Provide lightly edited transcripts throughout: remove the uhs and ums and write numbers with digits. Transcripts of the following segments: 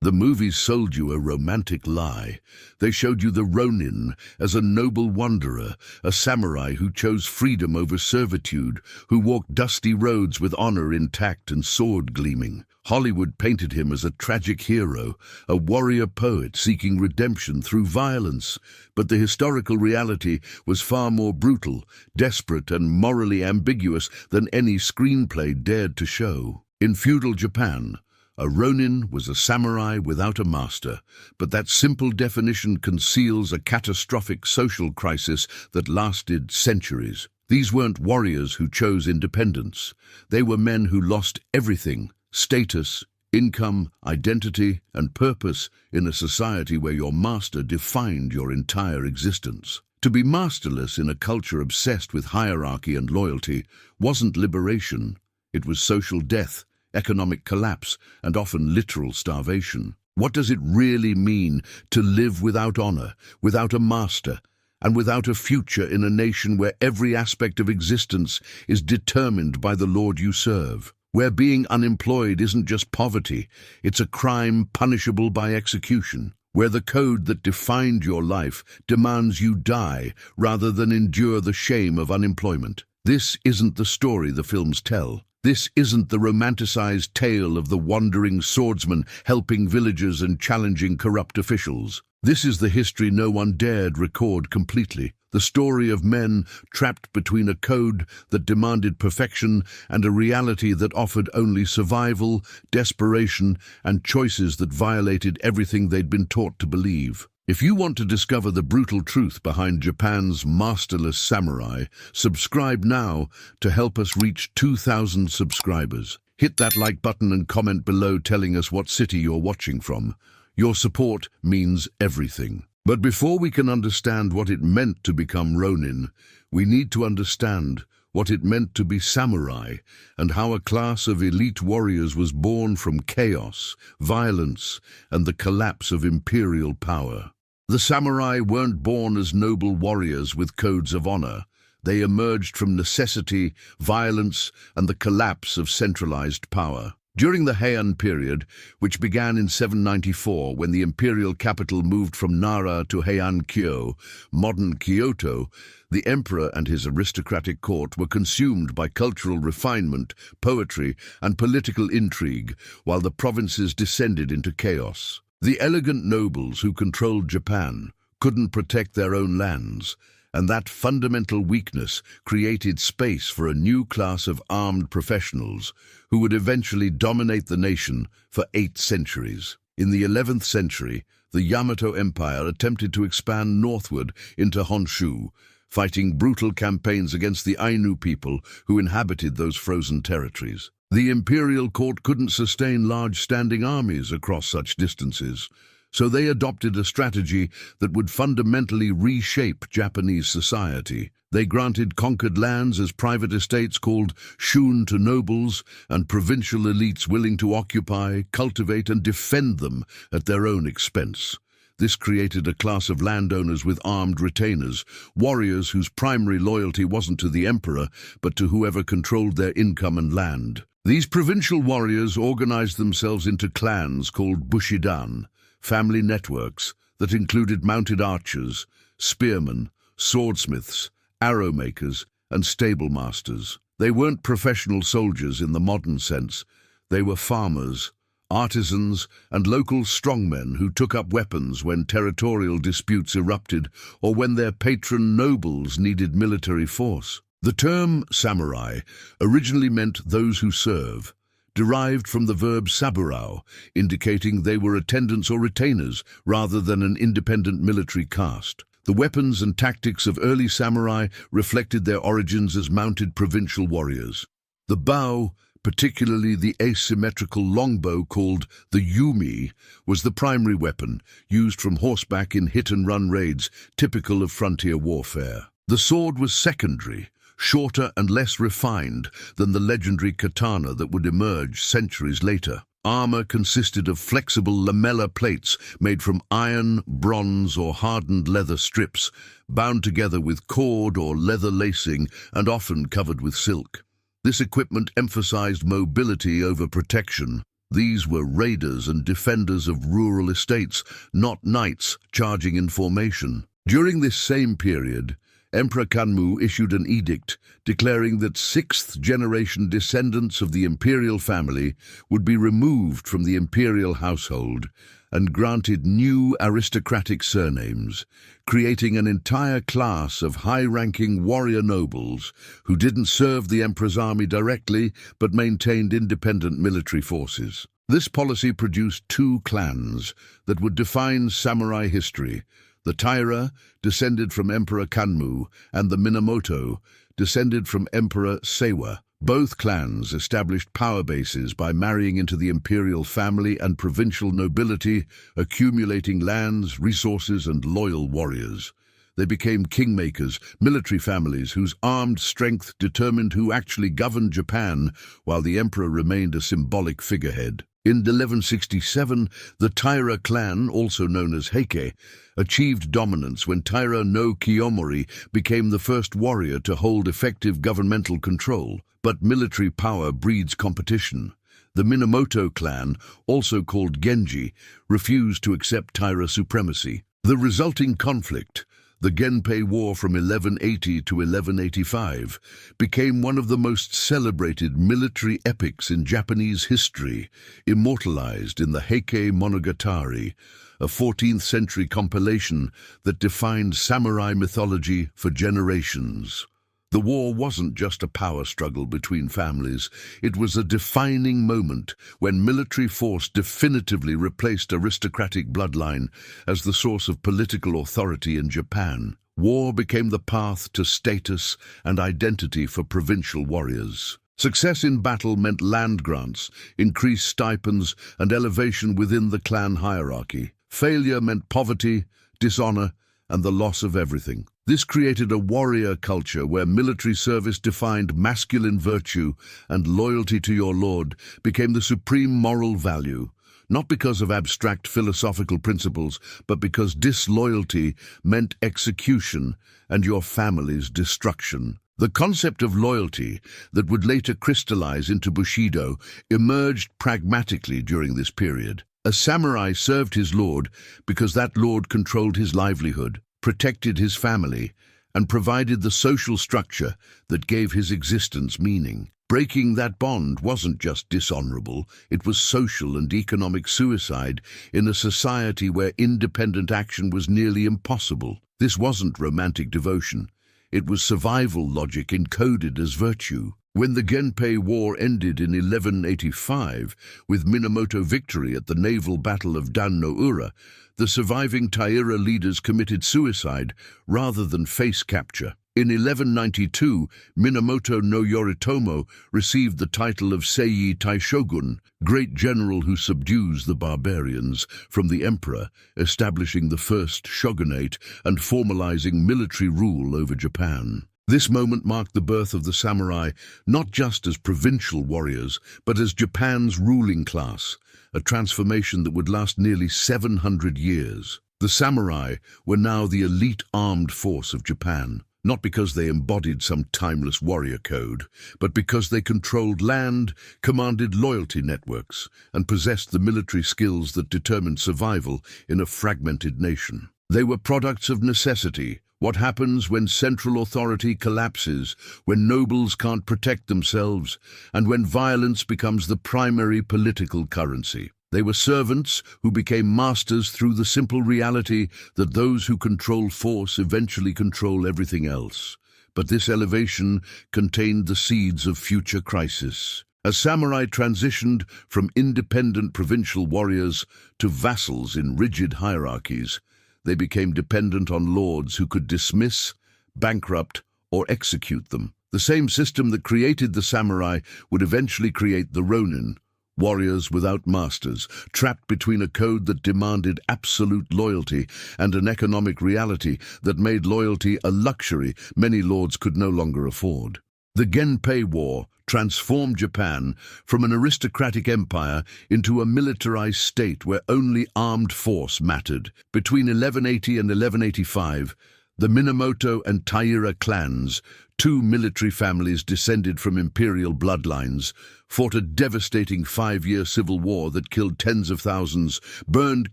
The movies sold you a romantic lie. They showed you the Ronin as a noble wanderer, a samurai who chose freedom over servitude, who walked dusty roads with honor intact and sword gleaming. Hollywood painted him as a tragic hero, a warrior poet seeking redemption through violence. But the historical reality was far more brutal, desperate, and morally ambiguous than any screenplay dared to show. In feudal Japan, a Ronin was a samurai without a master, but that simple definition conceals a catastrophic social crisis that lasted centuries. These weren't warriors who chose independence. They were men who lost everything: status, income, identity, and purpose in a society where your master defined your entire existence. To be masterless in a culture obsessed with hierarchy and loyalty wasn't liberation. It was social death, economic collapse, and often literal starvation. What does it really mean to live without honor, without a master, and without a future in a nation where every aspect of existence is determined by the Lord you serve? Where being unemployed isn't just poverty, it's a crime punishable by execution. Where the code that defined your life demands you die rather than endure the shame of unemployment. This isn't the story the films tell. This isn't the romanticized tale of the wandering swordsman helping villagers and challenging corrupt officials. This is the history no one dared record completely. The story of men trapped between a code that demanded perfection and a reality that offered only survival, desperation, and choices that violated everything they'd been taught to believe. If you want to discover the brutal truth behind Japan's masterless samurai, subscribe now to help us reach 2,000 subscribers. Hit that like button and comment below telling us what city you're watching from. Your support means everything. But before we can understand what it meant to become Ronin, we need to understand what it meant to be samurai and how a class of elite warriors was born from chaos, violence, and the collapse of imperial power. The samurai weren't born as noble warriors with codes of honor. They emerged from necessity, violence, and the collapse of centralized power. During the Heian period, which began in 794 when the imperial capital moved from Nara to Heian-kyo, modern Kyoto, the emperor and his aristocratic court were consumed by cultural refinement, poetry, and political intrigue, while the provinces descended into chaos. The elegant nobles who controlled Japan couldn't protect their own lands, and that fundamental weakness created space for a new class of armed professionals who would eventually dominate the nation for 8 centuries. In the 11th century, the Yamato Empire attempted to expand northward into Honshu, fighting brutal campaigns against the Ainu people who inhabited those frozen territories. The imperial court couldn't sustain large standing armies across such distances, so they adopted a strategy that would fundamentally reshape Japanese society. They granted conquered lands as private estates called shun to nobles and provincial elites willing to occupy, cultivate, and defend them at their own expense. This created a class of landowners with armed retainers, warriors whose primary loyalty wasn't to the emperor, but to whoever controlled their income and land. These provincial warriors organized themselves into clans called Bushidan, family networks that included mounted archers, spearmen, swordsmiths, arrow makers, and stable masters. They weren't professional soldiers in the modern sense. They were farmers, artisans, and local strongmen who took up weapons when territorial disputes erupted or when their patron nobles needed military force. The term samurai originally meant those who serve, derived from the verb saburao, indicating they were attendants or retainers rather than an independent military caste. The weapons and tactics of early samurai reflected their origins as mounted provincial warriors. The bao, particularly the asymmetrical longbow called the yumi, was the primary weapon, used from horseback in hit-and-run raids typical of frontier warfare. The sword was secondary, shorter and less refined than the legendary katana that would emerge centuries later. Armor consisted of flexible lamellar plates made from iron, bronze, or hardened leather strips, bound together with cord or leather lacing and often covered with silk. This equipment emphasized mobility over protection. These were raiders and defenders of rural estates, not knights charging in formation. During this same period, Emperor Kanmu issued an edict declaring that sixth-generation descendants of the imperial family would be removed from the imperial household and granted new aristocratic surnames, creating an entire class of high-ranking warrior nobles who didn't serve the emperor's army directly but maintained independent military forces. This policy produced two clans that would define samurai history: the Taira, descended from Emperor Kanmu, and the Minamoto, descended from Emperor Seiwa. Both clans established power bases by marrying into the imperial family and provincial nobility, accumulating lands, resources, and loyal warriors. They became kingmakers, military families whose armed strength determined who actually governed Japan, while the emperor remained a symbolic figurehead. In 1167, the Taira clan, also known as Heike, achieved dominance when Taira no Kiyomori became the first warrior to hold effective governmental control. But military power breeds competition. The Minamoto clan, also called Genji, refused to accept Taira supremacy. The resulting conflict, the Genpei War from 1180 to 1185, became one of the most celebrated military epics in Japanese history, immortalized in the Heike Monogatari, a 14th-century compilation that defined samurai mythology for generations. The war wasn't just a power struggle between families. It was a defining moment when military force definitively replaced aristocratic bloodline as the source of political authority in Japan. War became the path to status and identity for provincial warriors. Success in battle meant land grants, increased stipends, and elevation within the clan hierarchy. Failure meant poverty, dishonor, and the loss of everything. This created a warrior culture where military service defined masculine virtue and loyalty to your lord became the supreme moral value, not because of abstract philosophical principles, but because disloyalty meant execution and your family's destruction. The concept of loyalty that would later crystallize into Bushido emerged pragmatically during this period. A samurai served his lord because that lord controlled his livelihood, protected his family, and provided the social structure that gave his existence meaning. Breaking that bond wasn't just dishonorable, it was social and economic suicide in a society where independent action was nearly impossible. This wasn't romantic devotion, it was survival logic encoded as virtue. When the Genpei War ended in 1185, with Minamoto victory at the naval battle of Dan no Ura, the surviving Taira leaders committed suicide rather than face capture. In 1192, Minamoto no Yoritomo received the title of Seii Taishogun, great general who subdues the barbarians, from the emperor, establishing the first shogunate and formalizing military rule over Japan. This moment marked the birth of the samurai, not just as provincial warriors, but as Japan's ruling class, a transformation that would last nearly 700 years. The samurai were now the elite armed force of Japan, not because they embodied some timeless warrior code, but because they controlled land, commanded loyalty networks, and possessed the military skills that determined survival in a fragmented nation. They were products of necessity. What happens when central authority collapses, when nobles can't protect themselves, and when violence becomes the primary political currency? They were servants who became masters through the simple reality that those who control force eventually control everything else. But this elevation contained the seeds of future crisis. As samurai transitioned from independent provincial warriors to vassals in rigid hierarchies, they became dependent on lords who could dismiss, bankrupt, or execute them. The same system that created the samurai would eventually create the Ronin, warriors without masters, trapped between a code that demanded absolute loyalty and an economic reality that made loyalty a luxury many lords could no longer afford. The Genpei War transformed Japan from an aristocratic empire into a militarized state where only armed force mattered. Between 1180 and 1185, The Minamoto and Taira clans, two military families descended from imperial bloodlines, fought a devastating 5-year civil war that killed tens of thousands, burned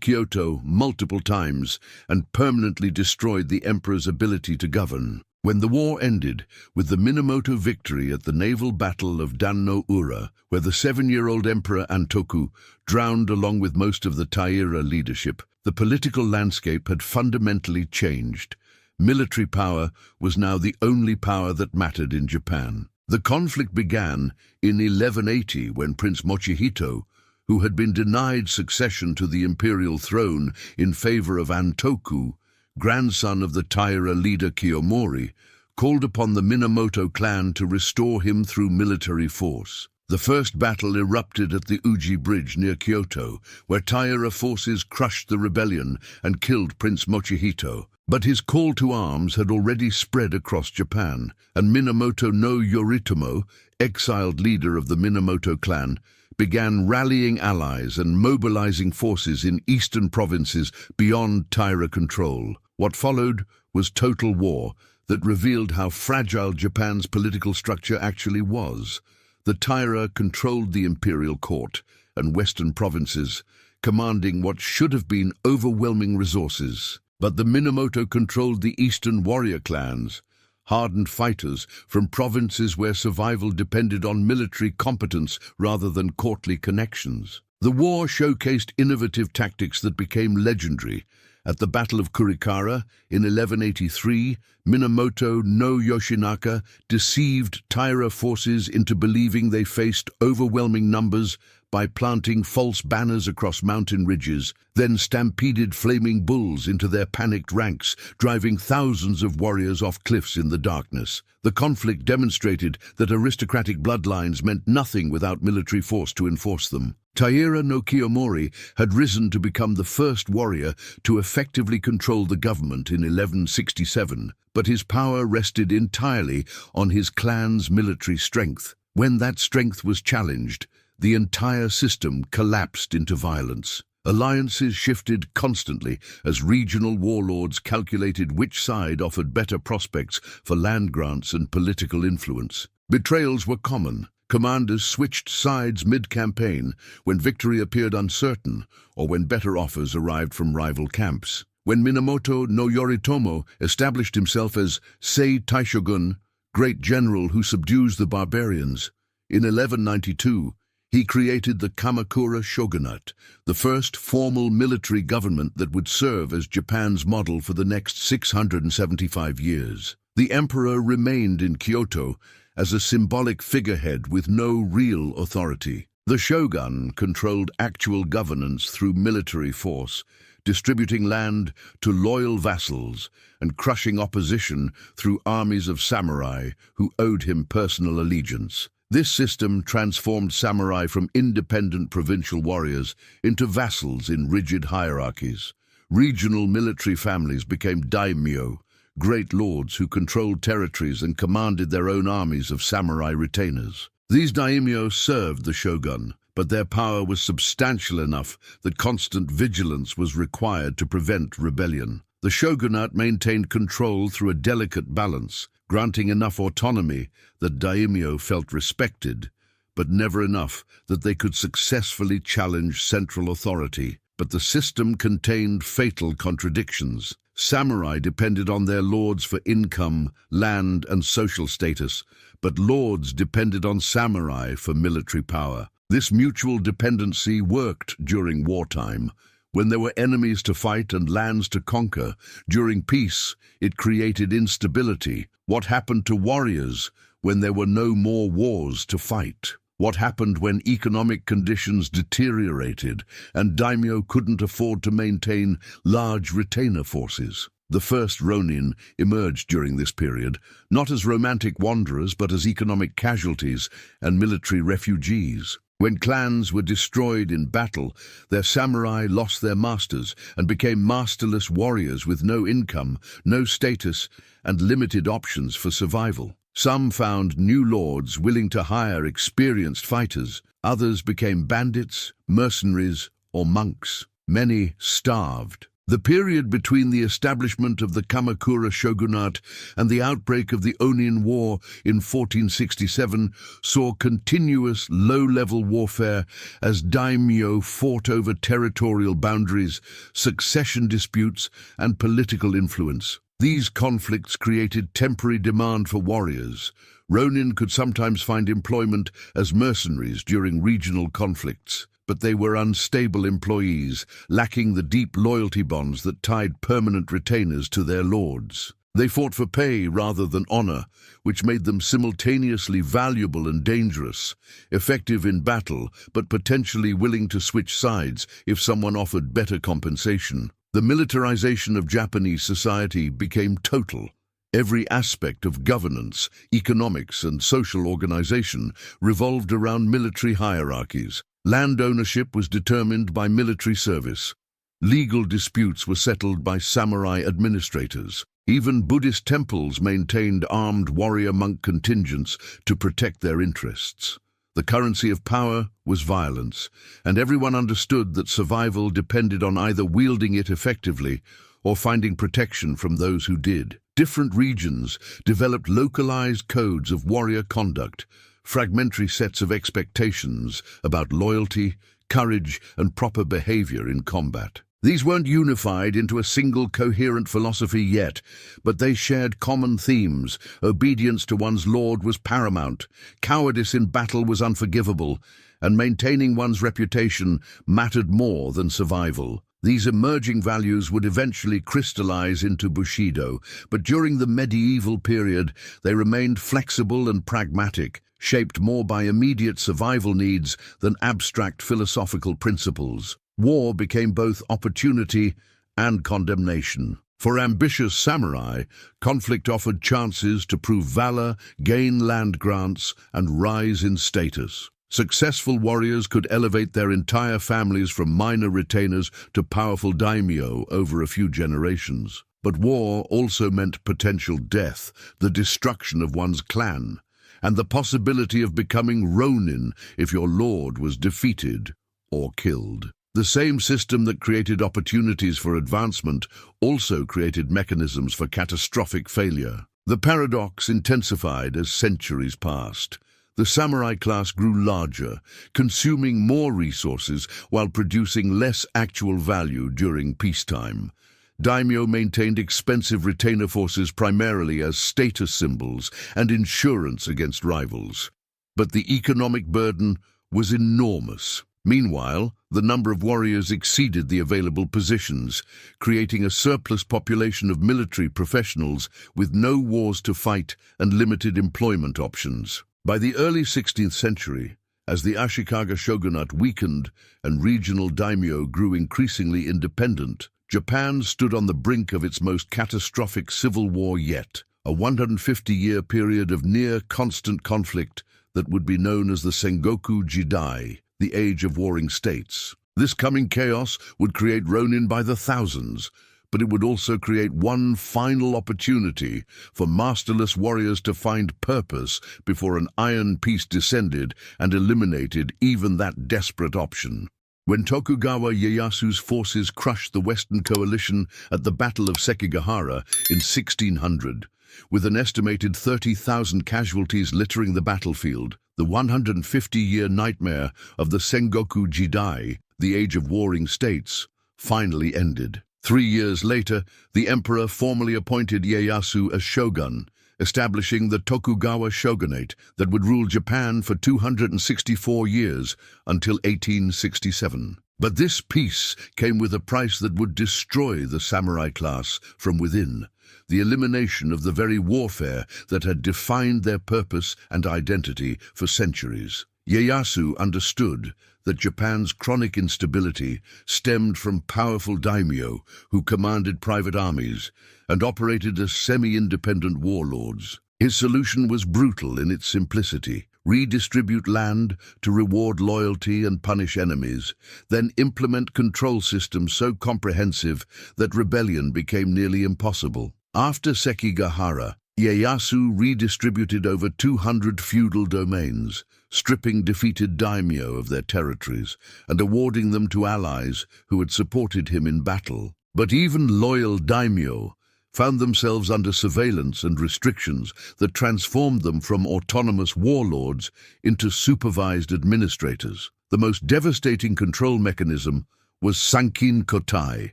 Kyoto multiple times, and permanently destroyed the emperor's ability to govern. When the war ended, with the Minamoto victory at the naval battle of Dan-no-ura, where the 7-year-old Emperor Antoku drowned along with most of the Taira leadership, the political landscape had fundamentally changed. Military power was now the only power that mattered in Japan. The conflict began in 1180 when Prince Mochihito, who had been denied succession to the imperial throne in favor of Antoku, grandson of the Taira leader Kiyomori, called upon the Minamoto clan to restore him through military force. The first battle erupted at the Uji Bridge near Kyoto, where Taira forces crushed the rebellion and killed Prince Mochihito. But his call to arms had already spread across Japan, and Minamoto no Yoritomo, exiled leader of the Minamoto clan, began rallying allies and mobilizing forces in eastern provinces beyond Taira control. What followed was total war that revealed how fragile Japan's political structure actually was. The Taira controlled the imperial court and western provinces, commanding what should have been overwhelming resources. But the Minamoto controlled the eastern warrior clans, hardened fighters from provinces where survival depended on military competence rather than courtly connections. The war showcased innovative tactics that became legendary. At the Battle of Kurikara in 1183, Minamoto no Yoshinaka deceived Taira forces into believing they faced overwhelming numbers by planting false banners across mountain ridges, then stampeded flaming bulls into their panicked ranks, driving thousands of warriors off cliffs in the darkness. The conflict demonstrated that aristocratic bloodlines meant nothing without military force to enforce them. Taira no Kiyomori had risen to become the first warrior to effectively control the government in 1167, but his power rested entirely on his clan's military strength. When that strength was challenged, the entire system collapsed into violence. Alliances shifted constantly as regional warlords calculated which side offered better prospects for land grants and political influence. Betrayals were common. Commanders switched sides mid-campaign when victory appeared uncertain or when better offers arrived from rival camps. When Minamoto no Yoritomo established himself as Sei Taishogun, great general who subdues the barbarians, in 1192, he created the Kamakura shogunate, the first formal military government that would serve as Japan's model for the next 675 years. The emperor remained in Kyoto as a symbolic figurehead with no real authority. The shogun controlled actual governance through military force, distributing land to loyal vassals and crushing opposition through armies of samurai who owed him personal allegiance. This system transformed samurai from independent provincial warriors into vassals in rigid hierarchies. Regional military families became daimyo, great lords who controlled territories and commanded their own armies of samurai retainers. These daimyo served the shogun, but their power was substantial enough that constant vigilance was required to prevent rebellion. The shogunate maintained control through a delicate balance, granting enough autonomy that daimyo felt respected, but never enough that they could successfully challenge central authority. But the system contained fatal contradictions. Samurai depended on their lords for income, land, and social status, but lords depended on samurai for military power. This mutual dependency worked during wartime, when there were enemies to fight and lands to conquer. During peace, it created instability. What happened to warriors when there were no more wars to fight? What happened when economic conditions deteriorated and daimyo couldn't afford to maintain large retainer forces? The first Ronin emerged during this period, not as romantic wanderers but as economic casualties and military refugees. When clans were destroyed in battle, their samurai lost their masters and became masterless warriors with no income, no status, and limited options for survival. Some found new lords willing to hire experienced fighters. Others became bandits, mercenaries, or monks. Many starved. The period between the establishment of the Kamakura shogunate and the outbreak of the Onin War in 1467 saw continuous low-level warfare as daimyo fought over territorial boundaries, succession disputes, and political influence. These conflicts created temporary demand for warriors. Ronin could sometimes find employment as mercenaries during regional conflicts, but they were unstable employees, lacking the deep loyalty bonds that tied permanent retainers to their lords. They fought for pay rather than honor, which made them simultaneously valuable and dangerous, effective in battle, but potentially willing to switch sides if someone offered better compensation. The militarization of Japanese society became total. Every aspect of governance, economics, and social organization revolved around military hierarchies. Land ownership was determined by military service. Legal disputes were settled by samurai administrators. Even Buddhist temples maintained armed warrior-monk contingents to protect their interests. The currency of power was violence, and everyone understood that survival depended on either wielding it effectively or finding protection from those who did. Different regions developed localized codes of warrior conduct, fragmentary sets of expectations about loyalty, courage, and proper behavior in combat. These weren't unified into a single coherent philosophy yet, but they shared common themes. Obedience to one's lord was paramount, cowardice in battle was unforgivable, and maintaining one's reputation mattered more than survival. These emerging values would eventually crystallize into Bushido, but during the medieval period, they remained flexible and pragmatic, shaped more by immediate survival needs than abstract philosophical principles. War became both opportunity and condemnation. For ambitious samurai, conflict offered chances to prove valor, gain land grants, and rise in status. Successful warriors could elevate their entire families from minor retainers to powerful daimyo over a few generations. But war also meant potential death, the destruction of one's clan, and the possibility of becoming Ronin if your lord was defeated or killed. The same system that created opportunities for advancement also created mechanisms for catastrophic failure. The paradox intensified as centuries passed. The samurai class grew larger, consuming more resources while producing less actual value during peacetime. Daimyo maintained expensive retainer forces primarily as status symbols and insurance against rivals. But the economic burden was enormous. Meanwhile, the number of warriors exceeded the available positions, creating a surplus population of military professionals with no wars to fight and limited employment options. By the early 16th century, as the Ashikaga shogunate weakened and regional daimyo grew increasingly independent, Japan stood on the brink of its most catastrophic civil war yet, a 150-year period of near-constant conflict that would be known as the Sengoku Jidai, the age of warring states. This coming chaos would create Ronin by the thousands, but it would also create one final opportunity for masterless warriors to find purpose before an iron peace descended and eliminated even that desperate option. When Tokugawa Ieyasu's forces crushed the Western coalition at the Battle of Sekigahara in 1600, with an estimated 30,000 casualties littering the battlefield, the 150-year nightmare of the Sengoku Jidai, the age of warring states, finally ended. 3 years later, the emperor formally appointed Ieyasu as shogun, establishing the Tokugawa shogunate that would rule Japan for 264 years until 1867. But this peace came with a price that would destroy the samurai class from within, the elimination of the very warfare that had defined their purpose and identity for centuries. Ieyasu understood that Japan's chronic instability stemmed from powerful daimyo who commanded private armies and operated as semi-independent warlords. His solution was brutal in its simplicity: redistribute land to reward loyalty and punish enemies, then implement control systems so comprehensive that rebellion became nearly impossible. After Sekigahara, Ieyasu redistributed over 200 feudal domains, stripping defeated daimyo of their territories and awarding them to allies who had supported him in battle. But even loyal daimyo found themselves under surveillance and restrictions that transformed them from autonomous warlords into supervised administrators. The most devastating control mechanism was Sankin Kotai,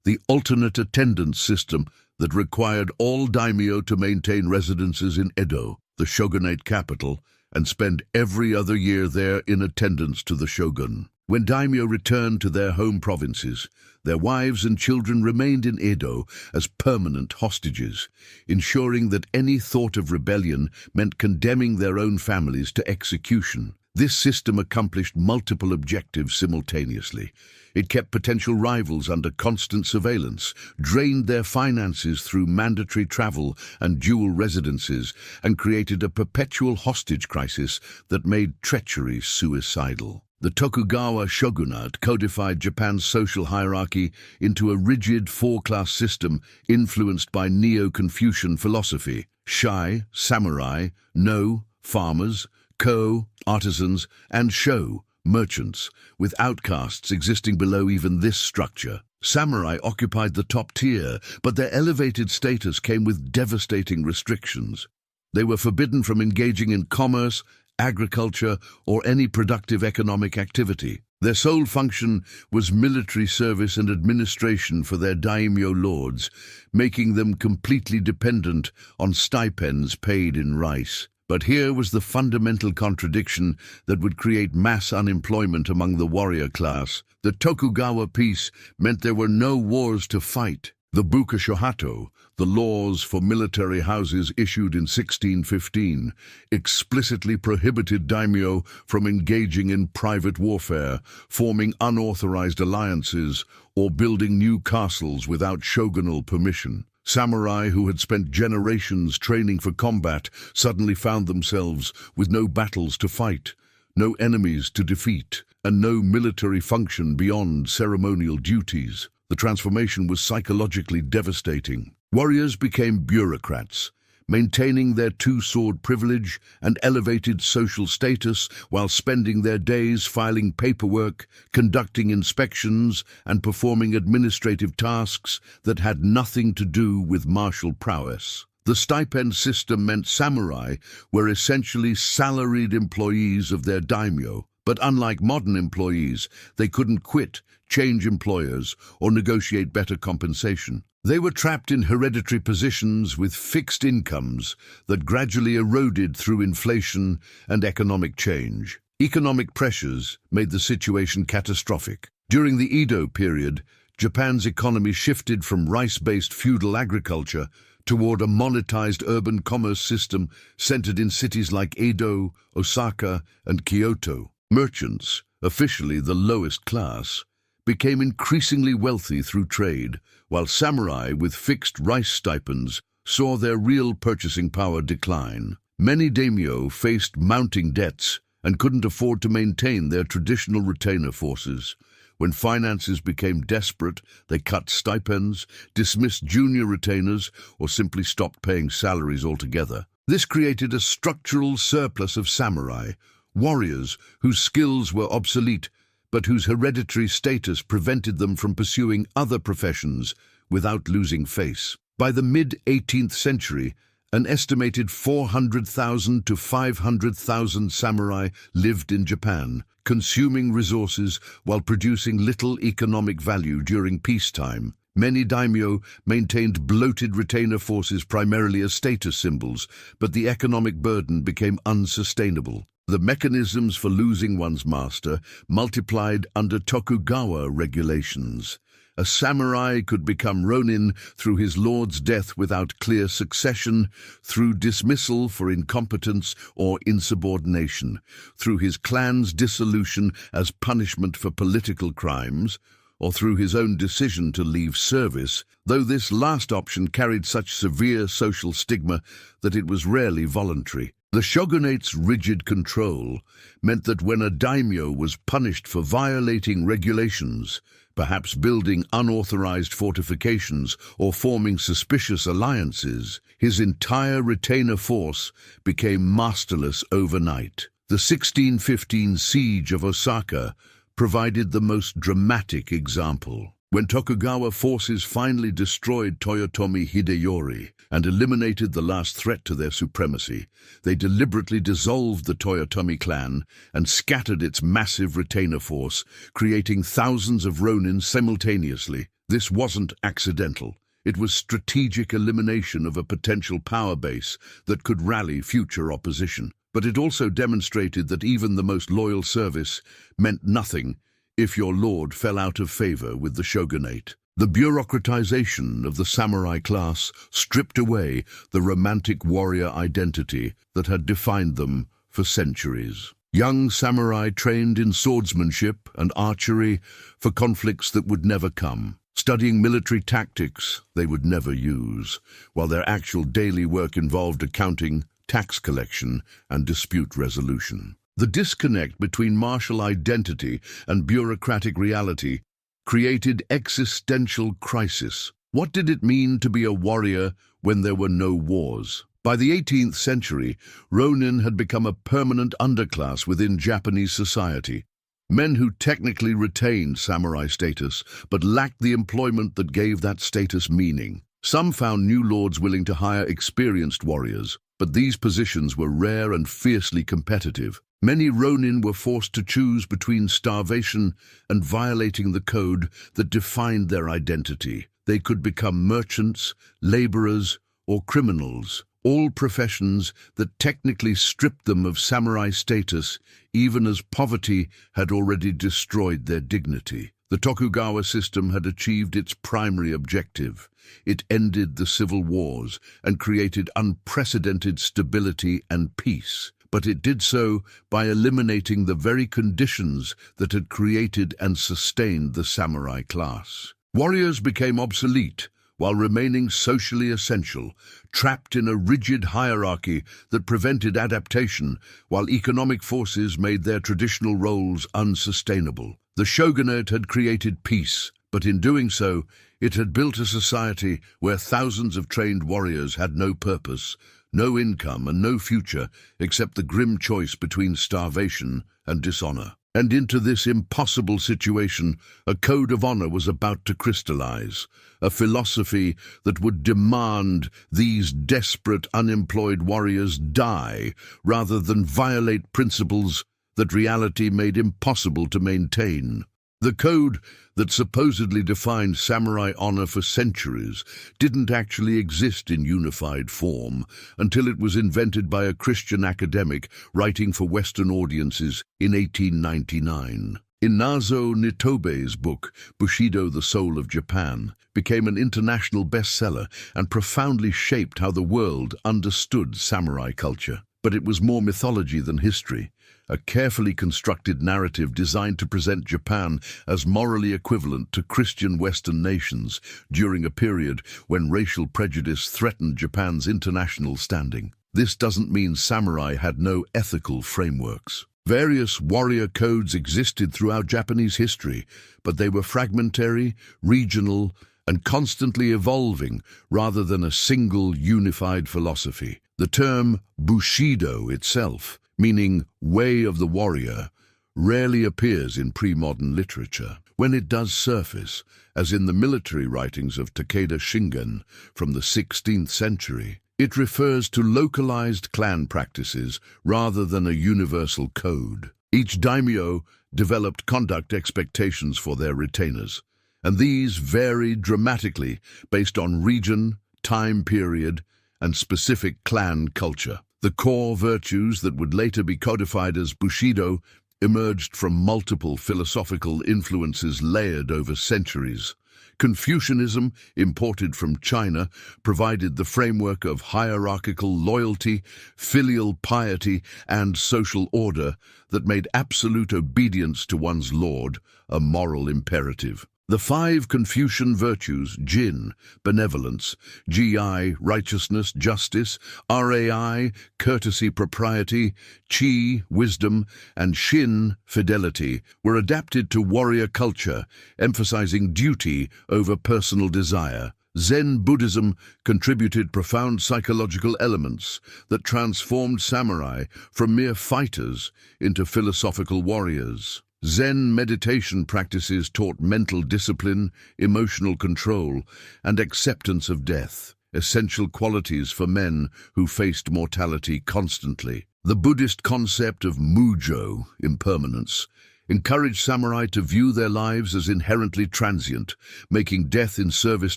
the alternate attendance system that required all daimyo to maintain residences in Edo, the shogunate capital, and spend every other year there in attendance to the shogun. When daimyo returned to their home provinces, their wives and children remained in Edo as permanent hostages, ensuring that any thought of rebellion meant condemning their own families to execution. This system accomplished multiple objectives simultaneously. It kept potential rivals under constant surveillance, drained their finances through mandatory travel and dual residences, and created a perpetual hostage crisis that made treachery suicidal. The Tokugawa shogunate codified Japan's social hierarchy into a rigid four-class system influenced by Neo-Confucian philosophy: shai, samurai; no, farmers; ko, artisans; and sho, merchants, with outcasts existing below even this structure. Samurai occupied the top tier, but their elevated status came with devastating restrictions. They were forbidden from engaging in commerce, agriculture, or any productive economic activity. Their sole function was military service and administration for their daimyo lords, making them completely dependent on stipends paid in rice. But here was the fundamental contradiction that would create mass unemployment among the warrior class. The Tokugawa peace meant there were no wars to fight. The Bukashohato, the laws for military houses issued in 1615, explicitly prohibited daimyo from engaging in private warfare, forming unauthorized alliances, or building new castles without shogunal permission. Samurai who had spent generations training for combat suddenly found themselves with no battles to fight, no enemies to defeat, and no military function beyond ceremonial duties. The transformation was psychologically devastating. Warriors became bureaucrats, maintaining their two-sword privilege and elevated social status while spending their days filing paperwork, conducting inspections, and performing administrative tasks that had nothing to do with martial prowess. The stipend system meant samurai were essentially salaried employees of their daimyo, but unlike modern employees, they couldn't quit, change employers, or negotiate better compensation. They were trapped in hereditary positions with fixed incomes that gradually eroded through inflation and economic change. Economic pressures made the situation catastrophic. During the Edo period, Japan's economy shifted from rice-based feudal agriculture toward a monetized urban commerce system centered in cities like Edo, Osaka, and Kyoto. Merchants, officially the lowest class, became increasingly wealthy through trade, while samurai with fixed rice stipends saw their real purchasing power decline. Many daimyo faced mounting debts and couldn't afford to maintain their traditional retainer forces. When finances became desperate, they cut stipends, dismissed junior retainers, or simply stopped paying salaries altogether. This created a structural surplus of samurai, warriors whose skills were obsolete, but whose hereditary status prevented them from pursuing other professions without losing face. By the mid-18th century, an estimated 400,000 to 500,000 samurai lived in Japan, consuming resources while producing little economic value during peacetime. Many daimyo maintained bloated retainer forces primarily as status symbols, but the economic burden became unsustainable. The mechanisms for losing one's master multiplied under Tokugawa regulations. A samurai could become Ronin through his lord's death without clear succession, through dismissal for incompetence or insubordination, through his clan's dissolution as punishment for political crimes, or through his own decision to leave service, though this last option carried such severe social stigma that it was rarely voluntary. The shogunate's rigid control meant that when a daimyo was punished for violating regulations, perhaps building unauthorized fortifications or forming suspicious alliances, his entire retainer force became masterless overnight. The 1615 siege of Osaka provided the most dramatic example. When Tokugawa forces finally destroyed Toyotomi Hideyori and eliminated the last threat to their supremacy, they deliberately dissolved the Toyotomi clan and scattered its massive retainer force, creating thousands of Ronin simultaneously. This wasn't accidental. It was strategic elimination of a potential power base that could rally future opposition. But it also demonstrated that even the most loyal service meant nothing if your lord fell out of favor with the shogunate. The bureaucratization of the samurai class stripped away the romantic warrior identity that had defined them for centuries. Young samurai trained in swordsmanship and archery for conflicts that would never come, studying military tactics they would never use, while their actual daily work involved accounting, tax collection, and dispute resolution. The disconnect between martial identity and bureaucratic reality created existential crisis. What did it mean to be a warrior when there were no wars? By the 18th century, Ronin had become a permanent underclass within Japanese society. Men who technically retained samurai status, but lacked the employment that gave that status meaning. Some found new lords willing to hire experienced warriors, but these positions were rare and fiercely competitive. Many Ronin were forced to choose between starvation and violating the code that defined their identity. They could become merchants, laborers, or criminals, all professions that technically stripped them of samurai status, even as poverty had already destroyed their dignity. The Tokugawa system had achieved its primary objective. It ended the civil wars and created unprecedented stability and peace. But it did so by eliminating the very conditions that had created and sustained the samurai class. Warriors became obsolete while remaining socially essential, trapped in a rigid hierarchy that prevented adaptation, while economic forces made their traditional roles unsustainable. The shogunate had created peace, but in doing so, it had built a society where thousands of trained warriors had no purpose, no income, and no future except the grim choice between starvation and dishonor. And into this impossible situation, a code of honor was about to crystallize, a philosophy that would demand these desperate, unemployed warriors die rather than violate principles that reality made impossible to maintain. The code that supposedly defined samurai honor for centuries didn't actually exist in unified form until it was invented by a Christian academic writing for Western audiences in 1899. Inazo Nitobe's book, Bushido, the Soul of Japan, became an international bestseller and profoundly shaped how the world understood samurai culture. But it was more mythology than history, a carefully constructed narrative designed to present Japan as morally equivalent to Christian Western nations during a period when racial prejudice threatened Japan's international standing. This doesn't mean samurai had no ethical frameworks. Various warrior codes existed throughout Japanese history, but they were fragmentary, regional, and constantly evolving rather than a single unified philosophy. The term Bushido itself, meaning way of the warrior, rarely appears in pre-modern literature. When it does surface, as in the military writings of Takeda Shingen from the 16th century, it refers to localized clan practices rather than a universal code. Each daimyo developed conduct expectations for their retainers, and these varied dramatically based on region, time period, and specific clan culture. The core virtues that would later be codified as Bushido emerged from multiple philosophical influences layered over centuries. Confucianism, imported from China, provided the framework of hierarchical loyalty, filial piety, and social order that made absolute obedience to one's lord a moral imperative. The 5 Confucian virtues, Jin, benevolence, Gi, righteousness, justice, Rai, courtesy, propriety, Qi, wisdom, and Shin, fidelity, were adapted to warrior culture, emphasizing duty over personal desire. Zen Buddhism contributed profound psychological elements that transformed samurai from mere fighters into philosophical warriors. Zen meditation practices taught mental discipline, emotional control, and acceptance of death, essential qualities for men who faced mortality constantly. The Buddhist concept of mujo, impermanence, encouraged samurai to view their lives as inherently transient, making death in service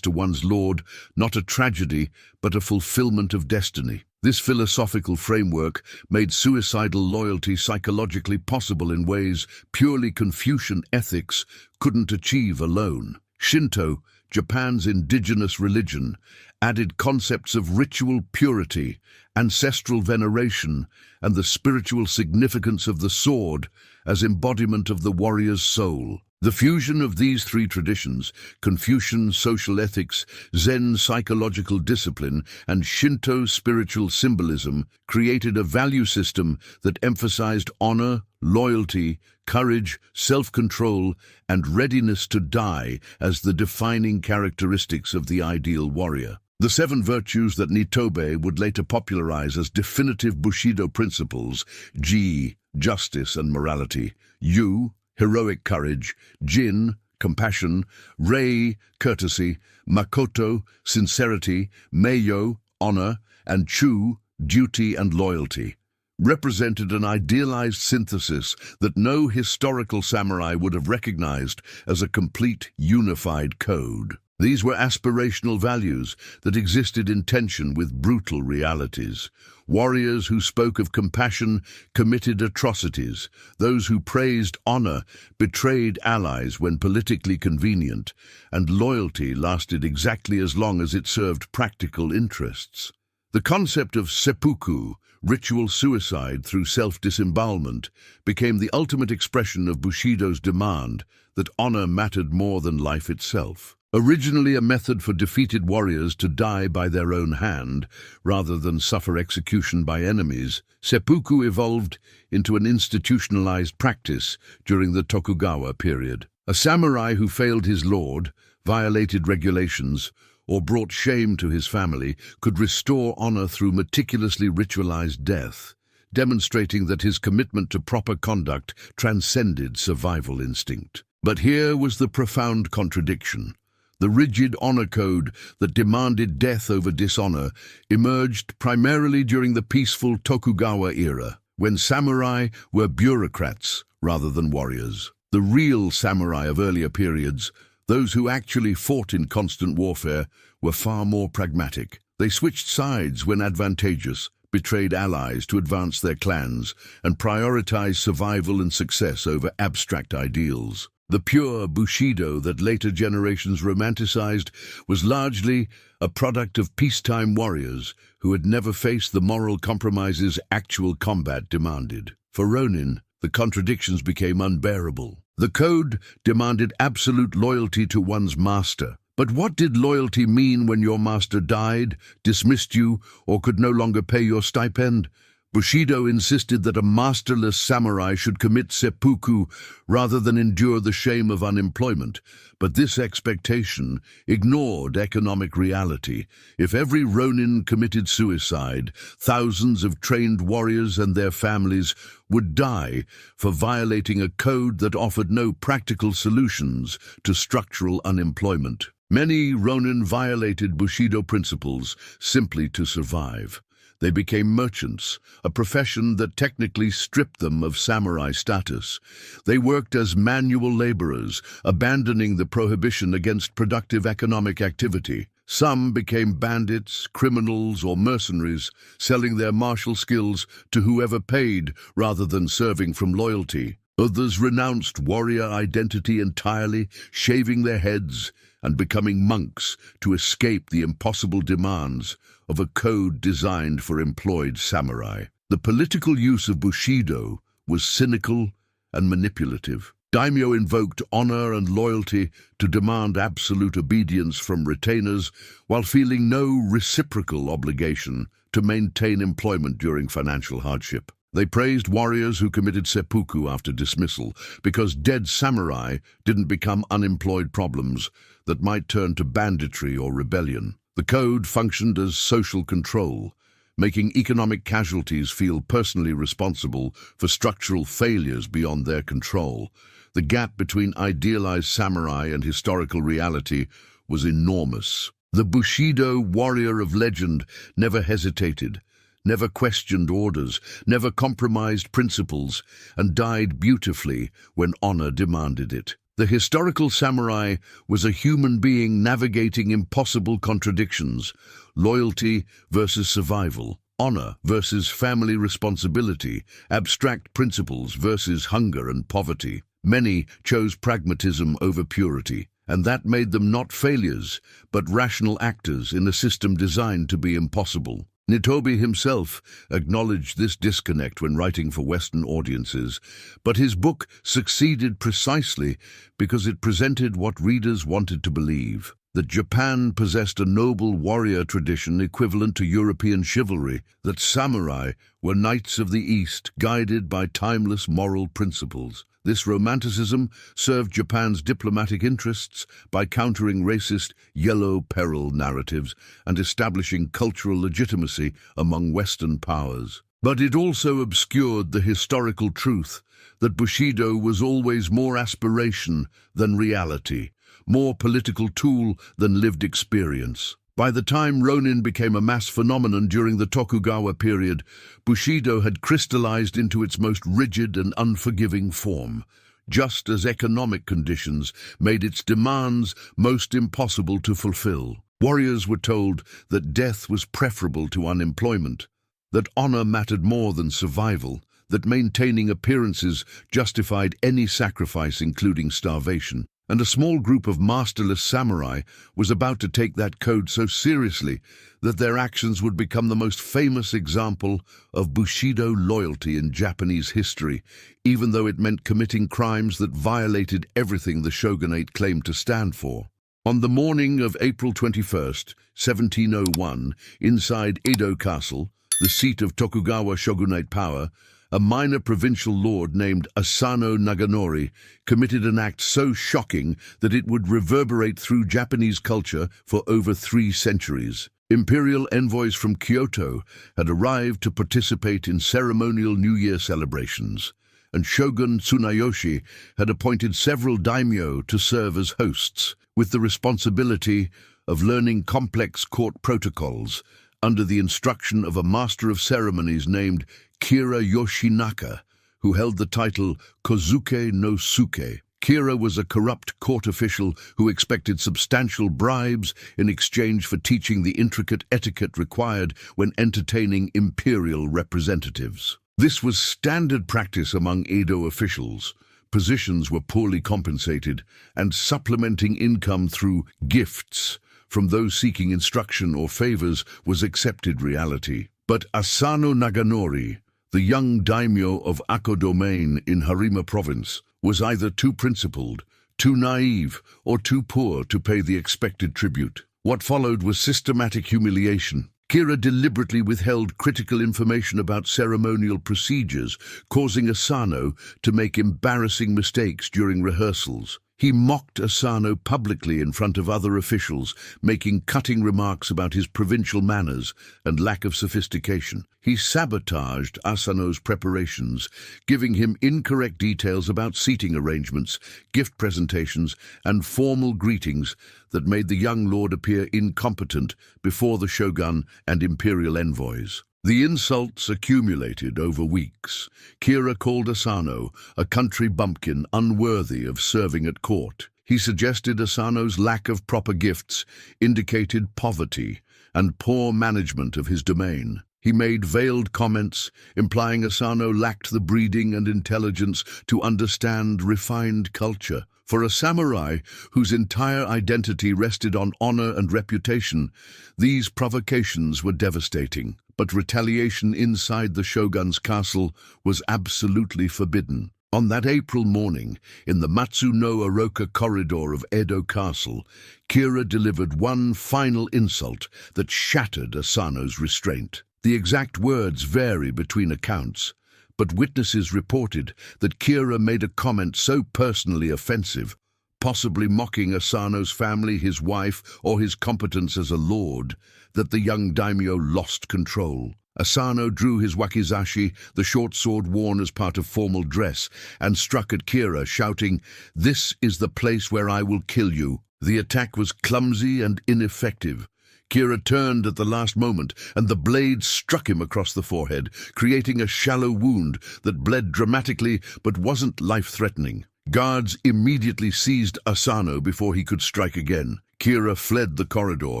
to one's lord not a tragedy but a fulfillment of destiny. This philosophical framework made suicidal loyalty psychologically possible in ways purely Confucian ethics couldn't achieve alone. Shinto, Japan's indigenous religion, added concepts of ritual purity, ancestral veneration, and the spiritual significance of the sword as embodiment of the warrior's soul. The fusion of these three traditions, Confucian social ethics, Zen psychological discipline, and Shinto spiritual symbolism, created a value system that emphasized honor, loyalty, courage, self-control, and readiness to die as the defining characteristics of the ideal warrior. The 7 virtues that Nitobe would later popularize as definitive Bushido principles: Ji, justice and morality; Yu, heroic courage; Jin, compassion; Rei, courtesy; Makoto, sincerity; Meiyo, honor; and Chu, duty and loyalty, represented an idealized synthesis that no historical samurai would have recognized as a complete, unified code. These were aspirational values that existed in tension with brutal realities. Warriors who spoke of compassion committed atrocities. Those who praised honor betrayed allies when politically convenient, and loyalty lasted exactly as long as it served practical interests. The concept of seppuku, ritual suicide through self-disembowelment, became the ultimate expression of Bushido's demand that honor mattered more than life itself. Originally a method for defeated warriors to die by their own hand, rather than suffer execution by enemies, seppuku evolved into an institutionalized practice during the Tokugawa period. A samurai who failed his lord, violated regulations, or brought shame to his family could restore honor through meticulously ritualized death, demonstrating that his commitment to proper conduct transcended survival instinct. But here was the profound contradiction. The rigid honor code that demanded death over dishonor emerged primarily during the peaceful Tokugawa era, when samurai were bureaucrats rather than warriors. The real samurai of earlier periods, those who actually fought in constant warfare, were far more pragmatic. They switched sides when advantageous, betrayed allies to advance their clans, and prioritized survival and success over abstract ideals. The pure Bushido that later generations romanticized was largely a product of peacetime warriors who had never faced the moral compromises actual combat demanded. For Ronin, the contradictions became unbearable. The code demanded absolute loyalty to one's master. But what did loyalty mean when your master died, dismissed you, or could no longer pay your stipend? Bushido insisted that a masterless samurai should commit seppuku rather than endure the shame of unemployment, but this expectation ignored economic reality. If every Ronin committed suicide, thousands of trained warriors and their families would die for violating a code that offered no practical solutions to structural unemployment. Many Ronin violated Bushido principles simply to survive. They became merchants, a profession that technically stripped them of samurai status. They worked as manual laborers, abandoning the prohibition against productive economic activity. Some became bandits, criminals, or mercenaries, selling their martial skills to whoever paid rather than serving from loyalty. Others renounced warrior identity entirely, shaving their heads and becoming monks to escape the impossible demands of a code designed for employed samurai. The political use of Bushido was cynical and manipulative. Daimyo invoked honor and loyalty to demand absolute obedience from retainers while feeling no reciprocal obligation to maintain employment during financial hardship. They praised warriors who committed seppuku after dismissal because dead samurai didn't become unemployed problems that might turn to banditry or rebellion. The code functioned as social control, making economic casualties feel personally responsible for structural failures beyond their control. The gap between idealized samurai and historical reality was enormous. The Bushido, warrior of legend, never hesitated, never questioned orders, never compromised principles, and died beautifully when honor demanded it. The historical samurai was a human being navigating impossible contradictions: loyalty versus survival, honor versus family responsibility, abstract principles versus hunger and poverty. Many chose pragmatism over purity, and that made them not failures, but rational actors in a system designed to be impossible. Nitobe himself acknowledged this disconnect when writing for Western audiences, but his book succeeded precisely because it presented what readers wanted to believe: that Japan possessed a noble warrior tradition equivalent to European chivalry, that samurai were knights of the East guided by timeless moral principles. This romanticism served Japan's diplomatic interests by countering racist yellow peril narratives and establishing cultural legitimacy among Western powers. But it also obscured the historical truth that Bushido was always more aspiration than reality, more political tool than lived experience. By the time Ronin became a mass phenomenon during the Tokugawa period, Bushido had crystallized into its most rigid and unforgiving form, just as economic conditions made its demands most impossible to fulfill. Warriors were told that death was preferable to unemployment, that honor mattered more than survival, that maintaining appearances justified any sacrifice, including starvation. And a small group of masterless samurai was about to take that code so seriously that their actions would become the most famous example of Bushido loyalty in Japanese history, even though it meant committing crimes that violated everything the shogunate claimed to stand for. On the morning of April 21st, 1701, inside Edo Castle, the seat of Tokugawa shogunate power, a minor provincial lord named Asano Naganori committed an act so shocking that it would reverberate through Japanese culture for over 3 centuries. Imperial envoys from Kyoto had arrived to participate in ceremonial New Year celebrations, and Shogun Tsunayoshi had appointed several daimyo to serve as hosts, with the responsibility of learning complex court protocols under the instruction of a master of ceremonies named Kira Yoshinaka, who held the title Kozuke no Suke. Kira was a corrupt court official who expected substantial bribes in exchange for teaching the intricate etiquette required when entertaining imperial representatives. This was standard practice among Edo officials. Positions were poorly compensated, and supplementing income through gifts from those seeking instruction or favors was accepted reality. But Asano Naganori, the young daimyo of Ako domain in Harima province, was either too principled, too naive, or too poor to pay the expected tribute. What followed was systematic humiliation. Kira deliberately withheld critical information about ceremonial procedures, causing Asano to make embarrassing mistakes during rehearsals. He mocked Asano publicly in front of other officials, making cutting remarks about his provincial manners and lack of sophistication. He sabotaged Asano's preparations, giving him incorrect details about seating arrangements, gift presentations, and formal greetings that made the young lord appear incompetent before the shogun and imperial envoys. The insults accumulated over weeks. Kira called Asano a country bumpkin unworthy of serving at court. He suggested Asano's lack of proper gifts indicated poverty and poor management of his domain. He made veiled comments, implying Asano lacked the breeding and intelligence to understand refined culture. For a samurai whose entire identity rested on honor and reputation, these provocations were devastating. But retaliation inside the shogun's castle was absolutely forbidden. On that April morning, in the Matsuno Oroka corridor of Edo Castle, Kira delivered one final insult that shattered Asano's restraint. The exact words vary between accounts, but witnesses reported that Kira made a comment so personally offensive, possibly mocking Asano's family, his wife, or his competence as a lord, that the young daimyo lost control. Asano drew his wakizashi, the short sword worn as part of formal dress, and struck at Kira, shouting, "This is the place where I will kill you." The attack was clumsy and ineffective. Kira turned at the last moment, and the blade struck him across the forehead, creating a shallow wound that bled dramatically but wasn't life-threatening. Guards immediately seized Asano before he could strike again. Kira fled the corridor,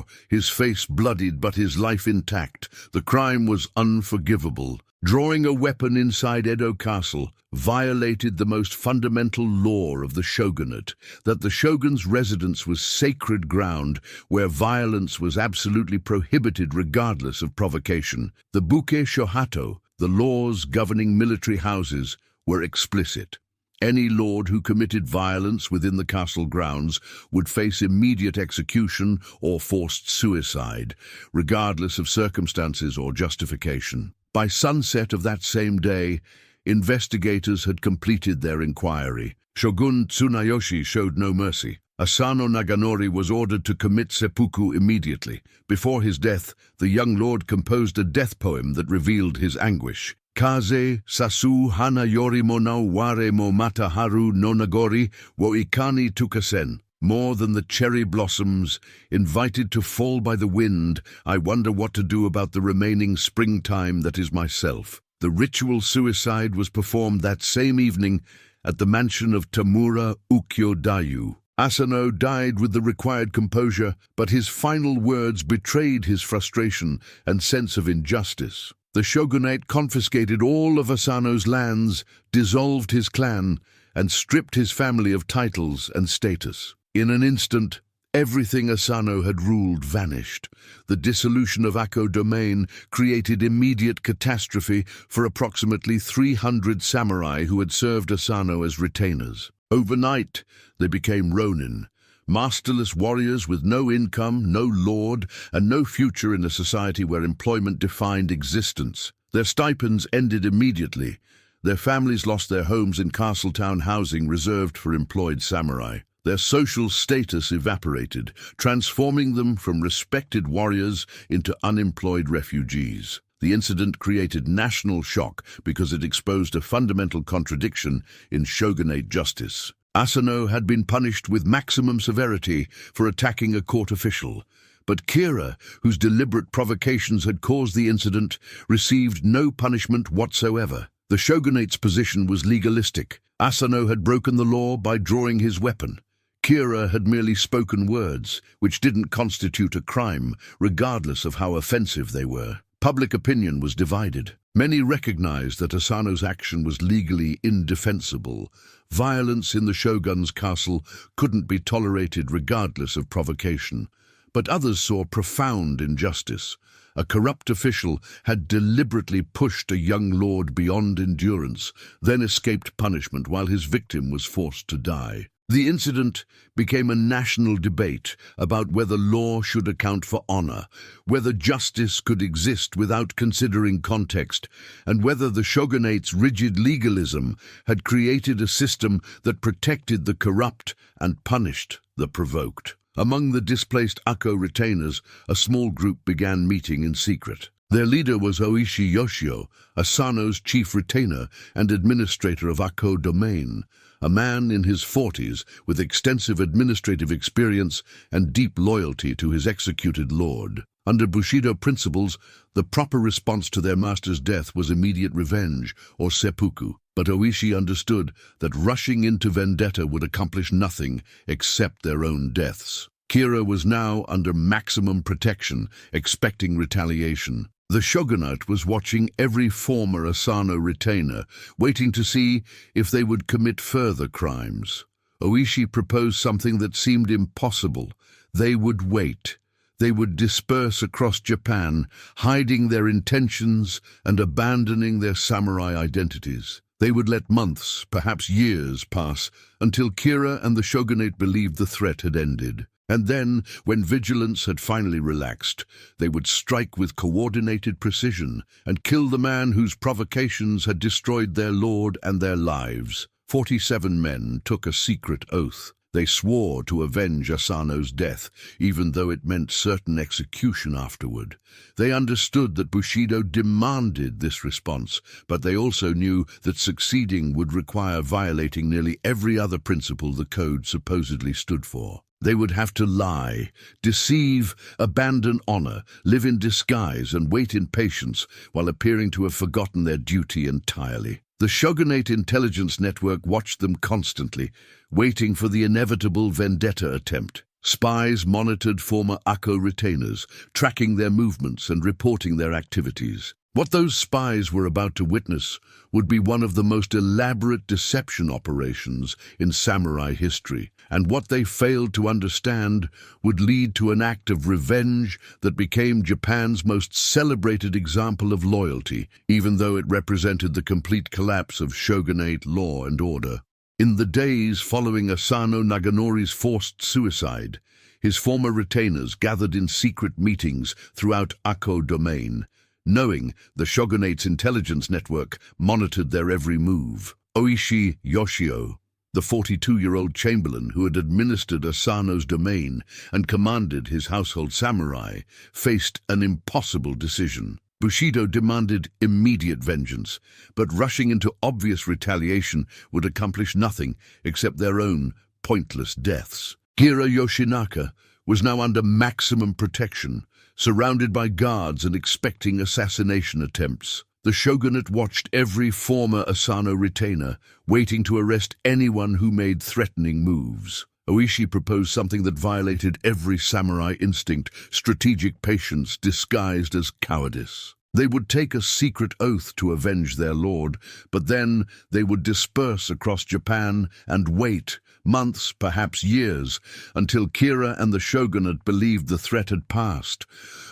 his face bloodied but his life intact. The crime was unforgivable. Drawing a weapon inside Edo Castle violated the most fundamental law of the shogunate, that the shogun's residence was sacred ground where violence was absolutely prohibited regardless of provocation. The buke shohato, the laws governing military houses, were explicit. Any lord who committed violence within the castle grounds would face immediate execution or forced suicide, regardless of circumstances or justification. By sunset of that same day, investigators had completed their inquiry. Shogun Tsunayoshi showed no mercy. Asano Naganori was ordered to commit seppuku immediately. Before his death, the young lord composed a death poem that revealed his anguish. Kaze sasu hana yori mo na ware mo mata haru no nagori wo ikani tukasen. More than the cherry blossoms, invited to fall by the wind, I wonder what to do about the remaining springtime that is myself. The ritual suicide was performed that same evening at the mansion of Tamura Ukyo-dayu. Asano died with the required composure, but his final words betrayed his frustration and sense of injustice. The shogunate confiscated all of Asano's lands, dissolved his clan, and stripped his family of titles and status. In an instant, everything Asano had ruled vanished. The dissolution of Akko domain created immediate catastrophe for approximately 300 samurai who had served Asano as retainers. Overnight, they became Ronin, masterless warriors with no income, no lord, and no future in a society where employment defined existence. Their stipends ended immediately. Their families lost their homes in castle-town housing reserved for employed samurai. Their social status evaporated, transforming them from respected warriors into unemployed refugees. The incident created national shock because it exposed a fundamental contradiction in shogunate justice. Asano had been punished with maximum severity for attacking a court official, but Kira, whose deliberate provocations had caused the incident, received no punishment whatsoever. The shogunate's position was legalistic. Asano had broken the law by drawing his weapon. Kira had merely spoken words, which didn't constitute a crime, regardless of how offensive they were. Public opinion was divided. Many recognized that Asano's action was legally indefensible. Violence in the shogun's castle couldn't be tolerated regardless of provocation. But others saw profound injustice. A corrupt official had deliberately pushed a young lord beyond endurance, then escaped punishment while his victim was forced to die. The incident became a national debate about whether law should account for honor, whether justice could exist without considering context, and whether the shogunate's rigid legalism had created a system that protected the corrupt and punished the provoked. Among the displaced Akko retainers, a small group began meeting in secret. Their leader was Oishi Yoshio, Asano's chief retainer and administrator of Akko domain, a man in his 40s with extensive administrative experience and deep loyalty to his executed lord. Under Bushido principles, the proper response to their master's death was immediate revenge, or seppuku. But Oishi understood that rushing into vendetta would accomplish nothing except their own deaths. Kira was now under maximum protection, expecting retaliation. The shogunate was watching every former Asano retainer, waiting to see if they would commit further crimes. Oishi proposed something that seemed impossible. They would wait. They would disperse across Japan, hiding their intentions and abandoning their samurai identities. They would let months, perhaps years, pass until Kira and the shogunate believed the threat had ended. And then, when vigilance had finally relaxed, they would strike with coordinated precision and kill the man whose provocations had destroyed their lord and their lives. 47 men took a secret oath. They swore to avenge Asano's death, even though it meant certain execution afterward. They understood that Bushido demanded this response, but they also knew that succeeding would require violating nearly every other principle the code supposedly stood for. They would have to lie, deceive, abandon honor, live in disguise, and wait in patience while appearing to have forgotten their duty entirely. The shogunate intelligence network watched them constantly, waiting for the inevitable vendetta attempt. Spies monitored former Akko retainers, tracking their movements and reporting their activities. What those spies were about to witness would be one of the most elaborate deception operations in samurai history, and what they failed to understand would lead to an act of revenge that became Japan's most celebrated example of loyalty, even though it represented the complete collapse of shogunate law and order. In the days following Asano Naganori's forced suicide, his former retainers gathered in secret meetings throughout Akko domain, knowing the shogunate's intelligence network monitored their every move. Oishi Yoshio, the 42-year-old chamberlain who had administered Asano's domain and commanded his household samurai, faced an impossible decision. Bushido demanded immediate vengeance, but rushing into obvious retaliation would accomplish nothing except their own pointless deaths. Gira Yoshinaka was now under maximum protection, surrounded by guards and expecting assassination attempts. The shogunate watched every former Asano retainer, waiting to arrest anyone who made threatening moves. Oishi proposed something that violated every samurai instinct, strategic patience disguised as cowardice. They would take a secret oath to avenge their lord, but then they would disperse across Japan and wait, months, perhaps years, until Kira and the shogunate believed the threat had passed.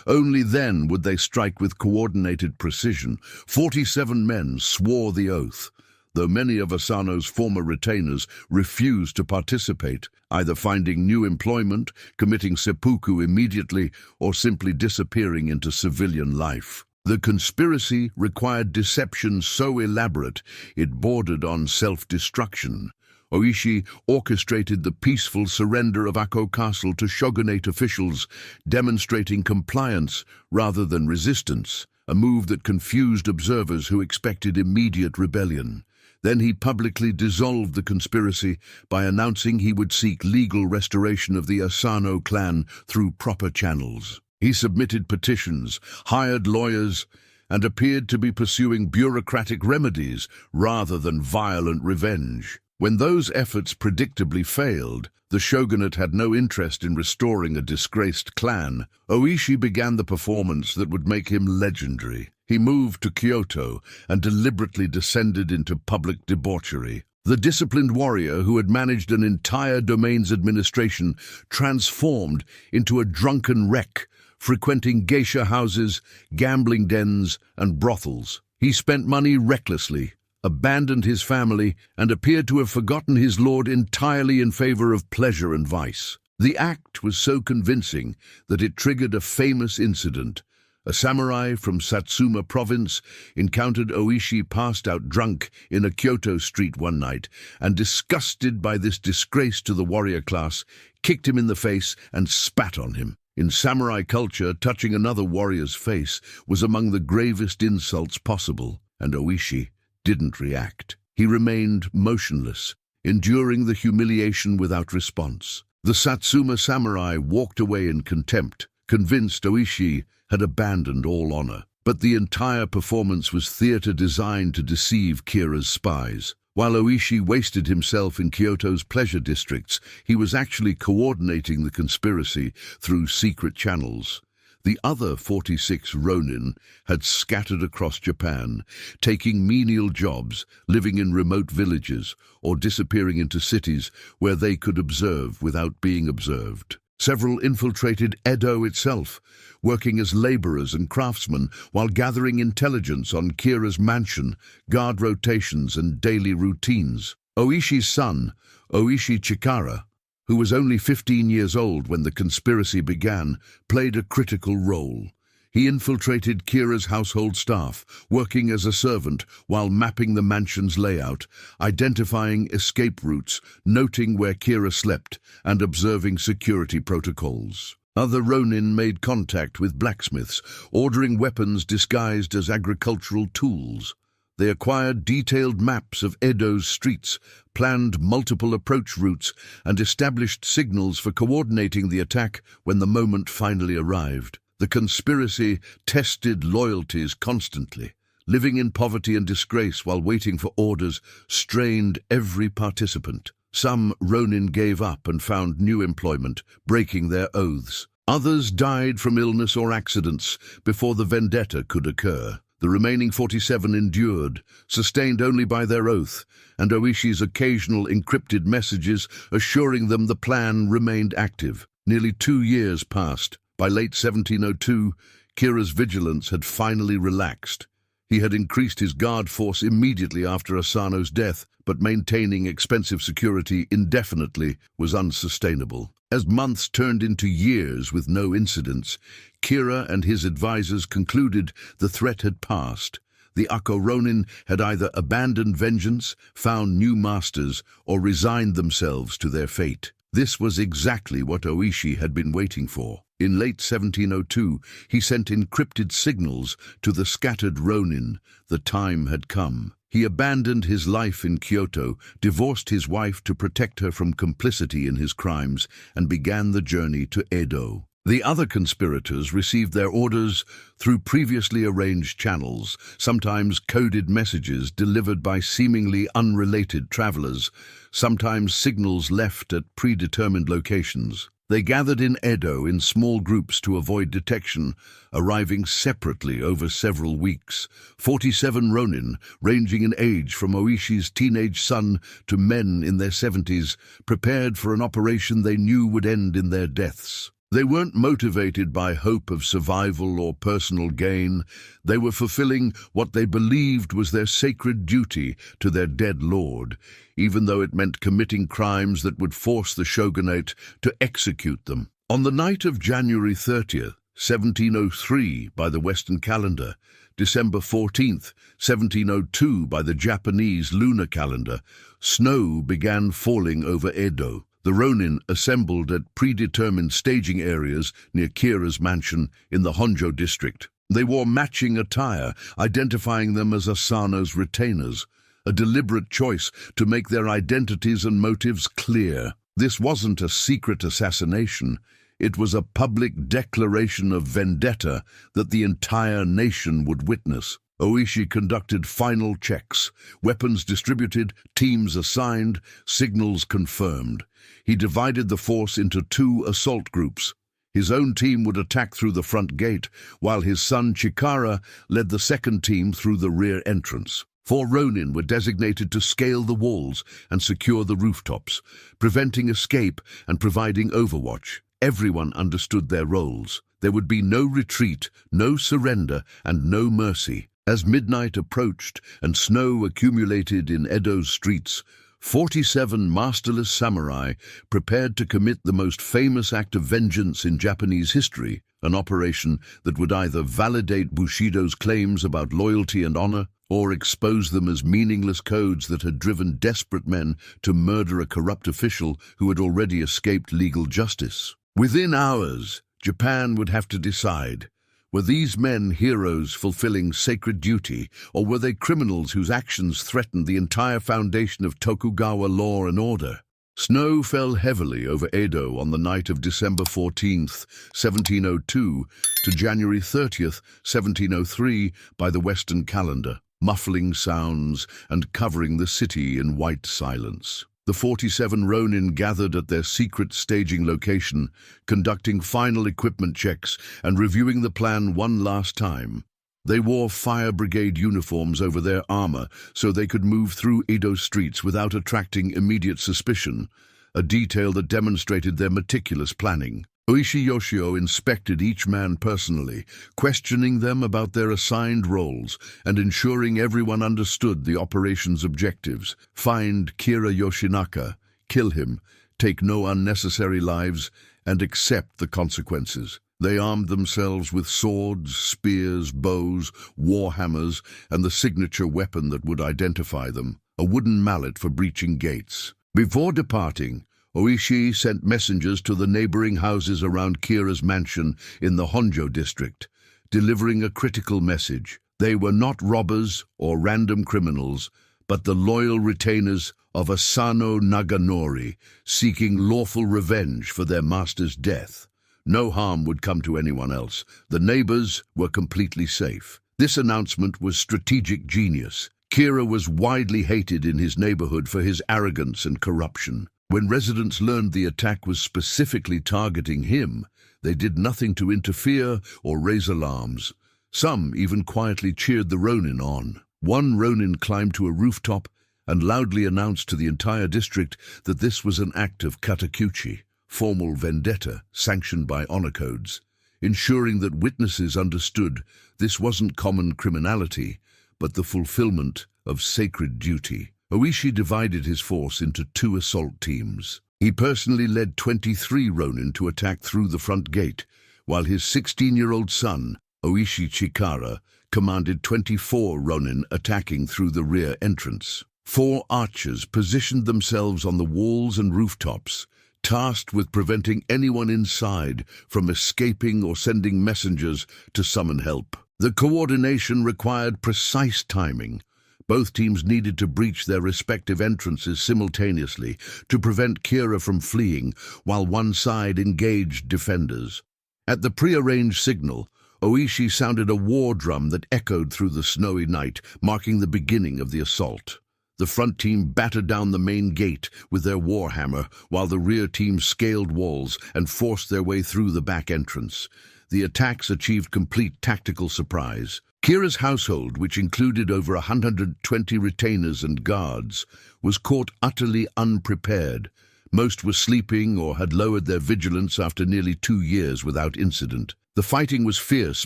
Only then would they strike with coordinated precision. 47 men swore the oath, though many of Asano's former retainers refused to participate, either finding new employment, committing seppuku immediately, or simply disappearing into civilian life. The conspiracy required deception so elaborate it bordered on self-destruction. Oishi orchestrated the peaceful surrender of Akko Castle to shogunate officials, demonstrating compliance rather than resistance, a move that confused observers who expected immediate rebellion. Then he publicly dissolved the conspiracy by announcing he would seek legal restoration of the Asano clan through proper channels. He submitted petitions, hired lawyers, and appeared to be pursuing bureaucratic remedies rather than violent revenge. When those efforts predictably failed, the shogunate had no interest in restoring a disgraced clan. Oishi began the performance that would make him legendary. He moved to Kyoto and deliberately descended into public debauchery. The disciplined warrior who had managed an entire domain's administration transformed into a drunken wreck, frequenting geisha houses, gambling dens, and brothels. He spent money recklessly, abandoned his family, and appeared to have forgotten his lord entirely in favor of pleasure and vice. The act was so convincing that it triggered a famous incident. A samurai from Satsuma province encountered Oishi passed out drunk in a Kyoto street one night, and disgusted by this disgrace to the warrior class, kicked him in the face and spat on him. In samurai culture, touching another warrior's face was among the gravest insults possible, and Oishi didn't react. He remained motionless, enduring the humiliation without response. The Satsuma samurai walked away in contempt, convinced Oishi had abandoned all honor. But the entire performance was theater designed to deceive Kira's spies. While Oishi wasted himself in Kyoto's pleasure districts, he was actually coordinating the conspiracy through secret channels. The other 46 Ronin had scattered across Japan, taking menial jobs, living in remote villages, or disappearing into cities where they could observe without being observed. Several infiltrated Edo itself, working as laborers and craftsmen while gathering intelligence on Kira's mansion, guard rotations, and daily routines. Oishi's son, Oishi Chikara, who was only 15 years old when the conspiracy began, played a critical role. He infiltrated Kira's household staff, working as a servant while mapping the mansion's layout, identifying escape routes, noting where Kira slept, and observing security protocols. Other Ronin made contact with blacksmiths, ordering weapons disguised as agricultural tools. They acquired detailed maps of Edo's streets, planned multiple approach routes, and established signals for coordinating the attack when the moment finally arrived. The conspiracy tested loyalties constantly. Living in poverty and disgrace while waiting for orders strained every participant. Some Ronin gave up and found new employment, breaking their oaths. Others died from illness or accidents before the vendetta could occur. The remaining 47 endured, sustained only by their oath, and Oishi's occasional encrypted messages assuring them the plan remained active. Nearly 2 years passed. By late 1702, Kira's vigilance had finally relaxed. He had increased his guard force immediately after Asano's death, but maintaining expensive security indefinitely was unsustainable. As months turned into years with no incidents, Kira and his advisors concluded the threat had passed. The Akko Ronin had either abandoned vengeance, found new masters, or resigned themselves to their fate. This was exactly what Oishi had been waiting for. In late 1702, he sent encrypted signals to the scattered Ronin. The time had come. He abandoned his life in Kyoto, divorced his wife to protect her from complicity in his crimes, and began the journey to Edo. The other conspirators received their orders through previously arranged channels, sometimes coded messages delivered by seemingly unrelated travelers, sometimes signals left at predetermined locations. They gathered in Edo in small groups to avoid detection, arriving separately over several weeks. 47 Ronin, ranging in age from Oishi's teenage son to men in their 70s, prepared for an operation they knew would end in their deaths. They weren't motivated by hope of survival or personal gain. They were fulfilling what they believed was their sacred duty to their dead lord, even though it meant committing crimes that would force the shogunate to execute them. On the night of January 30th, 1703 by the Western calendar, December 14th, 1702 by the Japanese lunar calendar, snow began falling over Edo. The Ronin assembled at predetermined staging areas near Kira's mansion in the Honjo district. They wore matching attire, identifying them as Asano's retainers, a deliberate choice to make their identities and motives clear. This wasn't a secret assassination. It was a public declaration of vendetta that the entire nation would witness. Oishi conducted final checks, weapons distributed, teams assigned, signals confirmed. He divided the force into 2 assault groups. His own team would attack through the front gate, while his son Chikara led the second team through the rear entrance. 4 Ronin were designated to scale the walls and secure the rooftops, preventing escape and providing overwatch. Everyone understood their roles. There would be no retreat, no surrender, and no mercy. As midnight approached and snow accumulated in Edo's streets, 47 masterless samurai prepared to commit the most famous act of vengeance in Japanese history, an operation that would either validate Bushido's claims about loyalty and honor or expose them as meaningless codes that had driven desperate men to murder a corrupt official who had already escaped legal justice. Within hours, Japan would have to decide. Were these men heroes fulfilling sacred duty, or were they criminals whose actions threatened the entire foundation of Tokugawa law and order? Snow fell heavily over Edo on the night of December 14th, 1702 to January 30th, 1703 by the Western calendar, muffling sounds and covering the city in white silence. The 47 Ronin gathered at their secret staging location, conducting final equipment checks and reviewing the plan one last time. They wore fire brigade uniforms over their armor so they could move through Edo streets without attracting immediate suspicion, a detail that demonstrated their meticulous planning. Oishi Yoshio inspected each man personally, questioning them about their assigned roles and ensuring everyone understood the operation's objectives. Find Kira Yoshinaka, kill him, take no unnecessary lives, and accept the consequences. They armed themselves with swords, spears, bows, war hammers, and the signature weapon that would identify them, a wooden mallet for breaching gates. Before departing, Oishi sent messengers to the neighboring houses around Kira's mansion in the Honjo district, delivering a critical message. They were not robbers or random criminals, but the loyal retainers of Asano Naganori, seeking lawful revenge for their master's death. No harm would come to anyone else. The neighbors were completely safe. This announcement was strategic genius. Kira was widely hated in his neighborhood for his arrogance and corruption. When residents learned the attack was specifically targeting him, they did nothing to interfere or raise alarms. Some even quietly cheered the Ronin on. One Ronin climbed to a rooftop and loudly announced to the entire district that this was an act of katakuchi, formal vendetta sanctioned by honor codes, ensuring that witnesses understood this wasn't common criminality, but the fulfillment of sacred duty. Oishi divided his force into 2 assault teams. He personally led 23 Ronin to attack through the front gate, while his 16-year-old son, Oishi Chikara, commanded 24 Ronin attacking through the rear entrance. 4 archers positioned themselves on the walls and rooftops, tasked with preventing anyone inside from escaping or sending messengers to summon help. The coordination required precise timing. Both teams needed to breach their respective entrances simultaneously to prevent Kira from fleeing, while one side engaged defenders. At the prearranged signal, Oishi sounded a war drum that echoed through the snowy night, marking the beginning of the assault. The front team battered down the main gate with their warhammer, while the rear team scaled walls and forced their way through the back entrance. The attacks achieved complete tactical surprise. Kira's household, which included over 120 retainers and guards, was caught utterly unprepared. Most were sleeping or had lowered their vigilance after nearly 2 years without incident. The fighting was fierce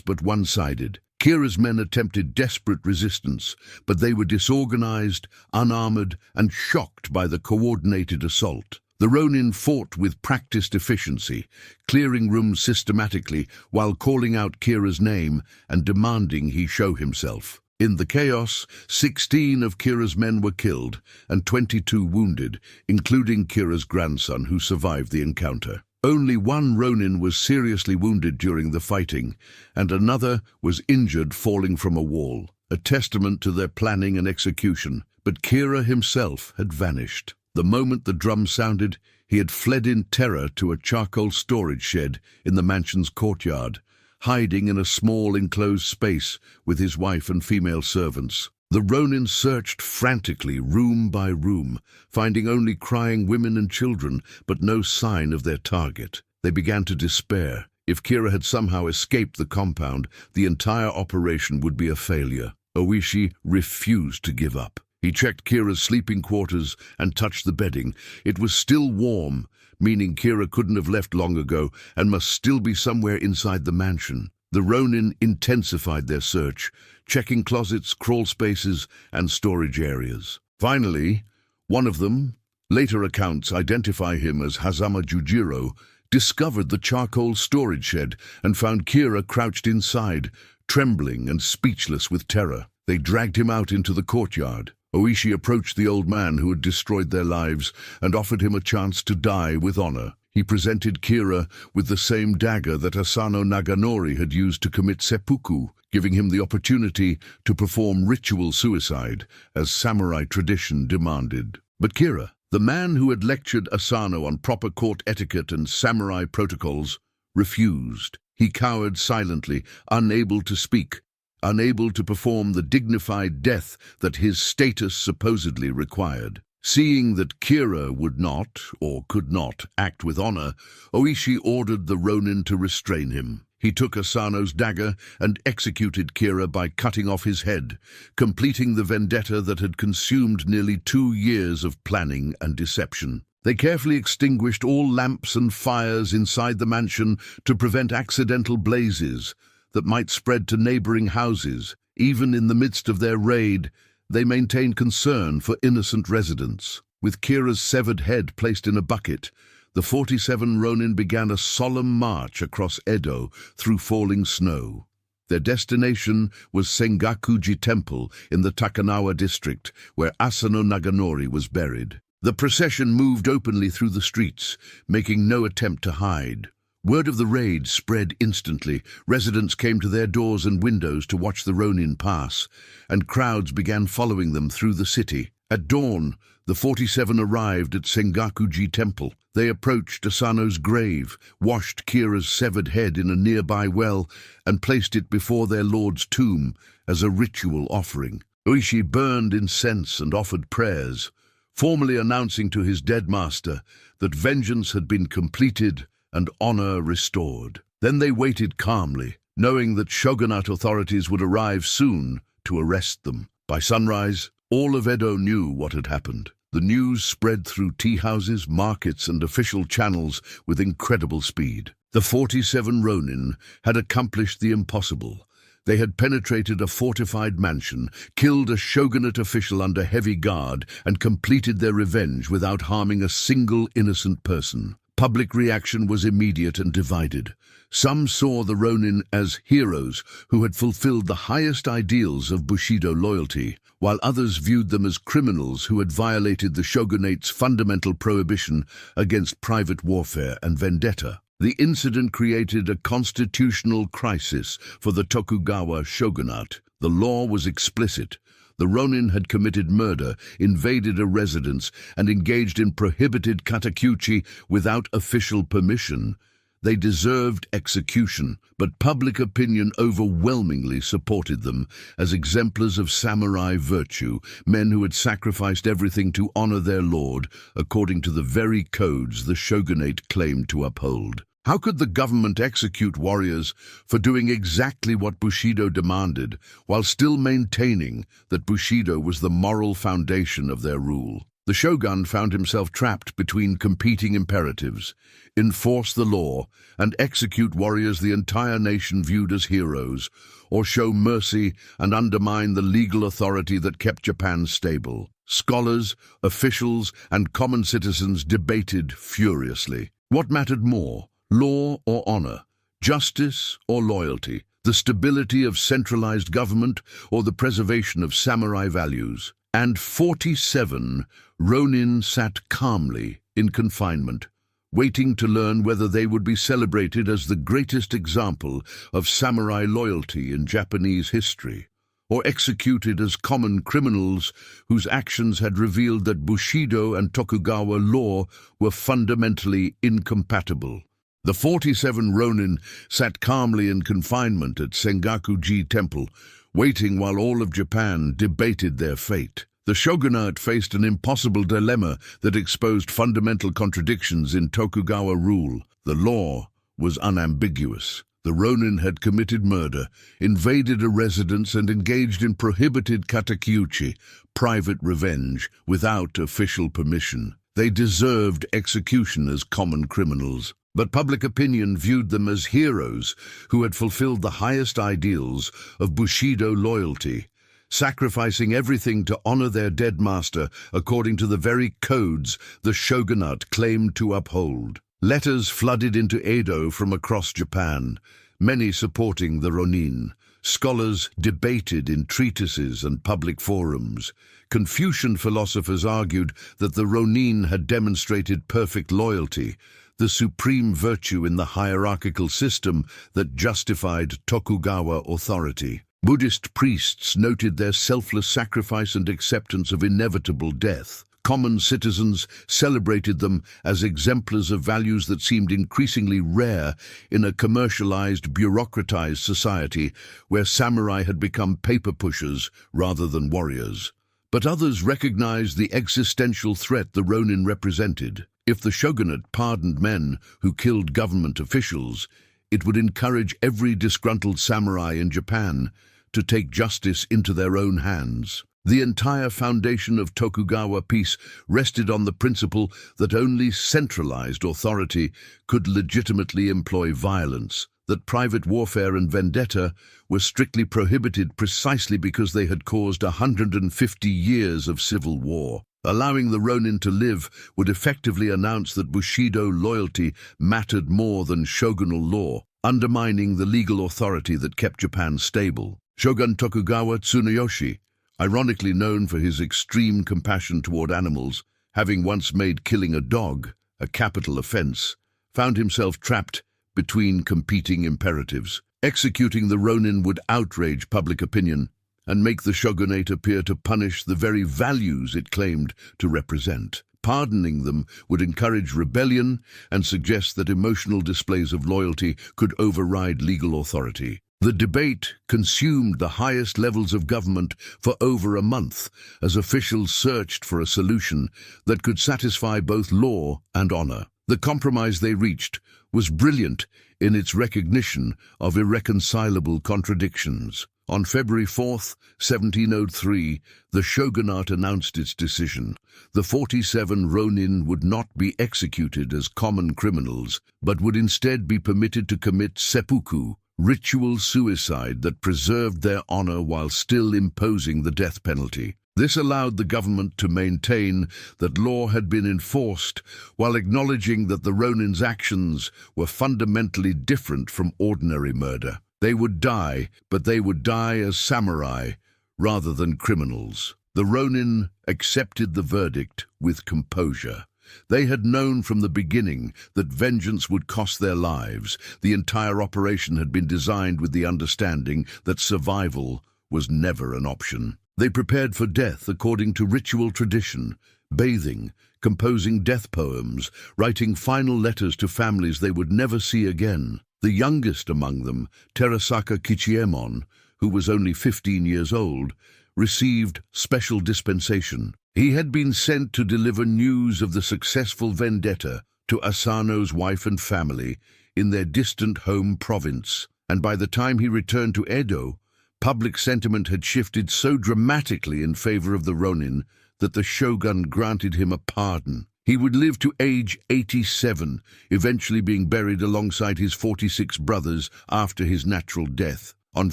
but one-sided. Kira's men attempted desperate resistance, but they were disorganized, unarmored, and shocked by the coordinated assault. The Ronin fought with practiced efficiency, clearing rooms systematically while calling out Kira's name and demanding he show himself. In the chaos, 16 of Kira's men were killed and 22 wounded, including Kira's grandson who survived the encounter. Only 1 Ronin was seriously wounded during the fighting, and another was injured falling from a wall, a testament to their planning and execution. But Kira himself had vanished. The moment the drum sounded, he had fled in terror to a charcoal storage shed in the mansion's courtyard, hiding in a small enclosed space with his wife and female servants. The Ronin searched frantically room by room, finding only crying women and children, but no sign of their target. They began to despair. If Kira had somehow escaped the compound, the entire operation would be a failure. Oishi refused to give up. He checked Kira's sleeping quarters and touched the bedding. It was still warm, meaning Kira couldn't have left long ago and must still be somewhere inside the mansion. The Ronin intensified their search, checking closets, crawl spaces, and storage areas. Finally, one of them, later accounts identify him as Hazama Jujiro, discovered the charcoal storage shed and found Kira crouched inside, trembling and speechless with terror. They dragged him out into the courtyard. Oishi approached the old man who had destroyed their lives and offered him a chance to die with honor. He presented Kira with the same dagger that Asano Naganori had used to commit seppuku, giving him the opportunity to perform ritual suicide, as samurai tradition demanded. But Kira, the man who had lectured Asano on proper court etiquette and samurai protocols, refused. He cowered silently, unable to speak, unable to perform the dignified death that his status supposedly required. Seeing that Kira would not, or could not, act with honor, Oishi ordered the Ronin to restrain him. He took Asano's dagger and executed Kira by cutting off his head, completing the vendetta that had consumed nearly 2 years of planning and deception. They carefully extinguished all lamps and fires inside the mansion to prevent accidental blazes that might spread to neighboring houses. Even in the midst of their raid, they maintained concern for innocent residents. With Kira's severed head placed in a bucket, the 47 Ronin began a solemn march across Edo through falling snow. Their destination was Sengoku Temple in the Takanawa district, where Asano Naganori was buried. The procession moved openly through the streets, making no attempt to hide. Word of the raid spread instantly. Residents came to their doors and windows to watch the Ronin pass, and crowds began following them through the city. At dawn, the 47 arrived at Sengoku Temple. They approached Asano's grave, washed Kira's severed head in a nearby well, and placed it before their lord's tomb as a ritual offering. Oishi burned incense and offered prayers, formally announcing to his dead master that vengeance had been completed and honor restored. Then they waited calmly, knowing that shogunate authorities would arrive soon to arrest them. By sunrise, all of Edo knew what had happened. The news spread through tea-houses, markets, and official channels with incredible speed. The 47 Ronin had accomplished the impossible. They had penetrated a fortified mansion, killed a shogunate official under heavy guard, and completed their revenge without harming a single innocent person. Public reaction was immediate and divided. Some saw the Ronin as heroes who had fulfilled the highest ideals of Bushido loyalty, while others viewed them as criminals who had violated the shogunate's fundamental prohibition against private warfare and vendetta. The incident created a constitutional crisis for the Tokugawa shogunate. The law was explicit. The Ronin had committed murder, invaded a residence, and engaged in prohibited katakuchi without official permission. They deserved execution, but public opinion overwhelmingly supported them as exemplars of samurai virtue, men who had sacrificed everything to honor their lord, according to the very codes the shogunate claimed to uphold. How could the government execute warriors for doing exactly what Bushido demanded, while still maintaining that Bushido was the moral foundation of their rule? The shogun found himself trapped between competing imperatives: enforce the law and execute warriors the entire nation viewed as heroes, or show mercy and undermine the legal authority that kept Japan stable. Scholars, officials, and common citizens debated furiously. What mattered more? Law or honor, justice or loyalty, the stability of centralized government or the preservation of samurai values? And 47 Ronin sat calmly in confinement, waiting to learn whether they would be celebrated as the greatest example of samurai loyalty in Japanese history, or executed as common criminals whose actions had revealed that Bushido and Tokugawa law were fundamentally incompatible. The 47 Ronin sat calmly in confinement at Sengoku Temple, waiting while all of Japan debated their fate. The shogunate faced an impossible dilemma that exposed fundamental contradictions in Tokugawa rule. The law was unambiguous. The Ronin had committed murder, invaded a residence, and engaged in prohibited katakuchi, private revenge, without official permission. They deserved execution as common criminals. But public opinion viewed them as heroes who had fulfilled the highest ideals of Bushido loyalty, sacrificing everything to honor their dead master according to the very codes the shogunate claimed to uphold. Letters flooded into Edo from across Japan, many supporting the Ronin. Scholars debated in treatises and public forums. Confucian philosophers argued that the Ronin had demonstrated perfect loyalty, the supreme virtue in the hierarchical system that justified Tokugawa authority. Buddhist priests noted their selfless sacrifice and acceptance of inevitable death. Common citizens celebrated them as exemplars of values that seemed increasingly rare in a commercialized, bureaucratized society where samurai had become paper pushers rather than warriors. But others recognized the existential threat the Ronin represented. If the shogunate pardoned men who killed government officials, it would encourage every disgruntled samurai in Japan to take justice into their own hands. The entire foundation of Tokugawa peace rested on the principle that only centralized authority could legitimately employ violence, that private warfare and vendetta were strictly prohibited precisely because they had caused 150 years of civil war. Allowing the Ronin to live would effectively announce that Bushido loyalty mattered more than shogunal law, undermining the legal authority that kept Japan stable. Shogun Tokugawa Tsunayoshi, ironically known for his extreme compassion toward animals, having once made killing a dog a capital offense, found himself trapped between competing imperatives. Executing the Ronin would outrage public opinion and make the shogunate appear to punish the very values it claimed to represent. Pardoning them would encourage rebellion and suggest that emotional displays of loyalty could override legal authority. The debate consumed the highest levels of government for over a month as officials searched for a solution that could satisfy both law and honor. The compromise they reached was brilliant in its recognition of irreconcilable contradictions. On February 4, 1703, the shogunate announced its decision. The 47 Ronin would not be executed as common criminals, but would instead be permitted to commit seppuku, ritual suicide that preserved their honor while still imposing the death penalty. This allowed the government to maintain that law had been enforced while acknowledging that the Ronin's actions were fundamentally different from ordinary murder. They would die, but they would die as samurai rather than criminals. The Ronin accepted the verdict with composure. They had known from the beginning that vengeance would cost their lives. The entire operation had been designed with the understanding that survival was never an option. They prepared for death according to ritual tradition, bathing, composing death poems, writing final letters to families they would never see again. The youngest among them, Terasaka Kichiemon, who was only 15 years old, received special dispensation. He had been sent to deliver news of the successful vendetta to Asano's wife and family in their distant home province, and by the time he returned to Edo, public sentiment had shifted so dramatically in favor of the Ronin that the shogun granted him a pardon. He would live to age 87, eventually being buried alongside his 46 brothers after his natural death. On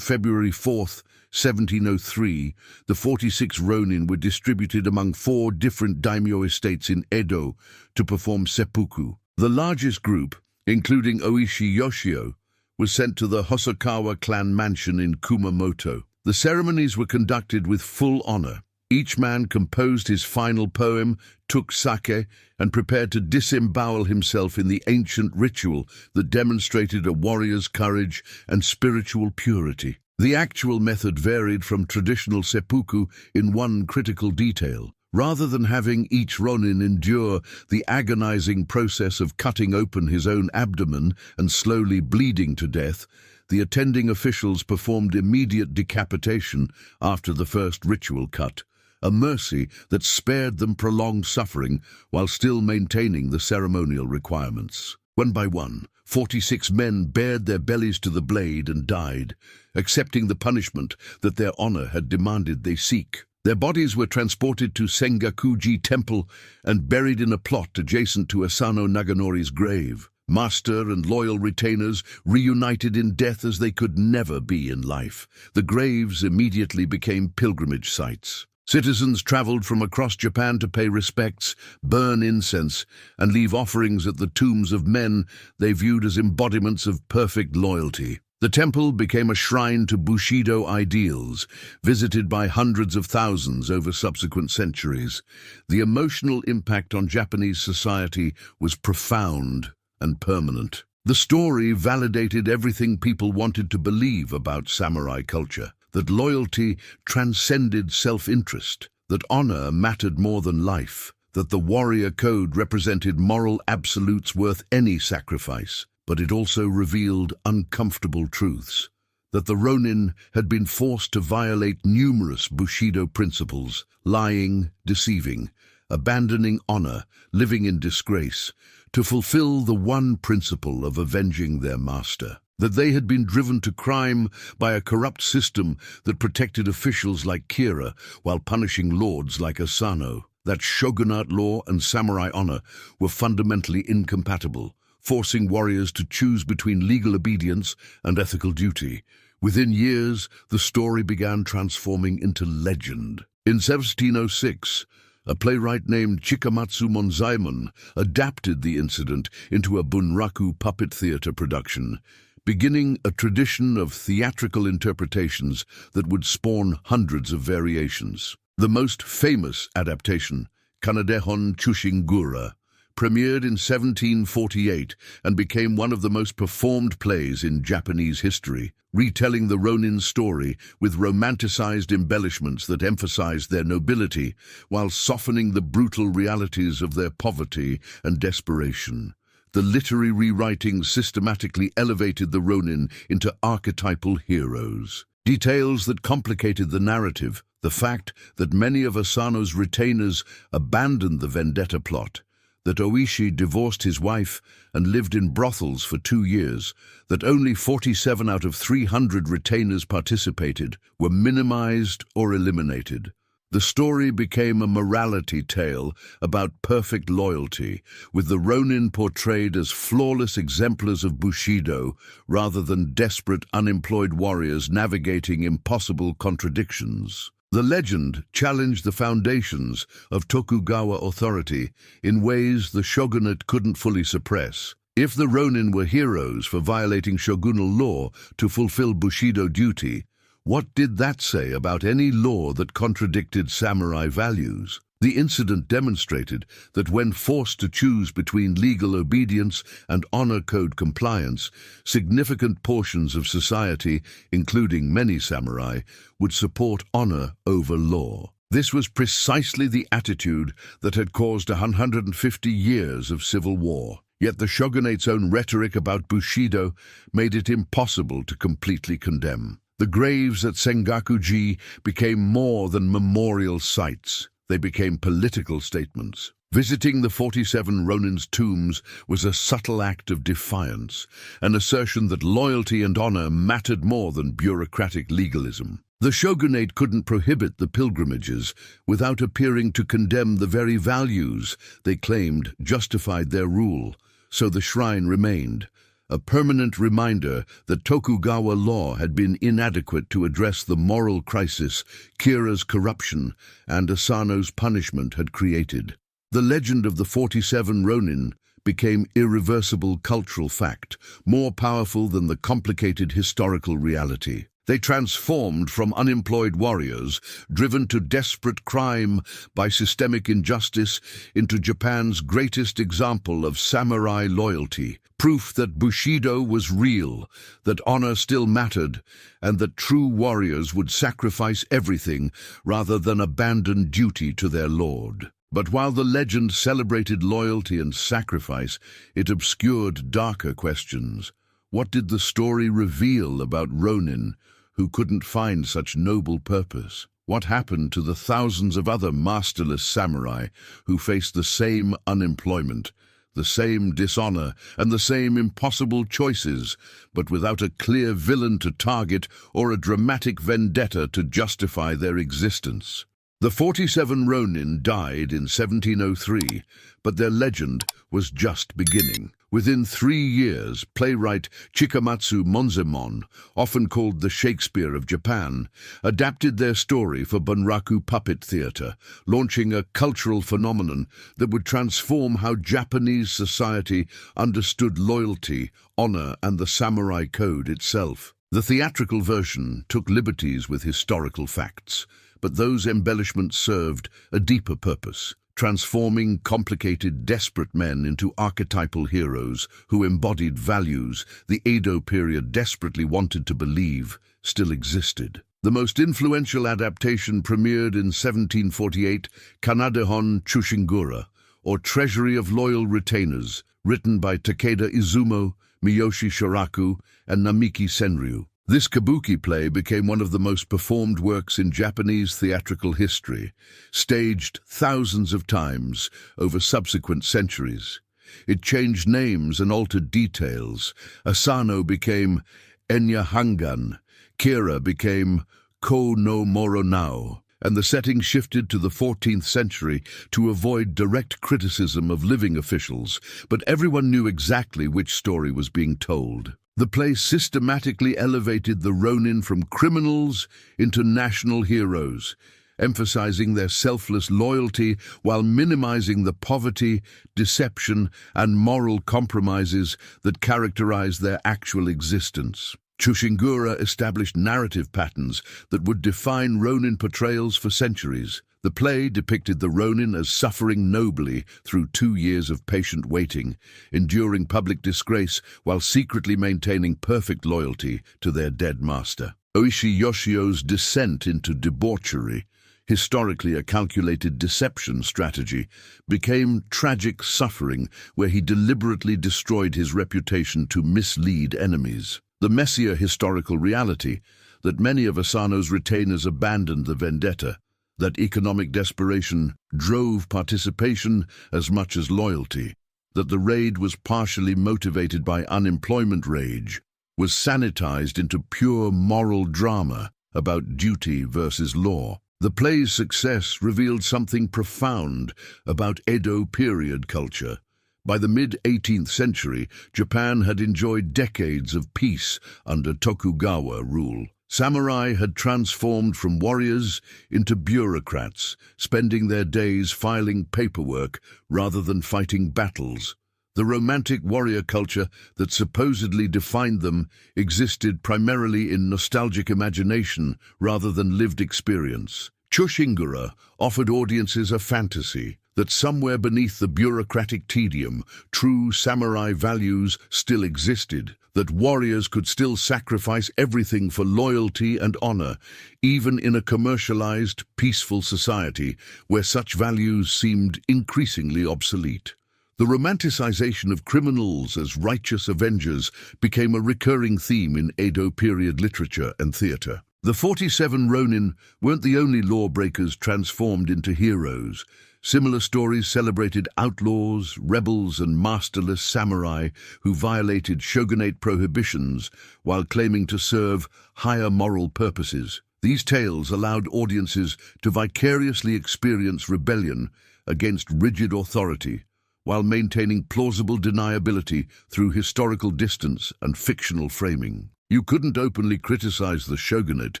February 4, 1703, the 46 Ronin were distributed among 4 different daimyo estates in Edo to perform seppuku. The largest group, including Oishi Yoshio, was sent to the Hosokawa clan mansion in Kumamoto. The ceremonies were conducted with full honor. Each man composed his final poem, took sake, and prepared to disembowel himself in the ancient ritual that demonstrated a warrior's courage and spiritual purity. The actual method varied from traditional seppuku in one critical detail. Rather than having each Ronin endure the agonizing process of cutting open his own abdomen and slowly bleeding to death, the attending officials performed immediate decapitation after the first ritual cut, a mercy that spared them prolonged suffering while still maintaining the ceremonial requirements. One by one, 46 men bared their bellies to the blade and died, accepting the punishment that their honor had demanded they seek. Their bodies were transported to Sengoku Temple and buried in a plot adjacent to Asano Naganori's grave. Master and loyal retainers reunited in death as they could never be in life. The graves immediately became pilgrimage sites. Citizens traveled from across Japan to pay respects, burn incense, and leave offerings at the tombs of men they viewed as embodiments of perfect loyalty. The temple became a shrine to Bushido ideals, visited by hundreds of thousands over subsequent centuries. The emotional impact on Japanese society was profound and permanent. The story validated everything people wanted to believe about samurai culture, that loyalty transcended self-interest, that honor mattered more than life, that the warrior code represented moral absolutes worth any sacrifice. But it also revealed uncomfortable truths, that the Ronin had been forced to violate numerous Bushido principles, lying, deceiving, abandoning honor, living in disgrace, to fulfill the one principle of avenging their master. That they had been driven to crime by a corrupt system that protected officials like Kira while punishing lords like Asano. That shogunate law and samurai honor were fundamentally incompatible, forcing warriors to choose between legal obedience and ethical duty. Within years, the story began transforming into legend. In 1706, A playwright named Chikamatsu Monzaemon adapted the incident into a bunraku puppet theater production, beginning a tradition of theatrical interpretations that would spawn hundreds of variations. The most famous adaptation, Kanadehon Chushingura, premiered in 1748 and became one of the most performed plays in Japanese history, retelling the Ronin story with romanticized embellishments that emphasized their nobility while softening the brutal realities of their poverty and desperation. The literary rewriting systematically elevated the Ronin into archetypal heroes. Details that complicated the narrative, the fact that many of Asano's retainers abandoned the vendetta plot, that Oishi divorced his wife and lived in brothels for 2 years, that only 47 out of 300 retainers participated, were minimized or eliminated. The story became a morality tale about perfect loyalty, with the Ronin portrayed as flawless exemplars of Bushido rather than desperate, unemployed warriors navigating impossible contradictions. The legend challenged the foundations of Tokugawa authority in ways the shogunate couldn't fully suppress. If the Ronin were heroes for violating shogunal law to fulfill Bushido duty, what did that say about any law that contradicted samurai values? The incident demonstrated that when forced to choose between legal obedience and honor code compliance, significant portions of society, including many samurai, would support honor over law. This was precisely the attitude that had caused 150 years of civil war. Yet the shogunate's own rhetoric about Bushido made it impossible to completely condemn. The graves at Sengoku-ji became more than memorial sites. They became political statements. Visiting the 47 Ronin's tombs was a subtle act of defiance, an assertion that loyalty and honor mattered more than bureaucratic legalism. The shogunate couldn't prohibit the pilgrimages without appearing to condemn the very values they claimed justified their rule, so the shrine remained, a permanent reminder that Tokugawa law had been inadequate to address the moral crisis Kira's corruption and Asano's punishment had created. The legend of the 47 Ronin became irreversible cultural fact, more powerful than the complicated historical reality. They transformed from unemployed warriors, driven to desperate crime by systemic injustice, into Japan's greatest example of samurai loyalty, proof that Bushido was real, that honor still mattered, and that true warriors would sacrifice everything rather than abandon duty to their lord. But while the legend celebrated loyalty and sacrifice, it obscured darker questions. What did the story reveal about Ronin, who couldn't find such noble purpose? What happened to the thousands of other masterless samurai who faced the same unemployment, the same dishonor, and the same impossible choices, but without a clear villain to target or a dramatic vendetta to justify their existence? The 47 Ronin died in 1703, but their legend was just beginning. Within 3 years, playwright Chikamatsu Monzaemon, often called the Shakespeare of Japan, adapted their story for bunraku puppet theater, launching a cultural phenomenon that would transform how Japanese society understood loyalty, honor, and the samurai code itself. The theatrical version took liberties with historical facts, but those embellishments served a deeper purpose, transforming complicated, desperate men into archetypal heroes who embodied values the Edo period desperately wanted to believe still existed. The most influential adaptation premiered in 1748, Kanadehon Chushingura, or Treasury of Loyal Retainers, written by Takeda Izumo, Miyoshi Shiraku, and Namiki Senryu. This kabuki play became one of the most performed works in Japanese theatrical history, staged thousands of times over subsequent centuries. It changed names and altered details. Asano became Enya Hangan, Kira became Ko no Moronao, and the setting shifted to the 14th century to avoid direct criticism of living officials, but everyone knew exactly which story was being told. The play systematically elevated the Ronin from criminals into national heroes, emphasizing their selfless loyalty while minimizing the poverty, deception, and moral compromises that characterize their actual existence. Chushingura established narrative patterns that would define Ronin portrayals for centuries. The play depicted the Ronin as suffering nobly through 2 years of patient waiting, enduring public disgrace while secretly maintaining perfect loyalty to their dead master. Oishi Yoshio's descent into debauchery, historically a calculated deception strategy, became tragic suffering where he deliberately destroyed his reputation to mislead enemies. The messier historical reality that many of Asano's retainers abandoned the vendetta, that economic desperation drove participation as much as loyalty, that the raid was partially motivated by unemployment rage, was sanitized into pure moral drama about duty versus law. The play's success revealed something profound about Edo period culture. By the mid-18th century, Japan had enjoyed decades of peace under Tokugawa rule. Samurai had transformed from warriors into bureaucrats, spending their days filing paperwork rather than fighting battles. The romantic warrior culture that supposedly defined them existed primarily in nostalgic imagination rather than lived experience. Chushingura offered audiences a fantasy that somewhere beneath the bureaucratic tedium, true samurai values still existed, that warriors could still sacrifice everything for loyalty and honor, even in a commercialized, peaceful society where such values seemed increasingly obsolete. The romanticization of criminals as righteous avengers became a recurring theme in Edo period literature and theater. The 47 Ronin weren't the only lawbreakers transformed into heroes. Similar stories celebrated outlaws, rebels, and masterless samurai who violated shogunate prohibitions while claiming to serve higher moral purposes. These tales allowed audiences to vicariously experience rebellion against rigid authority, while maintaining plausible deniability through historical distance and fictional framing. You couldn't openly criticize the shogunate,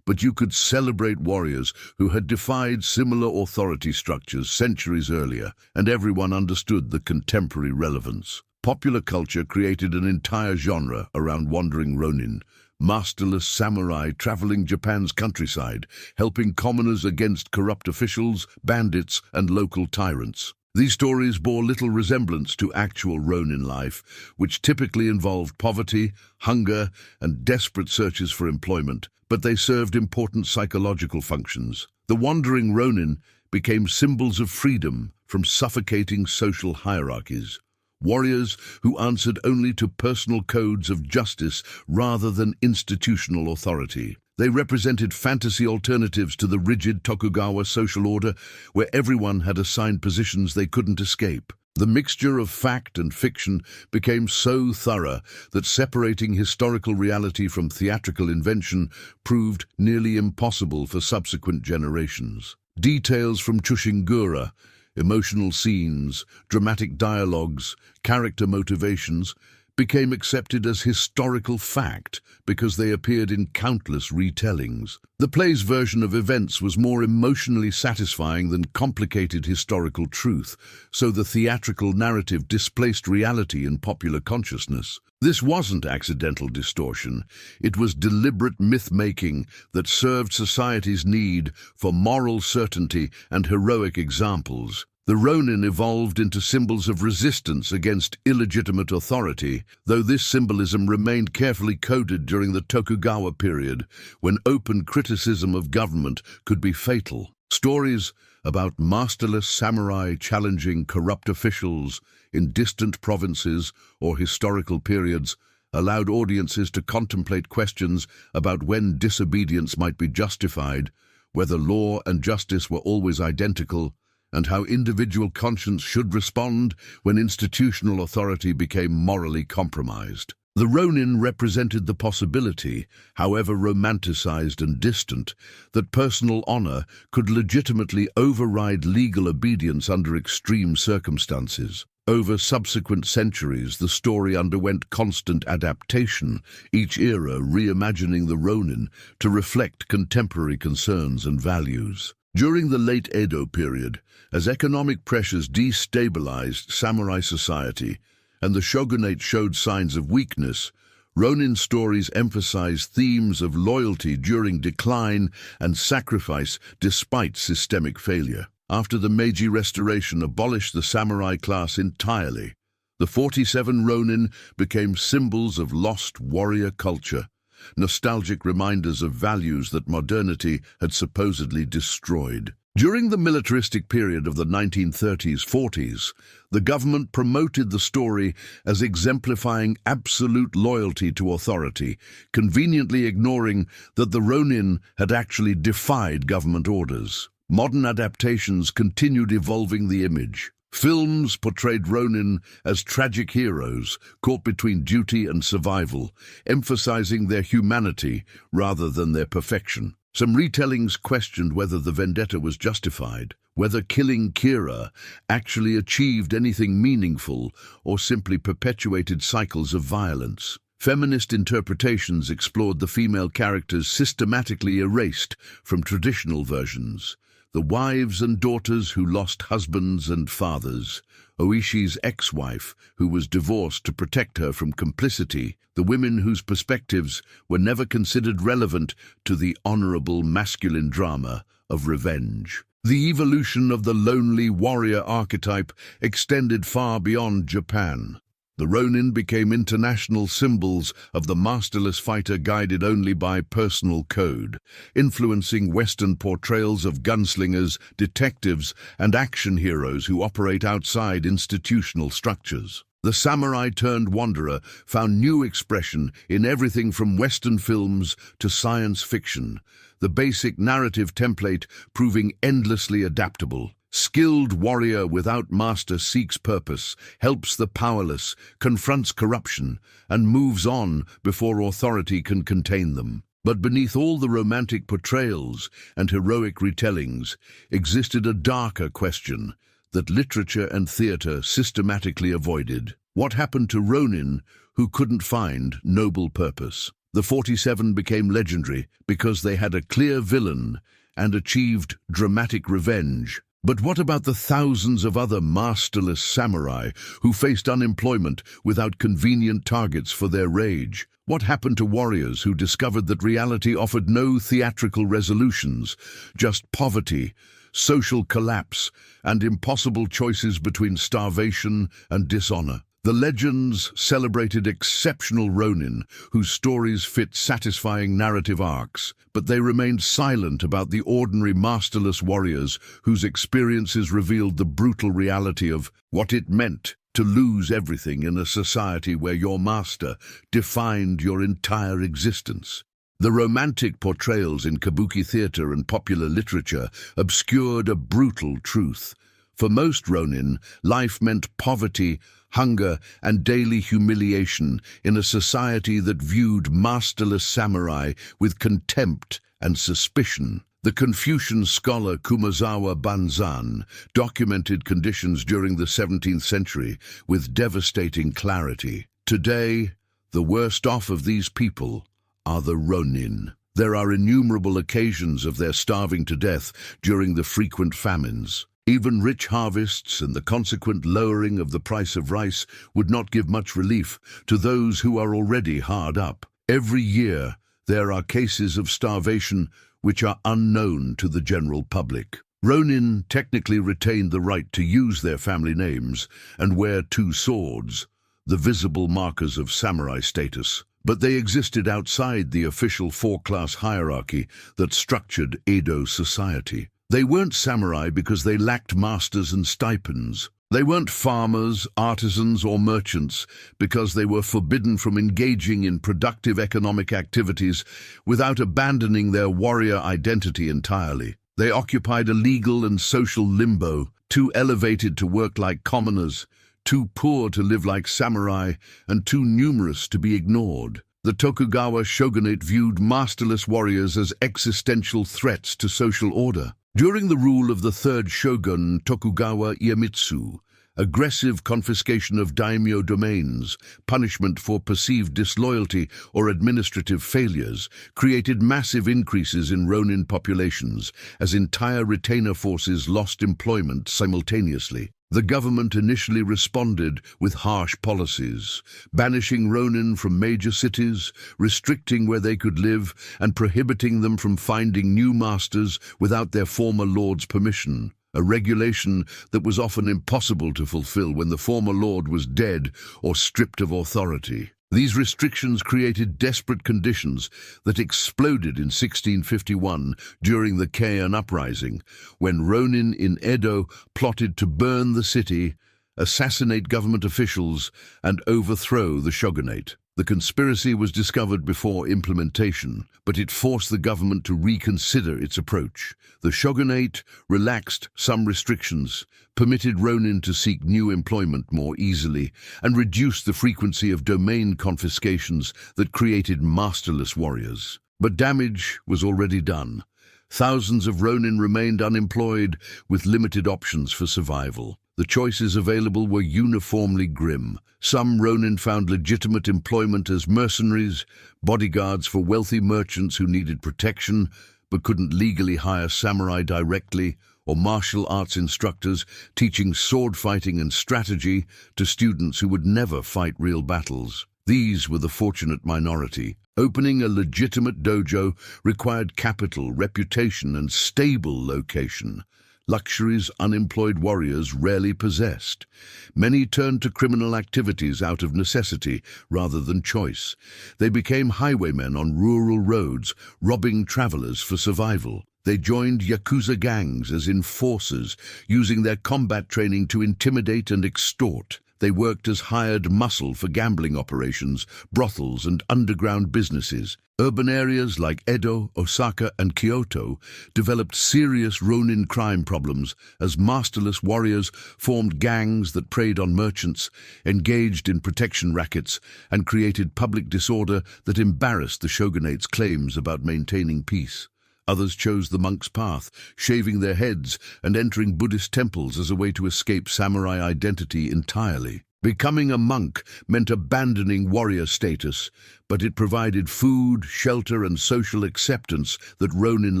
but you could celebrate warriors who had defied similar authority structures centuries earlier, and everyone understood the contemporary relevance. Popular culture created an entire genre around wandering Ronin, masterless samurai traveling Japan's countryside, helping commoners against corrupt officials, bandits, and local tyrants. These stories bore little resemblance to actual Ronin life, which typically involved poverty, hunger, and desperate searches for employment, but they served important psychological functions. The wandering Ronin became symbols of freedom from suffocating social hierarchies. Warriors who answered only to personal codes of justice rather than institutional authority. They represented fantasy alternatives to the rigid Tokugawa social order where everyone had assigned positions they couldn't escape. The mixture of fact and fiction became so thorough that separating historical reality from theatrical invention proved nearly impossible for subsequent generations. Details from Chushingura, emotional scenes, dramatic dialogues, character motivations, became accepted as historical fact because they appeared in countless retellings. The play's version of events was more emotionally satisfying than complicated historical truth, so the theatrical narrative displaced reality in popular consciousness. This wasn't accidental distortion. It was deliberate myth-making that served society's need for moral certainty and heroic examples. The Ronin evolved into symbols of resistance against illegitimate authority, though this symbolism remained carefully coded during the Tokugawa period, when open criticism of government could be fatal. Stories about masterless samurai challenging corrupt officials in distant provinces or historical periods allowed audiences to contemplate questions about when disobedience might be justified, whether law and justice were always identical, and how individual conscience should respond when institutional authority became morally compromised. The Ronin represented the possibility, however romanticized and distant, that personal honor could legitimately override legal obedience under extreme circumstances. Over subsequent centuries, the story underwent constant adaptation, each era reimagining the Ronin to reflect contemporary concerns and values. During the late Edo period, as economic pressures destabilized samurai society and the shogunate showed signs of weakness, Ronin stories emphasize themes of loyalty during decline and sacrifice despite systemic failure. After the Meiji Restoration abolished the samurai class entirely, the 47 Ronin became symbols of lost warrior culture, nostalgic reminders of values that modernity had supposedly destroyed. During the militaristic period of the 1930s-40s, the government promoted the story as exemplifying absolute loyalty to authority, conveniently ignoring that the Ronin had actually defied government orders. Modern adaptations continued evolving the image. Films portrayed Ronin as tragic heroes caught between duty and survival, emphasizing their humanity rather than their perfection. Some retellings questioned whether the vendetta was justified, whether killing Kira actually achieved anything meaningful or simply perpetuated cycles of violence. Feminist interpretations explored the female characters systematically erased from traditional versions. The wives and daughters who lost husbands and fathers, Oishi's ex-wife who was divorced to protect her from complicity, the women whose perspectives were never considered relevant to the honorable masculine drama of revenge. The evolution of the lonely warrior archetype extended far beyond Japan. The Ronin became international symbols of the masterless fighter guided only by personal code, influencing Western portrayals of gunslingers, detectives, and action heroes who operate outside institutional structures. The samurai-turned-wanderer found new expression in everything from Western films to science fiction, the basic narrative template proving endlessly adaptable. Skilled warrior without master seeks purpose, helps the powerless, confronts corruption, and moves on before authority can contain them. But beneath all the romantic portrayals and heroic retellings existed a darker question that literature and theater systematically avoided. What happened to Ronin who couldn't find noble purpose? The 47 became legendary because they had a clear villain and achieved dramatic revenge. But what about the thousands of other masterless samurai who faced unemployment without convenient targets for their rage? What happened to warriors who discovered that reality offered no theatrical resolutions, just poverty, social collapse, and impossible choices between starvation and dishonor? The legends celebrated exceptional Ronin, whose stories fit satisfying narrative arcs, but they remained silent about the ordinary masterless warriors whose experiences revealed the brutal reality of what it meant to lose everything in a society where your master defined your entire existence. The romantic portrayals in kabuki theater and popular literature obscured a brutal truth. For most Ronin, life meant poverty, hunger, and daily humiliation in a society that viewed masterless samurai with contempt and suspicion. The Confucian scholar Kumazawa Banzan documented conditions during the 17th century with devastating clarity. Today, the worst off of these people are the Ronin. There are innumerable occasions of their starving to death during the frequent famines. Even rich harvests and the consequent lowering of the price of rice would not give much relief to those who are already hard up. Every year, there are cases of starvation which are unknown to the general public. Ronin technically retained the right to use their family names and wear two swords, the visible markers of samurai status, but they existed outside the official four-class hierarchy that structured Edo society. They weren't samurai because they lacked masters and stipends. They weren't farmers, artisans, or merchants because they were forbidden from engaging in productive economic activities without abandoning their warrior identity entirely. They occupied a legal and social limbo, too elevated to work like commoners, too poor to live like samurai, and too numerous to be ignored. The Tokugawa shogunate viewed masterless warriors as existential threats to social order. During the rule of the third shogun Tokugawa Iemitsu, Aggressive confiscation of daimyo domains, punishment for perceived disloyalty or administrative failures, created massive increases in Ronin populations as entire retainer forces lost employment simultaneously. The government initially responded with harsh policies, banishing Ronin from major cities, restricting where they could live, and prohibiting them from finding new masters without their former lord's permission. A regulation that was often impossible to fulfill when the former lord was dead or stripped of authority. These restrictions created desperate conditions that exploded in 1651 during the Heian Uprising, when Ronin in Edo plotted to burn the city, assassinate government officials, and overthrow the shogunate. The conspiracy was discovered before implementation, but it forced the government to reconsider its approach. The shogunate relaxed some restrictions, permitted Ronin to seek new employment more easily, and reduced the frequency of domain confiscations that created masterless warriors. But damage was already done. Thousands of Ronin remained unemployed with limited options for survival. The choices available were uniformly grim. Some Ronin found legitimate employment as mercenaries, bodyguards for wealthy merchants who needed protection but couldn't legally hire samurai directly, or martial arts instructors teaching sword fighting and strategy to students who would never fight real battles. These were the fortunate minority. Opening a legitimate dojo required capital, reputation, and stable location. Luxuries unemployed warriors rarely possessed. Many turned to criminal activities out of necessity rather than choice. They became highwaymen on rural roads, robbing travelers for survival. They joined yakuza gangs as enforcers, using their combat training to intimidate and extort. They worked as hired muscle for gambling operations, brothels, and underground businesses. Urban areas like Edo, Osaka, and Kyoto developed serious Ronin crime problems as masterless warriors formed gangs that preyed on merchants, engaged in protection rackets, and created public disorder that embarrassed the shogunate's claims about maintaining peace. Others chose the monk's path, shaving their heads and entering Buddhist temples as a way to escape samurai identity entirely. Becoming a monk meant abandoning warrior status, but it provided food, shelter, and social acceptance that Ronin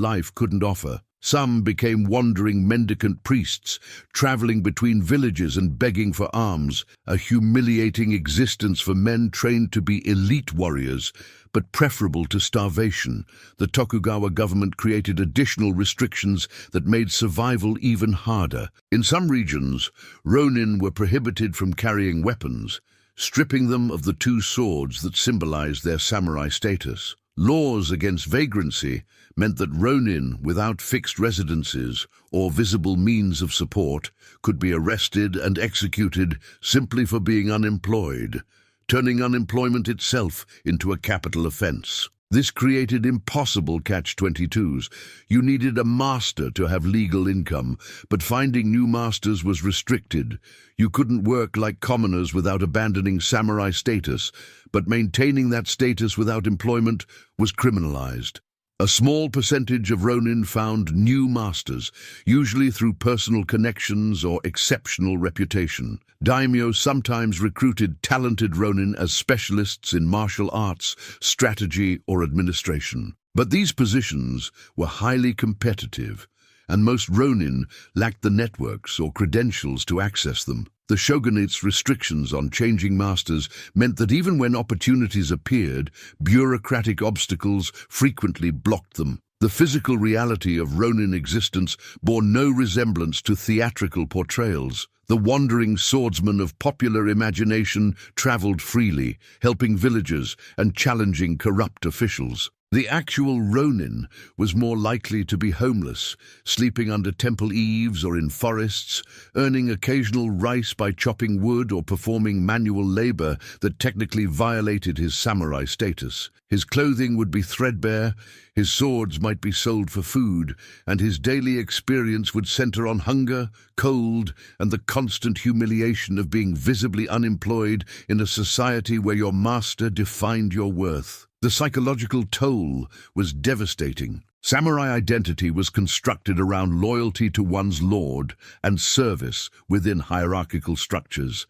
life couldn't offer. Some became wandering mendicant priests, traveling between villages and begging for alms, a humiliating existence for men trained to be elite warriors, but preferable to starvation. The Tokugawa government created additional restrictions that made survival even harder. In some regions, Ronin were prohibited from carrying weapons, stripping them of the two swords that symbolized their samurai status. Laws against vagrancy meant that Ronin, without fixed residences or visible means of support, could be arrested and executed simply for being unemployed, turning unemployment itself into a capital offense. This created impossible catch-22s. You needed a master to have legal income, but finding new masters was restricted. You couldn't work like commoners without abandoning samurai status, but maintaining that status without employment was criminalized. A small percentage of Ronin found new masters, usually through personal connections or exceptional reputation. Daimyo sometimes recruited talented Ronin as specialists in martial arts, strategy, or administration. But these positions were highly competitive, and most Ronin lacked the networks or credentials to access them. The shogunate's restrictions on changing masters meant that even when opportunities appeared, bureaucratic obstacles frequently blocked them. The physical reality of Ronin existence bore no resemblance to theatrical portrayals. The wandering swordsman of popular imagination traveled freely, helping villagers and challenging corrupt officials. The actual Ronin was more likely to be homeless, sleeping under temple eaves or in forests, earning occasional rice by chopping wood or performing manual labor that technically violated his samurai status. His clothing would be threadbare, his swords might be sold for food, and his daily experience would center on hunger, cold, and the constant humiliation of being visibly unemployed in a society where your master defined your worth. The psychological toll was devastating. Samurai identity was constructed around loyalty to one's lord and service within hierarchical structures.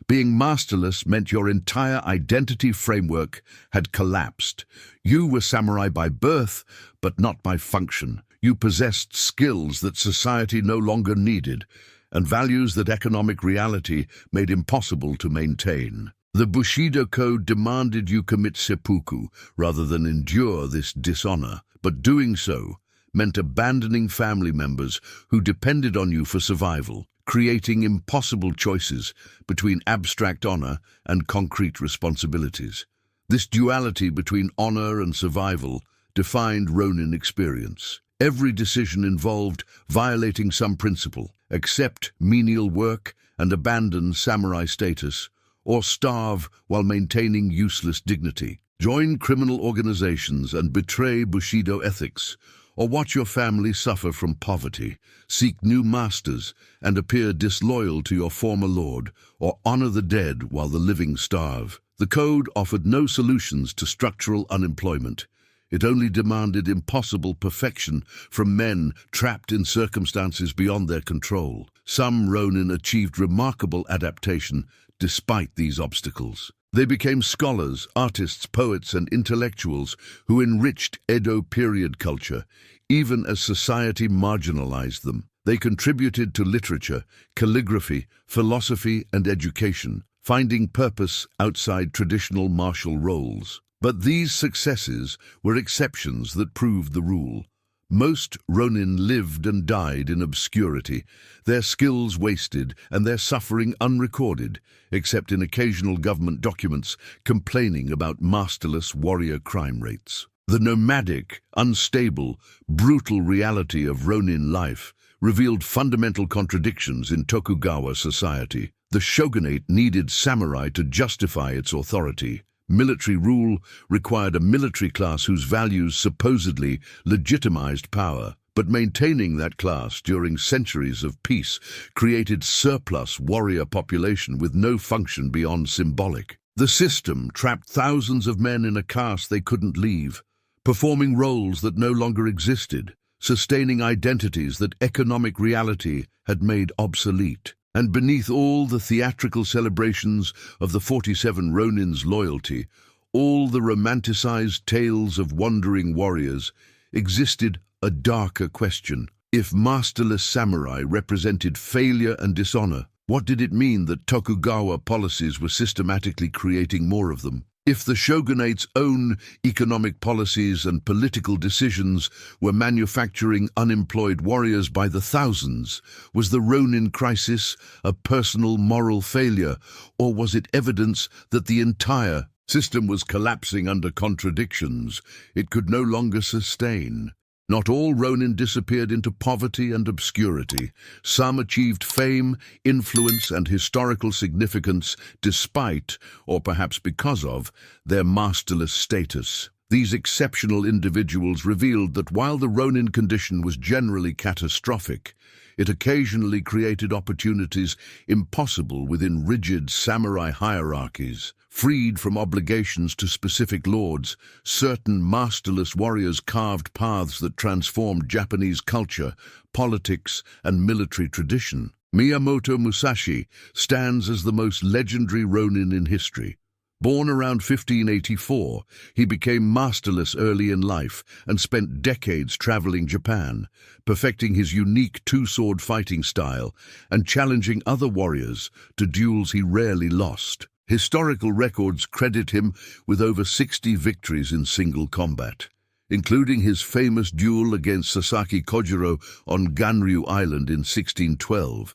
Being masterless meant your entire identity framework had collapsed. You were samurai by birth, but not by function. You possessed skills that society no longer needed, and values that economic reality made impossible to maintain. The Bushido code demanded you commit seppuku rather than endure this dishonor, but doing so meant abandoning family members who depended on you for survival, creating impossible choices between abstract honor and concrete responsibilities. This duality between honor and survival defined Ronin experience. Every decision involved violating some principle: accept menial work and abandon samurai status, or starve while maintaining useless dignity. Join criminal organizations and betray Bushido ethics, or watch your family suffer from poverty, seek new masters, and appear disloyal to your former lord, or honor the dead while the living starve. The code offered no solutions to structural unemployment. It only demanded impossible perfection from men trapped in circumstances beyond their control. Some Ronin achieved remarkable adaptation despite these obstacles. They became scholars, artists, poets, and intellectuals who enriched Edo period culture, even as society marginalized them. They contributed to literature, calligraphy, philosophy, and education, finding purpose outside traditional martial roles. But these successes were exceptions that proved the rule. Most Ronin lived and died in obscurity, their skills wasted and their suffering unrecorded, except in occasional government documents complaining about masterless warrior crime rates. The nomadic, unstable, brutal reality of Ronin life revealed fundamental contradictions in Tokugawa society. The shogunate needed samurai to justify its authority. Military rule required a military class whose values supposedly legitimized power, but maintaining that class during centuries of peace created surplus warrior population with no function beyond symbolic. The system trapped thousands of men in a caste they couldn't leave, performing roles that no longer existed, sustaining identities that economic reality had made obsolete. And beneath all the theatrical celebrations of the 47 Ronins' loyalty, all the romanticized tales of wandering warriors, existed a darker question. If masterless samurai represented failure and dishonor, what did it mean that Tokugawa policies were systematically creating more of them? If the shogunate's own economic policies and political decisions were manufacturing unemployed warriors by the thousands, was the Ronin crisis a personal moral failure, or was it evidence that the entire system was collapsing under contradictions it could no longer sustain? Not all Ronin disappeared into poverty and obscurity. Some achieved fame, influence, and historical significance despite, or perhaps because of, their masterless status. These exceptional individuals revealed that while the Ronin condition was generally catastrophic, it occasionally created opportunities impossible within rigid samurai hierarchies. Freed from obligations to specific lords, certain masterless warriors carved paths that transformed Japanese culture, politics, and military tradition. Miyamoto Musashi stands as the most legendary Ronin in history. Born around 1584, he became masterless early in life and spent decades traveling Japan, perfecting his unique two-sword fighting style and challenging other warriors to duels he rarely lost. Historical records credit him with over 60 victories in single combat, including his famous duel against Sasaki Kojiro on Ganryu Island in 1612,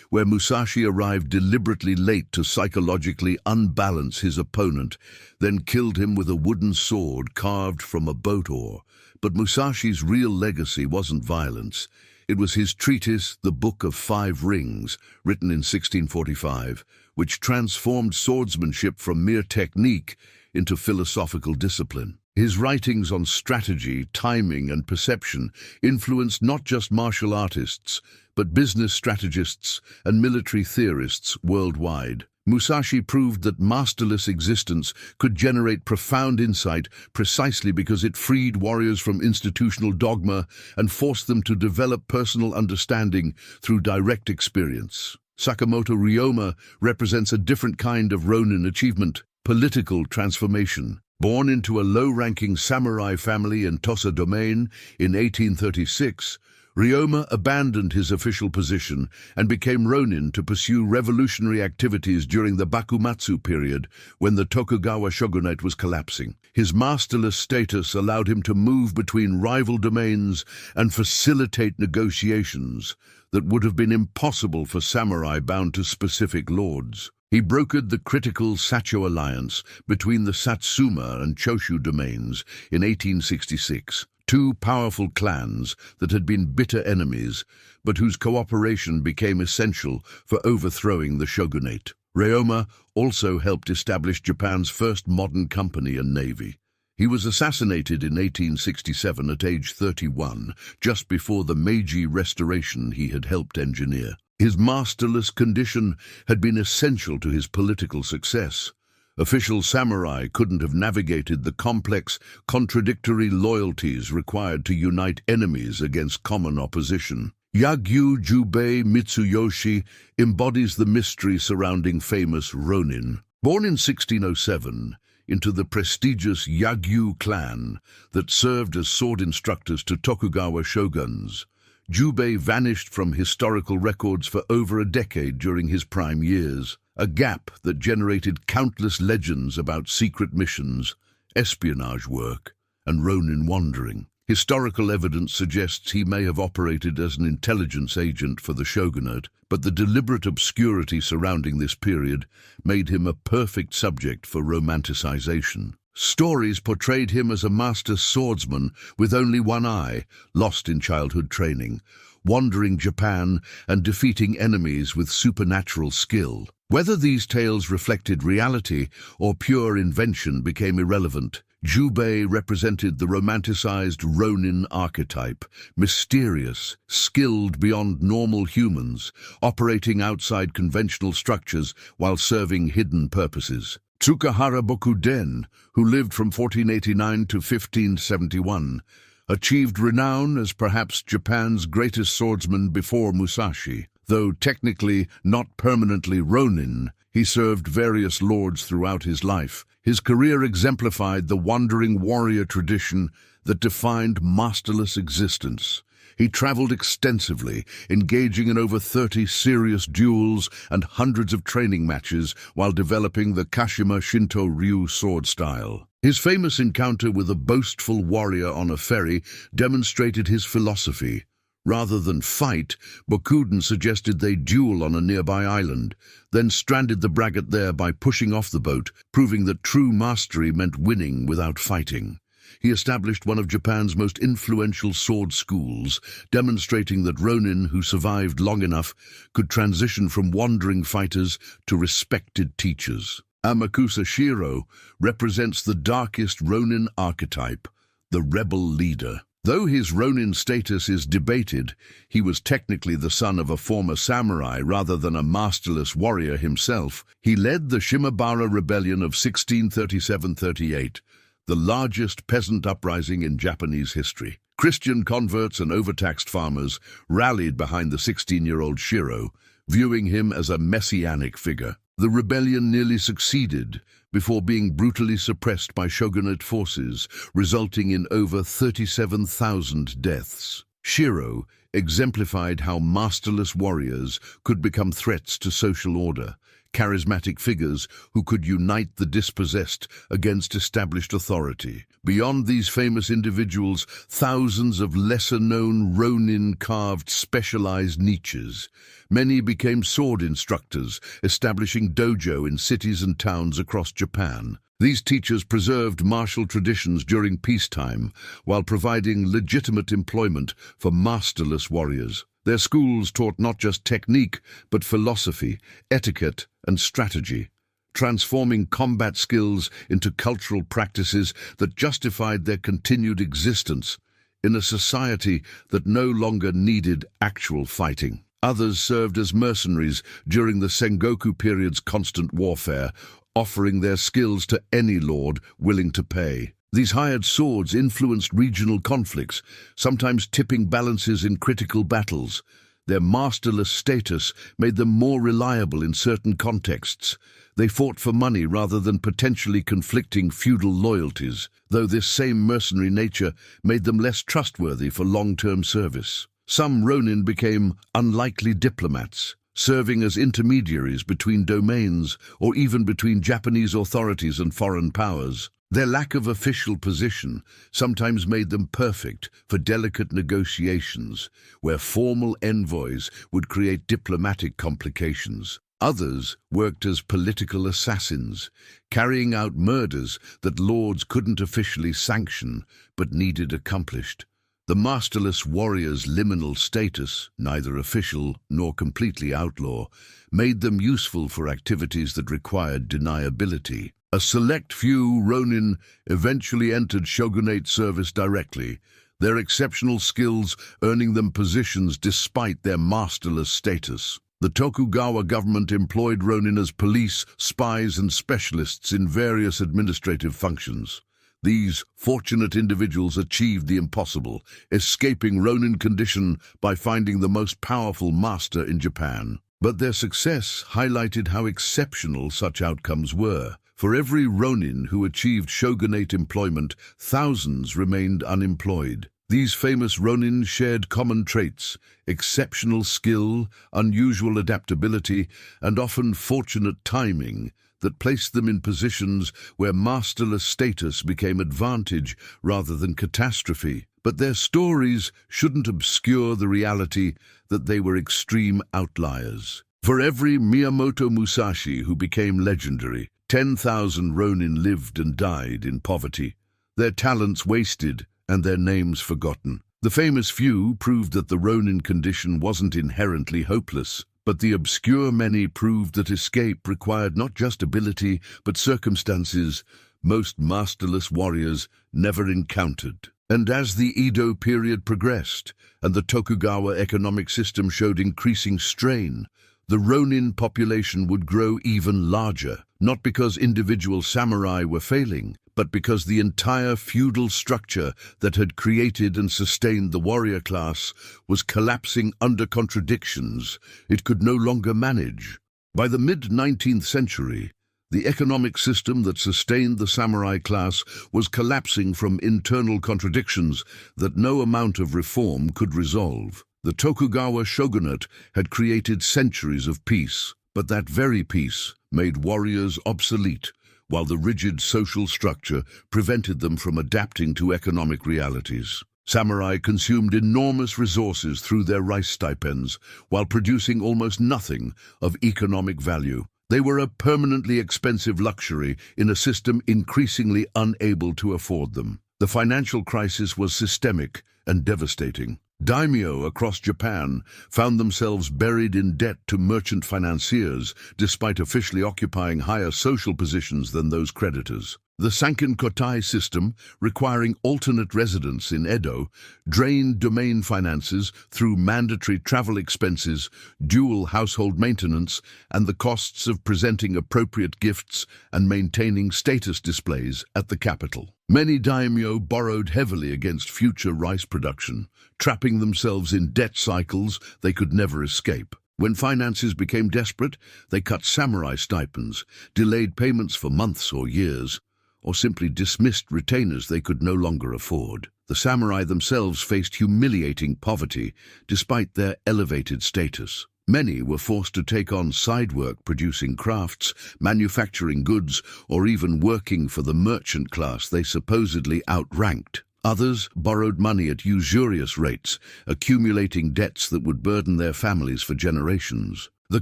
where Musashi arrived deliberately late to psychologically unbalance his opponent, then killed him with a wooden sword carved from a boat oar. But Musashi's real legacy wasn't violence. It was his treatise, The Book of Five Rings, written in 1645, which transformed swordsmanship from mere technique into philosophical discipline. His writings on strategy, timing, and perception influenced not just martial artists, but business strategists and military theorists worldwide. Musashi proved that masterless existence could generate profound insight precisely because it freed warriors from institutional dogma and forced them to develop personal understanding through direct experience. Sakamoto Ryoma represents a different kind of Ronin achievement, political transformation. Born into a low-ranking samurai family in Tosa Domain in 1836, Ryoma abandoned his official position and became Ronin to pursue revolutionary activities during the Bakumatsu period when the Tokugawa shogunate was collapsing. His masterless status allowed him to move between rival domains and facilitate negotiations that would have been impossible for samurai bound to specific lords. He brokered the critical Sacho alliance between the Satsuma and Choshu domains in 1866, two powerful clans that had been bitter enemies, but whose cooperation became essential for overthrowing the shogunate. Ryoma also helped establish Japan's first modern company and navy. He was assassinated in 1867 at age 31, just before the Meiji Restoration he had helped engineer. His masterless condition had been essential to his political success. Official samurai couldn't have navigated the complex, contradictory loyalties required to unite enemies against common opposition. Yagyu Jubei Mitsuyoshi embodies the mystery surrounding famous Ronin. Born in 1607 into the prestigious Yagyu clan that served as sword instructors to Tokugawa shoguns, Jubei vanished from historical records for over a decade during his prime years, a gap that generated countless legends about secret missions, espionage work, and Ronin wandering. Historical evidence suggests he may have operated as an intelligence agent for the shogunate, but the deliberate obscurity surrounding this period made him a perfect subject for romanticization. Stories portrayed him as a master swordsman with only one eye, lost in childhood training, wandering Japan and defeating enemies with supernatural skill. Whether these tales reflected reality or pure invention became irrelevant. Jubei represented the romanticized Ronin archetype, mysterious, skilled beyond normal humans, operating outside conventional structures while serving hidden purposes. Tsukahara Bokuden, who lived from 1489 to 1571, achieved renown as perhaps Japan's greatest swordsman before Musashi. Though technically not permanently Ronin, he served various lords throughout his life. His career exemplified the wandering warrior tradition that defined masterless existence. He traveled extensively, engaging in over 30 serious duels and hundreds of training matches while developing the Kashima Shinto Ryu sword style. His famous encounter with a boastful warrior on a ferry demonstrated his philosophy. Rather than fight, Bokuden suggested they duel on a nearby island, then stranded the braggart there by pushing off the boat, proving that true mastery meant winning without fighting. He established one of Japan's most influential sword schools, demonstrating that Ronin who survived long enough could transition from wandering fighters to respected teachers. Amakusa Shiro represents the darkest Ronin archetype, the rebel leader. Though his Ronin status is debated, he was technically the son of a former samurai rather than a masterless warrior himself. He led the Shimabara Rebellion of 1637-38, the largest peasant uprising in Japanese history. Christian converts and overtaxed farmers rallied behind the 16-year-old Shiro, viewing him as a messianic figure. The rebellion nearly succeeded before being brutally suppressed by shogunate forces, resulting in over 37,000 deaths. Shiro exemplified how masterless warriors could become threats to social order, charismatic figures who could unite the dispossessed against established authority. Beyond these famous individuals, thousands of lesser-known Ronin carved specialized niches. Many became sword instructors, establishing dojo in cities and towns across Japan. These teachers preserved martial traditions during peacetime, while providing legitimate employment for masterless warriors. Their schools taught not just technique, but philosophy, etiquette, and strategy, transforming combat skills into cultural practices that justified their continued existence in a society that no longer needed actual fighting. Others served as mercenaries during the Sengoku period's constant warfare, offering their skills to any lord willing to pay. These hired swords influenced regional conflicts, sometimes tipping balances in critical battles. Their masterless status made them more reliable in certain contexts. They fought for money rather than potentially conflicting feudal loyalties, though this same mercenary nature made them less trustworthy for long-term service. Some Ronin became unlikely diplomats, serving as intermediaries between domains or even between Japanese authorities and foreign powers. Their lack of official position sometimes made them perfect for delicate negotiations, where formal envoys would create diplomatic complications. Others worked as political assassins, carrying out murders that lords couldn't officially sanction but needed accomplished. The masterless warrior's liminal status, neither official nor completely outlaw, made them useful for activities that required deniability. A select few Ronin eventually entered shogunate service directly, their exceptional skills earning them positions despite their masterless status. The Tokugawa government employed Ronin as police, spies, and specialists in various administrative functions. These fortunate individuals achieved the impossible, escaping Ronin condition by finding the most powerful master in Japan. But their success highlighted how exceptional such outcomes were. For every Ronin who achieved shogunate employment, thousands remained unemployed. These famous Ronin shared common traits: exceptional skill, unusual adaptability, and often fortunate timing that placed them in positions where masterless status became advantage rather than catastrophe. But their stories shouldn't obscure the reality that they were extreme outliers. For every Miyamoto Musashi who became legendary, 10,000 Ronin lived and died in poverty, their talents wasted and their names forgotten. The famous few proved that the Ronin condition wasn't inherently hopeless, but the obscure many proved that escape required not just ability, but circumstances most masterless warriors never encountered. And as the Edo period progressed, and the Tokugawa economic system showed increasing strain, the Ronin population would grow even larger, not because individual samurai were failing, but because the entire feudal structure that had created and sustained the warrior class was collapsing under contradictions it could no longer manage. By the mid-19th century, the economic system that sustained the samurai class was collapsing from internal contradictions that no amount of reform could resolve. The Tokugawa shogunate had created centuries of peace, but that very peace made warriors obsolete, while the rigid social structure prevented them from adapting to economic realities. Samurai consumed enormous resources through their rice stipends, while producing almost nothing of economic value. They were a permanently expensive luxury in a system increasingly unable to afford them. The financial crisis was systemic and devastating. Daimyo across Japan found themselves buried in debt to merchant financiers, despite officially occupying higher social positions than those creditors. The Sankin-Kotai system, requiring alternate residence in Edo, drained domain finances through mandatory travel expenses, dual household maintenance, and the costs of presenting appropriate gifts and maintaining status displays at the capital. Many daimyo borrowed heavily against future rice production, trapping themselves in debt cycles they could never escape. When finances became desperate, they cut samurai stipends, delayed payments for months or years, or simply dismissed retainers they could no longer afford. The samurai themselves faced humiliating poverty despite their elevated status. Many were forced to take on side work producing crafts, manufacturing goods, or even working for the merchant class they supposedly outranked. Others borrowed money at usurious rates, accumulating debts that would burden their families for generations. The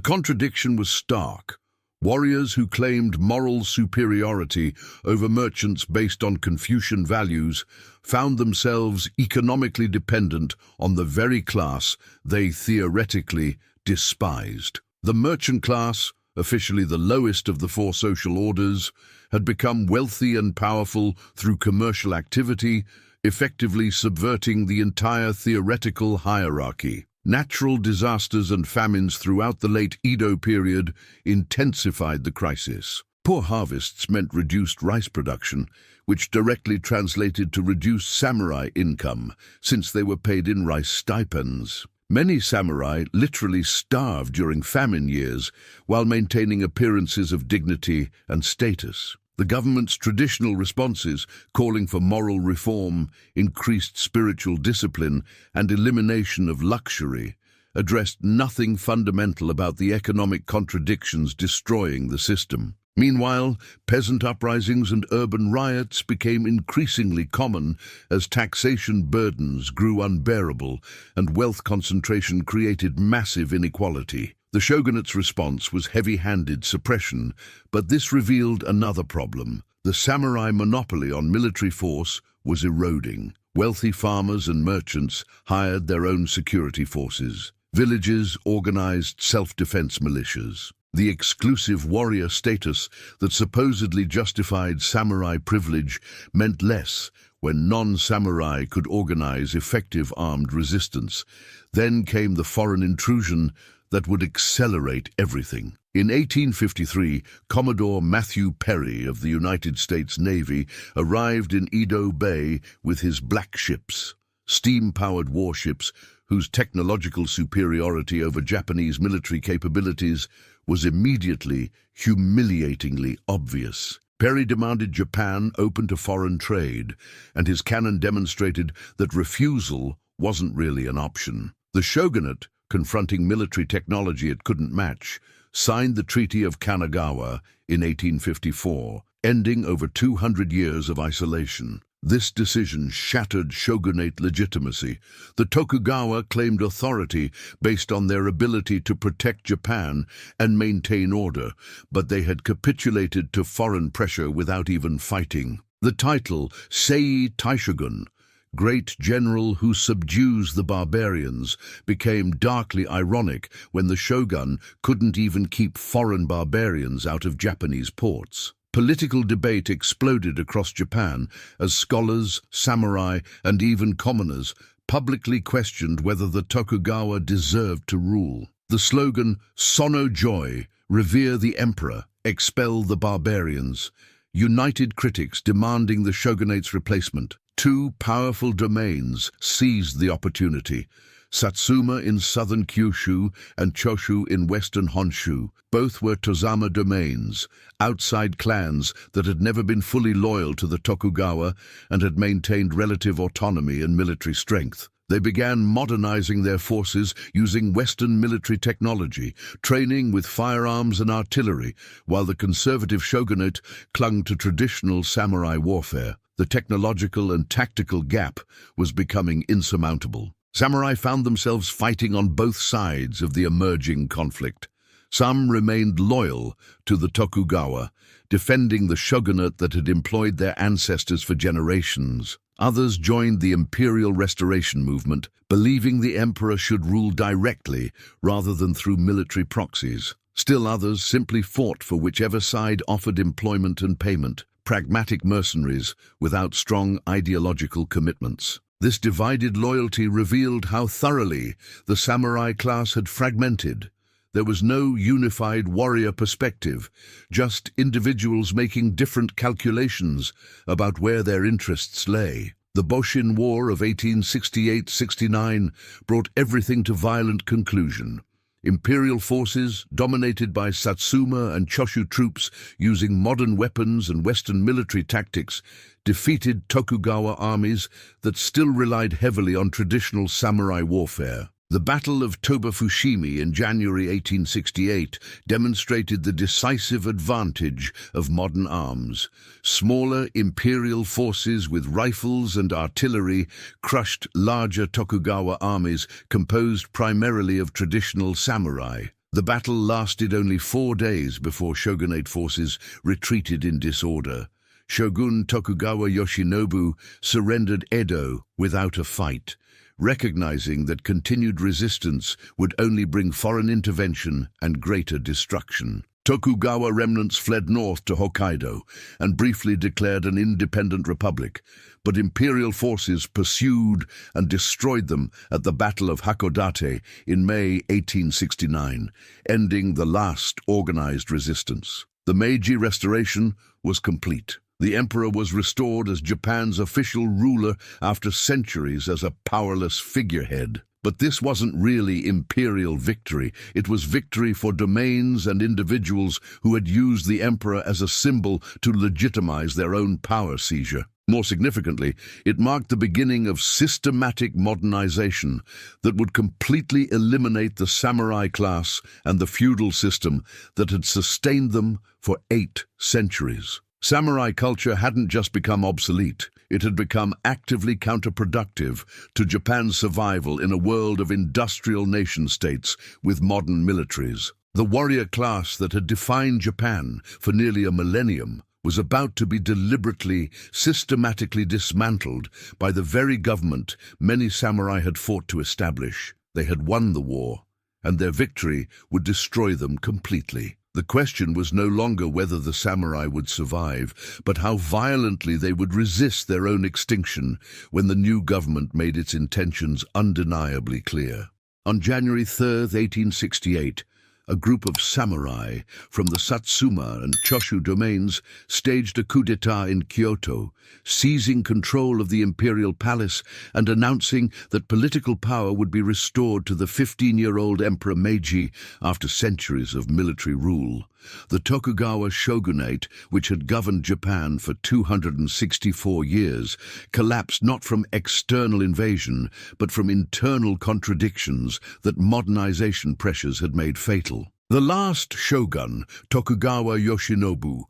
contradiction was stark. Warriors who claimed moral superiority over merchants based on Confucian values found themselves economically dependent on the very class they theoretically despised. The merchant class, officially the lowest of the four social orders, had become wealthy and powerful through commercial activity, effectively subverting the entire theoretical hierarchy. Natural disasters and famines throughout the late Edo period intensified the crisis. Poor harvests meant reduced rice production, which directly translated to reduced samurai income, since they were paid in rice stipends. Many samurai literally starved during famine years while maintaining appearances of dignity and status. The government's traditional responses, calling for moral reform, increased spiritual discipline, and elimination of luxury, addressed nothing fundamental about the economic contradictions destroying the system. Meanwhile, peasant uprisings and urban riots became increasingly common as taxation burdens grew unbearable and wealth concentration created massive inequality. The shogunate's response was heavy-handed suppression, but this revealed another problem. The samurai monopoly on military force was eroding. Wealthy farmers and merchants hired their own security forces. Villages organized self-defense militias. The exclusive warrior status that supposedly justified samurai privilege meant less when non-samurai could organize effective armed resistance. Then came the foreign intrusion that would accelerate everything. In 1853, Commodore Matthew Perry of the United States Navy arrived in Edo Bay with his black ships, steam-powered warships whose technological superiority over Japanese military capabilities was immediately, humiliatingly obvious. Perry demanded Japan open to foreign trade, and his cannon demonstrated that refusal wasn't really an option. The shogunate, confronting military technology it couldn't match, signed the Treaty of Kanagawa in 1854, ending over 200 years of isolation. This decision shattered shogunate legitimacy. The Tokugawa claimed authority based on their ability to protect Japan and maintain order, but they had capitulated to foreign pressure without even fighting. The title, Sei Taishogun, Great General who subdues the barbarians, became darkly ironic when the shogun couldn't even keep foreign barbarians out of Japanese ports. Political debate exploded across Japan as scholars, samurai, and even commoners publicly questioned whether the Tokugawa deserved to rule. The slogan, Sono Joy, Revere the Emperor, Expel the Barbarians, united critics demanding the shogunate's replacement. Two powerful domains seized the opportunity. Satsuma in southern Kyushu and Choshu in western Honshu. Both were Tozama domains, outside clans that had never been fully loyal to the Tokugawa and had maintained relative autonomy and military strength. They began modernizing their forces using Western military technology, training with firearms and artillery, while the conservative shogunate clung to traditional samurai warfare. The technological and tactical gap was becoming insurmountable. Samurai found themselves fighting on both sides of the emerging conflict. Some remained loyal to the Tokugawa, defending the shogunate that had employed their ancestors for generations. Others joined the imperial restoration movement, believing the emperor should rule directly rather than through military proxies. Still others simply fought for whichever side offered employment and payment, pragmatic mercenaries without strong ideological commitments. This divided loyalty revealed how thoroughly the samurai class had fragmented. There was no unified warrior perspective, just individuals making different calculations about where their interests lay. The Boshin War of 1868-69 brought everything to violent conclusion. Imperial forces, dominated by Satsuma and Choshu troops using modern weapons and Western military tactics, defeated Tokugawa armies that still relied heavily on traditional samurai warfare. The Battle of Toba-Fushimi in January 1868 demonstrated the decisive advantage of modern arms. Smaller imperial forces with rifles and artillery crushed larger Tokugawa armies composed primarily of traditional samurai. The battle lasted only 4 days before shogunate forces retreated in disorder. Shogun Tokugawa Yoshinobu surrendered Edo without a fight, recognizing that continued resistance would only bring foreign intervention and greater destruction. Tokugawa remnants fled north to Hokkaido and briefly declared an independent republic, but imperial forces pursued and destroyed them at the Battle of Hakodate in May 1869, ending the last organized resistance. The Meiji Restoration was complete. The emperor was restored as Japan's official ruler after centuries as a powerless figurehead. But this wasn't really imperial victory. It was victory for domains and individuals who had used the emperor as a symbol to legitimize their own power seizure. More significantly, it marked the beginning of systematic modernization that would completely eliminate the samurai class and the feudal system that had sustained them for 8 centuries. Samurai culture hadn't just become obsolete, it had become actively counterproductive to Japan's survival in a world of industrial nation-states with modern militaries. The warrior class that had defined Japan for nearly a millennium was about to be deliberately, systematically dismantled by the very government many samurai had fought to establish. They had won the war, and their victory would destroy them completely. The question was no longer whether the samurai would survive, but how violently they would resist their own extinction when the new government made its intentions undeniably clear. On January 3, 1868, a group of samurai from the Satsuma and Choshu domains staged a coup d'etat in Kyoto, seizing control of the imperial palace and announcing that political power would be restored to the 15-year-old Emperor Meiji after centuries of military rule. The Tokugawa shogunate, which had governed Japan for 264 years, collapsed not from external invasion, but from internal contradictions that modernization pressures had made fatal. The last shogun, Tokugawa Yoshinobu,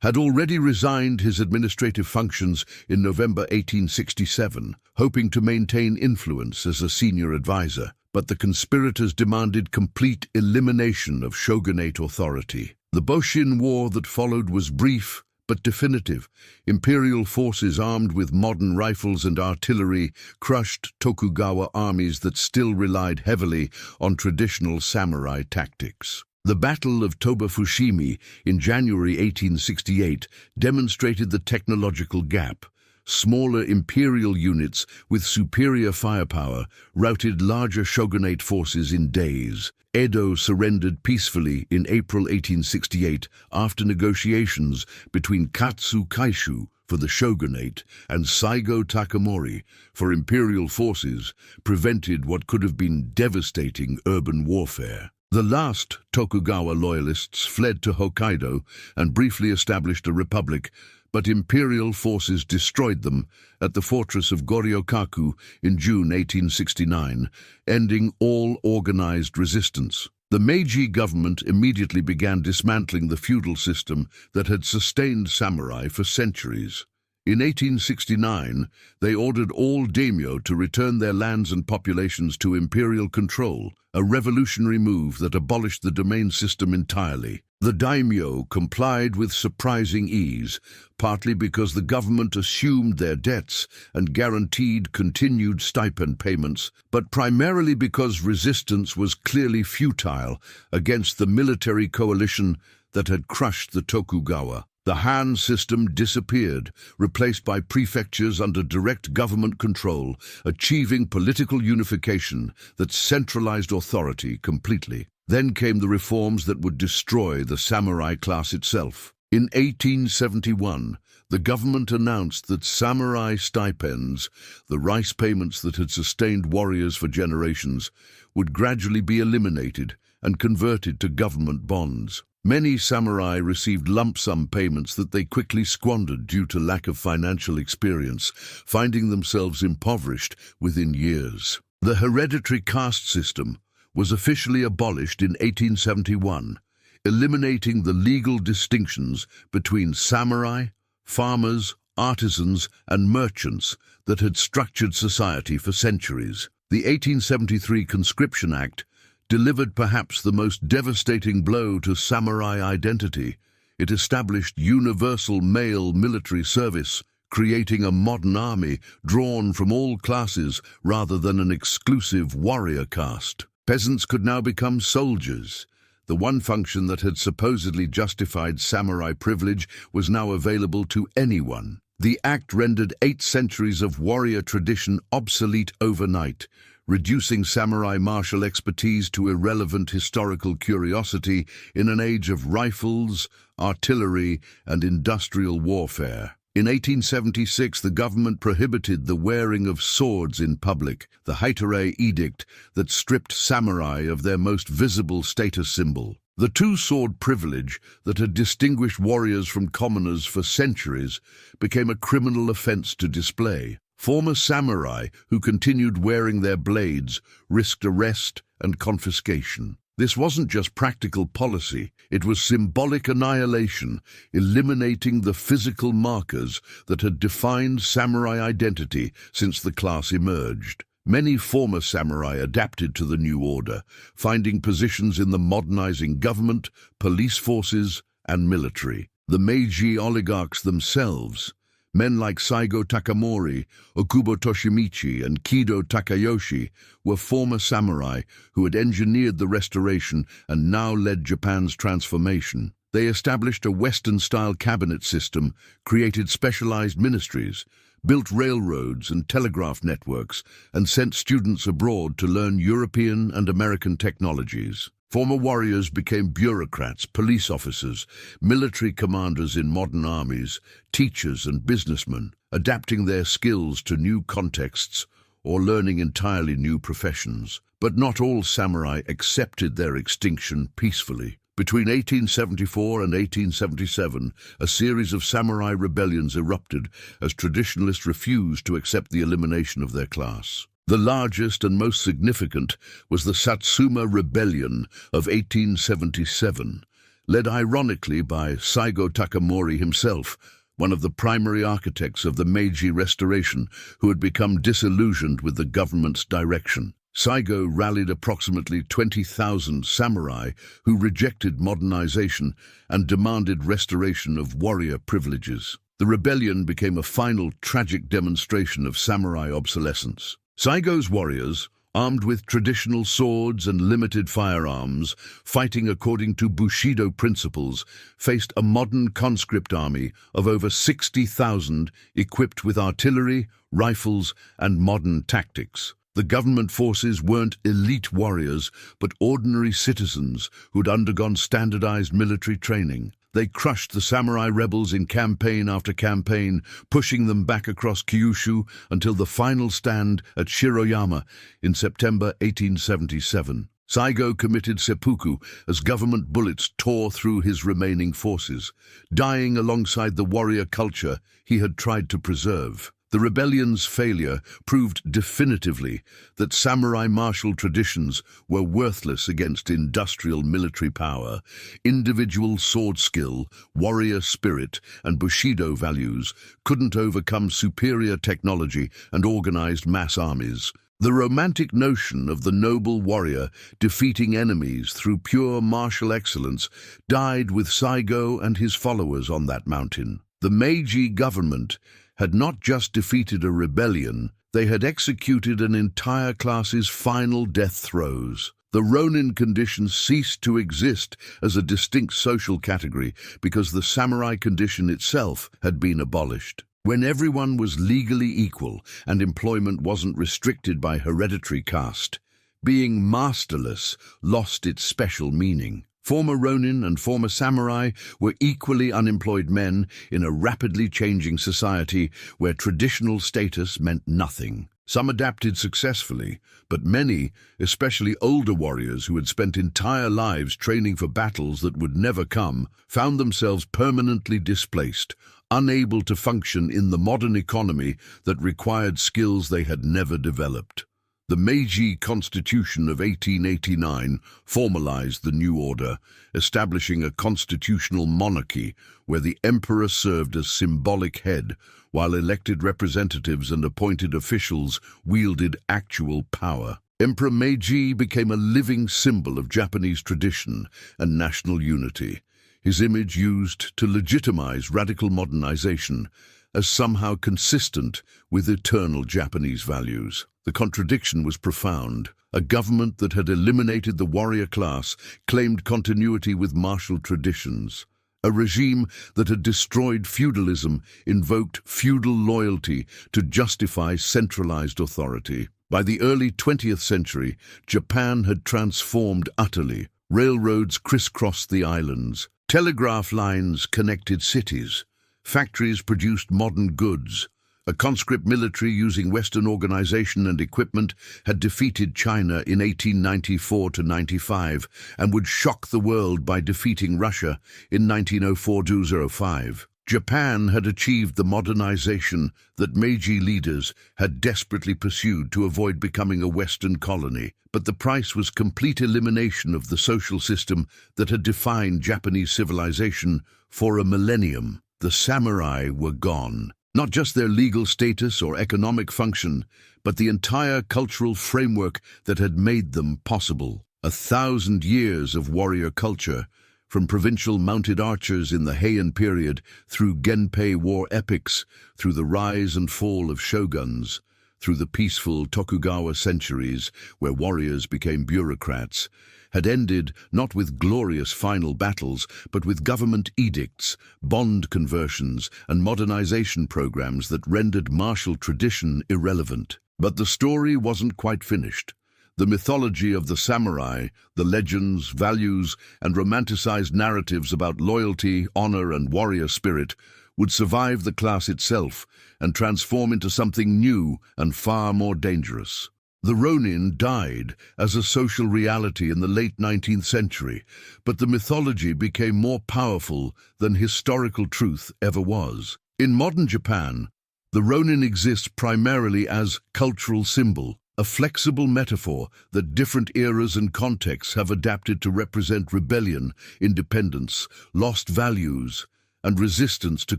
had already resigned his administrative functions in November 1867, hoping to maintain influence as a senior advisor, but the conspirators demanded complete elimination of shogunate authority. The Boshin War that followed was brief but definitive. Imperial forces armed with modern rifles and artillery crushed Tokugawa armies that still relied heavily on traditional samurai tactics. The Battle of Toba-Fushimi in January 1868 demonstrated the technological gap. Smaller imperial units with superior firepower routed larger shogunate forces in days. Edo surrendered peacefully in April 1868 after negotiations between Katsu Kaishu for the shogunate and Saigo Takamori for imperial forces prevented what could have been devastating urban warfare. The last Tokugawa loyalists fled to Hokkaido and briefly established a republic, but imperial forces destroyed them at the fortress of Goryokaku in June 1869, ending all organized resistance. The Meiji government immediately began dismantling the feudal system that had sustained samurai for centuries. In 1869, they ordered all daimyo to return their lands and populations to imperial control, a revolutionary move that abolished the domain system entirely. The daimyo complied with surprising ease, partly because the government assumed their debts and guaranteed continued stipend payments, but primarily because resistance was clearly futile against the military coalition that had crushed the Tokugawa. The Han system disappeared, replaced by prefectures under direct government control, achieving political unification that centralized authority completely. Then came the reforms that would destroy the samurai class itself. In 1871, the government announced that samurai stipends, the rice payments that had sustained warriors for generations, would gradually be eliminated and converted to government bonds. Many samurai received lump sum payments that they quickly squandered due to lack of financial experience, finding themselves impoverished within years. The hereditary caste system was officially abolished in 1871, eliminating the legal distinctions between samurai, farmers, artisans, and merchants that had structured society for centuries. The 1873 Conscription Act delivered perhaps the most devastating blow to samurai identity. It established universal male military service, creating a modern army drawn from all classes rather than an exclusive warrior caste. Peasants could now become soldiers, The one function that had supposedly justified samurai privilege was now available to anyone. The act rendered 8 centuries of warrior tradition obsolete overnight, reducing samurai martial expertise to irrelevant historical curiosity in an age of rifles, artillery, and industrial warfare. In 1876, the government prohibited the wearing of swords in public, the Heitere Edict that stripped samurai of their most visible status symbol. The two-sword privilege that had distinguished warriors from commoners for centuries became a criminal offense to display. Former samurai who continued wearing their blades risked arrest and confiscation. This wasn't just practical policy, it was symbolic annihilation, eliminating the physical markers that had defined samurai identity since the class emerged. Many former samurai adapted to the new order, finding positions in the modernizing government, police forces, and military. The Meiji oligarchs themselves, men like Saigo Takamori, Okubo Toshimichi, and Kido Takayoshi, were former samurai who had engineered the restoration and now led Japan's transformation. They established a Western-style cabinet system, created specialized ministries, built railroads and telegraph networks, and sent students abroad to learn European and American technologies. Former warriors became bureaucrats, police officers, military commanders in modern armies, teachers and businessmen, adapting their skills to new contexts or learning entirely new professions. But not all samurai accepted their extinction peacefully. Between 1874 and 1877, a series of samurai rebellions erupted as traditionalists refused to accept the elimination of their class. The largest and most significant was the Satsuma Rebellion of 1877, led ironically by Saigo Takamori himself, one of the primary architects of the Meiji Restoration, who had become disillusioned with the government's direction. Saigo rallied approximately 20,000 samurai who rejected modernization and demanded restoration of warrior privileges. The rebellion became a final tragic demonstration of samurai obsolescence. Saigo's warriors, armed with traditional swords and limited firearms, fighting according to Bushido principles, faced a modern conscript army of over 60,000 equipped with artillery, rifles, and modern tactics. The government forces weren't elite warriors, but ordinary citizens who'd undergone standardized military training. They crushed the samurai rebels in campaign after campaign, pushing them back across Kyushu until the final stand at Shiroyama in September 1877. Saigo committed seppuku as government bullets tore through his remaining forces, dying alongside the warrior culture he had tried to preserve. The rebellion's failure proved definitively that samurai martial traditions were worthless against industrial military power. Individual sword skill, warrior spirit, and Bushido values couldn't overcome superior technology and organized mass armies. The romantic notion of the noble warrior defeating enemies through pure martial excellence died with Saigo and his followers on that mountain. The Meiji government had not just defeated a rebellion, they had executed an entire class's final death throes. The Ronin condition ceased to exist as a distinct social category because the samurai condition itself had been abolished. When everyone was legally equal and employment wasn't restricted by hereditary caste, being masterless lost its special meaning. Former Ronin and former samurai were equally unemployed men in a rapidly changing society where traditional status meant nothing. Some adapted successfully, but many, especially older warriors who had spent entire lives training for battles that would never come, found themselves permanently displaced, unable to function in the modern economy that required skills they had never developed. The Meiji Constitution of 1889 formalized the new order, establishing a constitutional monarchy where the emperor served as symbolic head, while elected representatives and appointed officials wielded actual power. Emperor Meiji became a living symbol of Japanese tradition and national unity, his image used to legitimize radical modernization as somehow consistent with eternal Japanese values. The contradiction was profound. A government that had eliminated the warrior class claimed continuity with martial traditions. A regime that had destroyed feudalism invoked feudal loyalty to justify centralized authority. By the early 20th century, Japan had transformed utterly. Railroads crisscrossed the islands. Telegraph lines connected cities. Factories produced modern goods. A conscript military using Western organization and equipment had defeated China in 1894–95 and would shock the world by defeating Russia in 1904–05. Japan had achieved the modernization that Meiji leaders had desperately pursued to avoid becoming a Western colony, but the price was complete elimination of the social system that had defined Japanese civilization for a millennium. The samurai were gone. Not just their legal status or economic function, but the entire cultural framework that had made them possible. 1,000 years of warrior culture, from provincial mounted archers in the Heian period, through Genpei war epics, through the rise and fall of shoguns, through the peaceful Tokugawa centuries, where warriors became bureaucrats, had ended not with glorious final battles, but with government edicts, bond conversions, and modernization programs that rendered martial tradition irrelevant. But the story wasn't quite finished. The mythology of the samurai, the legends, values, and romanticized narratives about loyalty, honor, and warrior spirit would survive the class itself and transform into something new and far more dangerous. The Ronin died as a social reality in the late 19th century, but the mythology became more powerful than historical truth ever was. In modern Japan, the Ronin exists primarily as cultural symbol, a flexible metaphor that different eras and contexts have adapted to represent rebellion, independence, lost values, and resistance to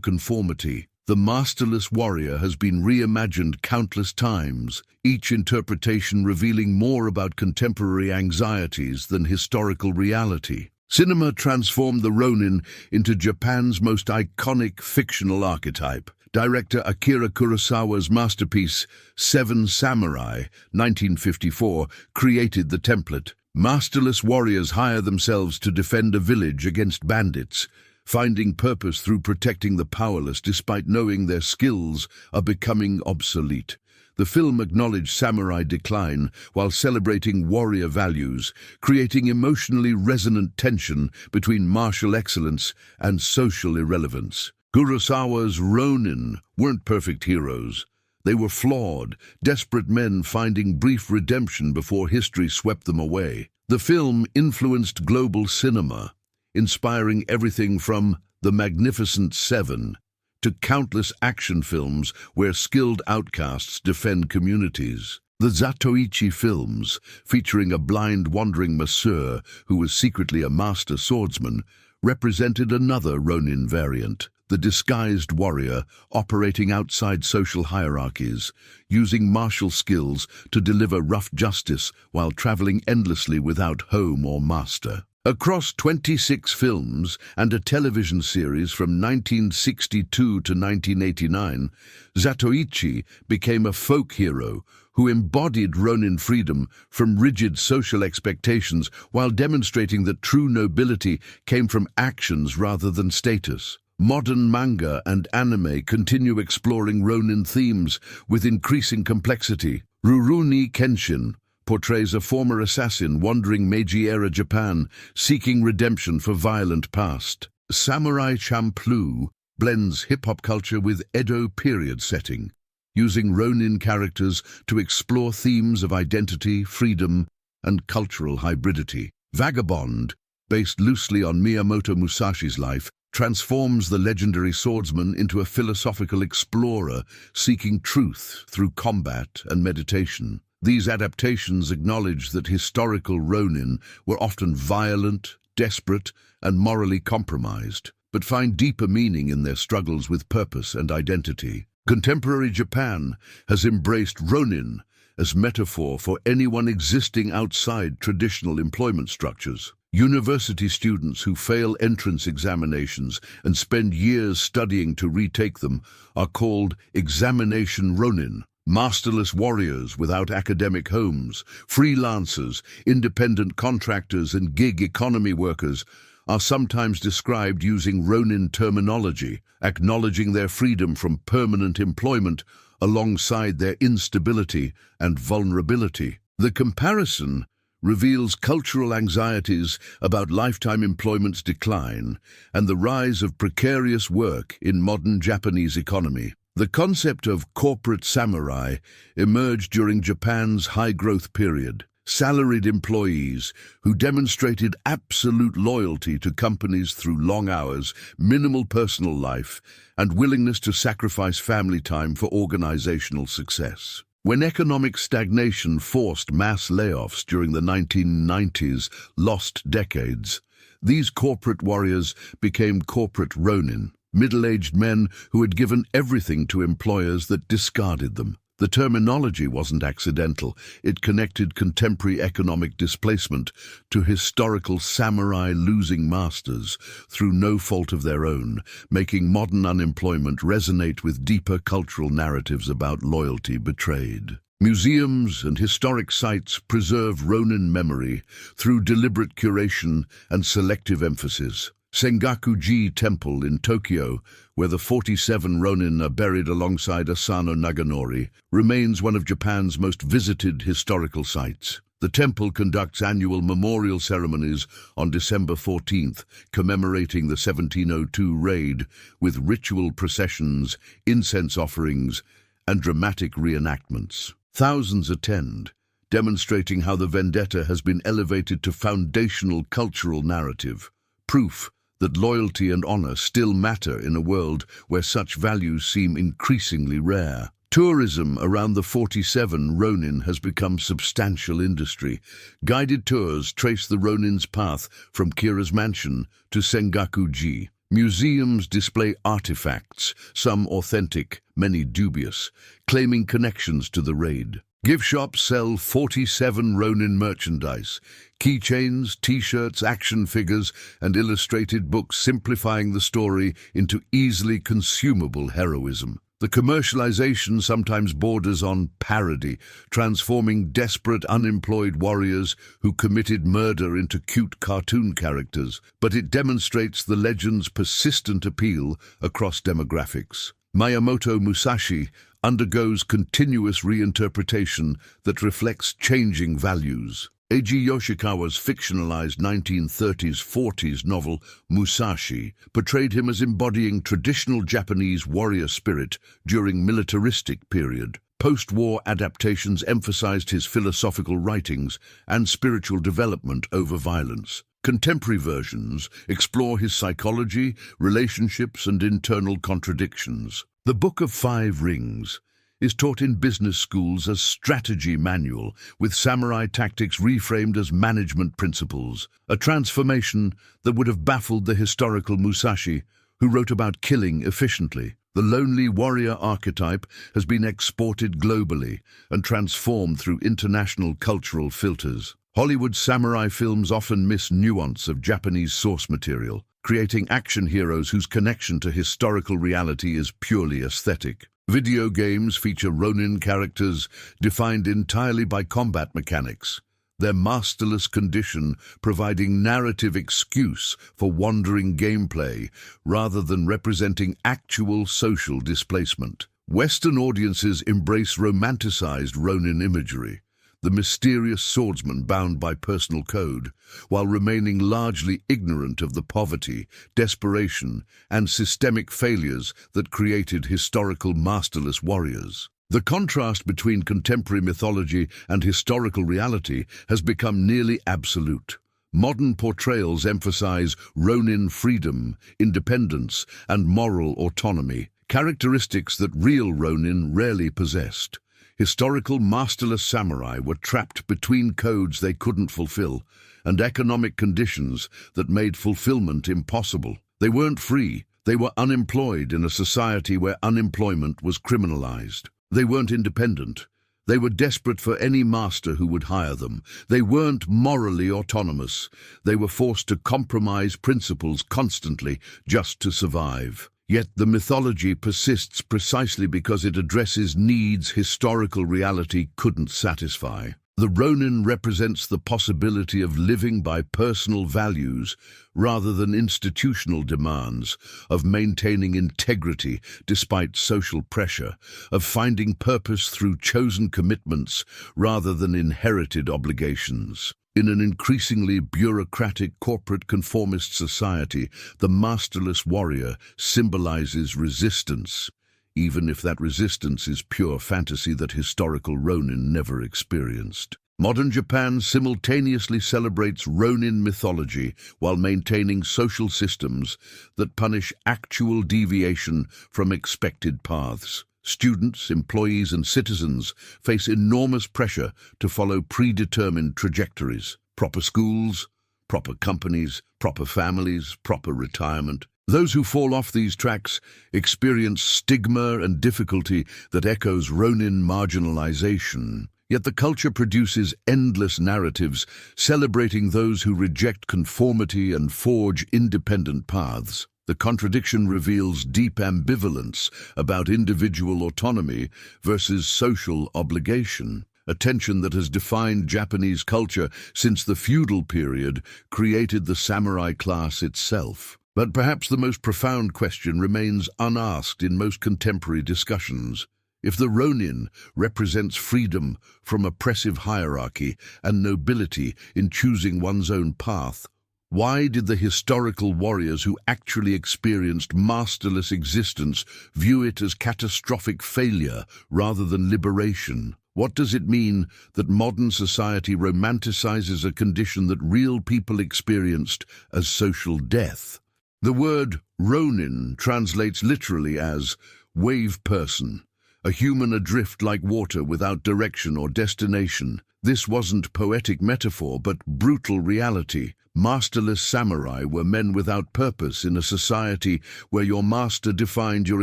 conformity. The masterless warrior has been reimagined countless times, each interpretation revealing more about contemporary anxieties than historical reality. Cinema transformed the Ronin into Japan's most iconic fictional archetype. Director Akira Kurosawa's masterpiece, Seven Samurai, 1954, created the template. Masterless warriors hire themselves to defend a village against bandits, finding purpose through protecting the powerless despite knowing their skills are becoming obsolete. The film acknowledged samurai decline while celebrating warrior values, creating emotionally resonant tension between martial excellence and social irrelevance. Kurosawa's Ronin weren't perfect heroes. They were flawed, desperate men finding brief redemption before history swept them away. The film influenced global cinema, inspiring everything from The Magnificent Seven to countless action films where skilled outcasts defend communities. The Zatoichi films, featuring a blind wandering masseur who was secretly a master swordsman, represented another Ronin variant. The disguised warrior operating outside social hierarchies, using martial skills to deliver rough justice while traveling endlessly without home or master. Across 26 films and a television series from 1962 to 1989, Zatoichi became a folk hero who embodied Ronin freedom from rigid social expectations while demonstrating that true nobility came from actions rather than status. Modern manga and anime continue exploring Ronin themes with increasing complexity. Rurouni Kenshin portrays a former assassin wandering Meiji-era Japan, seeking redemption for violent past. Samurai Champloo blends hip-hop culture with Edo period setting, using Ronin characters to explore themes of identity, freedom, and cultural hybridity. Vagabond, based loosely on Miyamoto Musashi's life, transforms the legendary swordsman into a philosophical explorer seeking truth through combat and meditation. These adaptations acknowledge that historical Ronin were often violent, desperate, and morally compromised, but find deeper meaning in their struggles with purpose and identity. Contemporary Japan has embraced Ronin as metaphor for anyone existing outside traditional employment structures. University students who fail entrance examinations and spend years studying to retake them are called examination Ronin. Masterless warriors without academic homes, freelancers, independent contractors and gig economy workers are sometimes described using Ronin terminology, acknowledging their freedom from permanent employment alongside their instability and vulnerability. The comparison reveals cultural anxieties about lifetime employment's decline and the rise of precarious work in modern Japanese economy. The concept of corporate samurai emerged during Japan's high-growth period. Salaried employees who demonstrated absolute loyalty to companies through long hours, minimal personal life, and willingness to sacrifice family time for organizational success. When economic stagnation forced mass layoffs during the 1990s lost decades, these corporate warriors became corporate Ronin, middle-aged men who had given everything to employers that discarded them. The terminology wasn't accidental. It connected contemporary economic displacement to historical samurai losing masters through no fault of their own, making modern unemployment resonate with deeper cultural narratives about loyalty betrayed. Museums and historic sites preserve Ronin memory through deliberate curation and selective emphasis. Sengoku-ji Temple in Tokyo, where the 47 Ronin are buried alongside Asano Naganori, remains one of Japan's most visited historical sites. The temple conducts annual memorial ceremonies on December 14th, commemorating the 1702 raid, with ritual processions, incense offerings, and dramatic reenactments. Thousands attend, demonstrating how the vendetta has been elevated to foundational cultural narrative, proof that loyalty and honor still matter in a world where such values seem increasingly rare. Tourism around the 47 Ronin has become substantial industry. Guided tours trace the Ronin's path from Kira's mansion to Sengoku-ji. Museums display artifacts, some authentic, many dubious, claiming connections to the raid. Gift shops sell 47 Ronin merchandise, keychains, t-shirts, action figures, and illustrated books simplifying the story into easily consumable heroism. The commercialization sometimes borders on parody, transforming desperate unemployed warriors who committed murder into cute cartoon characters, but it demonstrates the legend's persistent appeal across demographics. Miyamoto Musashi undergoes continuous reinterpretation that reflects changing values. Eiji Yoshikawa's fictionalized 1930s-40s novel Musashi portrayed him as embodying traditional Japanese warrior spirit during militaristic period. Post-war adaptations emphasized his philosophical writings and spiritual development over violence. Contemporary versions explore his psychology, relationships, and internal contradictions. The Book of Five Rings is taught in business schools as strategy manual, with samurai tactics reframed as management principles, a transformation that would have baffled the historical Musashi, who wrote about killing efficiently. The lonely warrior archetype has been exported globally and transformed through international cultural filters. Hollywood samurai films often miss nuance of Japanese source material, creating action heroes whose connection to historical reality is purely aesthetic. Video games feature Ronin characters defined entirely by combat mechanics, their masterless condition providing narrative excuse for wandering gameplay rather than representing actual social displacement. Western audiences embrace romanticized Ronin imagery, the mysterious swordsman bound by personal code, while remaining largely ignorant of the poverty, desperation, and systemic failures that created historical masterless warriors. The contrast between contemporary mythology and historical reality has become nearly absolute. Modern portrayals emphasize Ronin freedom, independence, and moral autonomy, characteristics that real Ronin rarely possessed. Historical masterless samurai were trapped between codes they couldn't fulfill and economic conditions that made fulfillment impossible. They weren't free. They were unemployed in a society where unemployment was criminalized. They weren't independent. They were desperate for any master who would hire them. They weren't morally autonomous. They were forced to compromise principles constantly just to survive. Yet the mythology persists precisely because it addresses needs historical reality couldn't satisfy. The Ronin represents the possibility of living by personal values rather than institutional demands, of maintaining integrity despite social pressure, of finding purpose through chosen commitments rather than inherited obligations. In an increasingly bureaucratic corporate conformist society, the masterless warrior symbolizes resistance, even if that resistance is pure fantasy that historical Ronin never experienced. Modern Japan simultaneously celebrates Ronin mythology while maintaining social systems that punish actual deviation from expected paths. Students, employees, and citizens face enormous pressure to follow predetermined trajectories. Proper schools, proper companies, proper families, proper retirement. Those who fall off these tracks experience stigma and difficulty that echoes Ronin marginalization. Yet the culture produces endless narratives celebrating those who reject conformity and forge independent paths. The contradiction reveals deep ambivalence about individual autonomy versus social obligation, a tension that has defined Japanese culture since the feudal period created the samurai class itself. But perhaps the most profound question remains unasked in most contemporary discussions. If the Ronin represents freedom from oppressive hierarchy and nobility in choosing one's own path, why did the historical warriors who actually experienced masterless existence view it as catastrophic failure rather than liberation? What does it mean that modern society romanticizes a condition that real people experienced as social death? The word Ronin translates literally as wave person, a human adrift like water without direction or destination. This wasn't poetic metaphor, but brutal reality. Masterless samurai were men without purpose in a society where your master defined your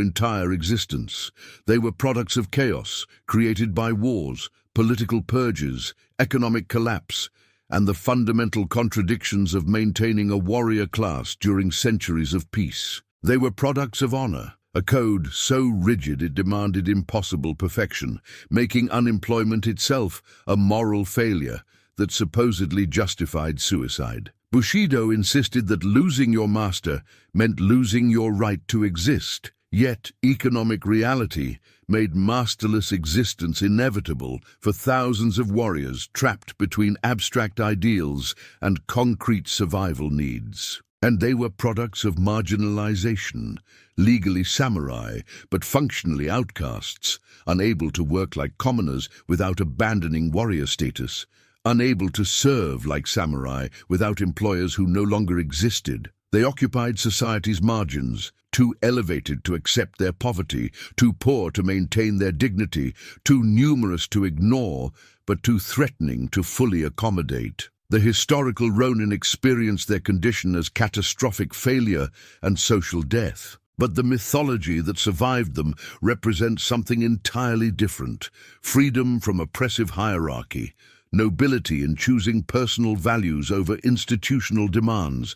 entire existence. They were products of chaos, created by wars, political purges, economic collapse, and the fundamental contradictions of maintaining a warrior class during centuries of peace. They were products of honor, a code so rigid it demanded impossible perfection, making unemployment itself a moral failure that supposedly justified suicide. Bushido insisted that losing your master meant losing your right to exist. Yet economic reality made masterless existence inevitable for thousands of warriors trapped between abstract ideals and concrete survival needs. And they were products of marginalization, legally samurai, but functionally outcasts, unable to work like commoners without abandoning warrior status, unable to serve like samurai without employers who no longer existed. They occupied society's margins, too elevated to accept their poverty, too poor to maintain their dignity, too numerous to ignore, but too threatening to fully accommodate. The historical Ronin experienced their condition as catastrophic failure and social death. But the mythology that survived them represents something entirely different: freedom from oppressive hierarchy, nobility in choosing personal values over institutional demands,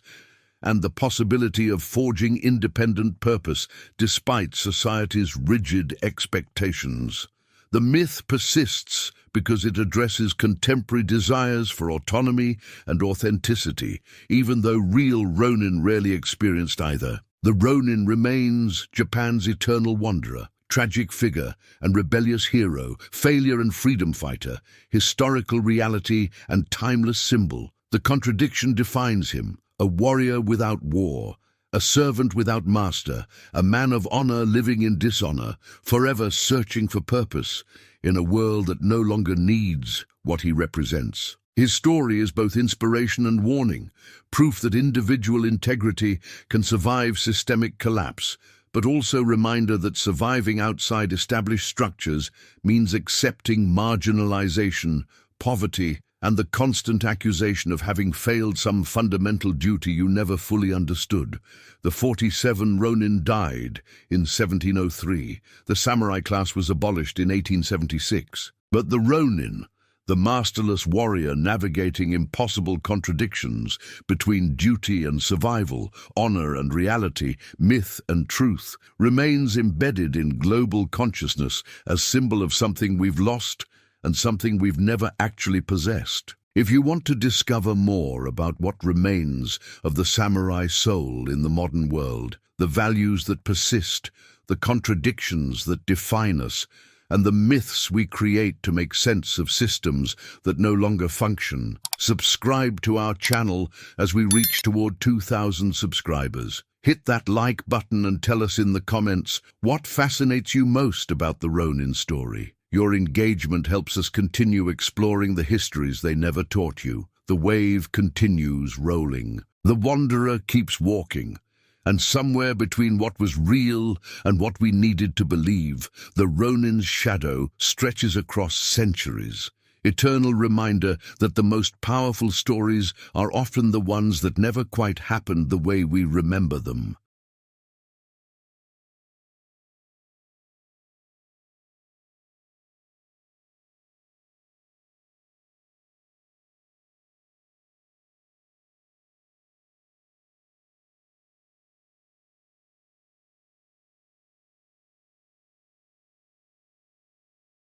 and the possibility of forging independent purpose despite society's rigid expectations. The myth persists because it addresses contemporary desires for autonomy and authenticity, even though real Ronin rarely experienced either. The Ronin remains Japan's eternal wanderer, tragic figure and rebellious hero, failure and freedom fighter, historical reality and timeless symbol. The contradiction defines him: a warrior without war, a servant without master, a man of honor living in dishonor, forever searching for purpose in a world that no longer needs what he represents. His story is both inspiration and warning, proof that individual integrity can survive systemic collapse, but also reminder that surviving outside established structures means accepting marginalization, poverty, and the constant accusation of having failed some fundamental duty you never fully understood. The 47 Ronin died in 1703. The samurai class was abolished in 1876. But the Ronin, the masterless warrior navigating impossible contradictions between duty and survival, honor and reality, myth and truth, remains embedded in global consciousness as symbol of something we've lost and something we've never actually possessed. If you want to discover more about what remains of the samurai soul in the modern world, the values that persist, the contradictions that define us, and the myths we create to make sense of systems that no longer function, subscribe to our channel as we reach toward 2,000 subscribers. Hit that like button and tell us in the comments what fascinates you most about the Ronin story. Your engagement helps us continue exploring the histories they never taught you. The wave continues rolling. The wanderer keeps walking. And somewhere between what was real and what we needed to believe, the Ronin's shadow stretches across centuries. Eternal reminder that the most powerful stories are often the ones that never quite happened the way we remember them.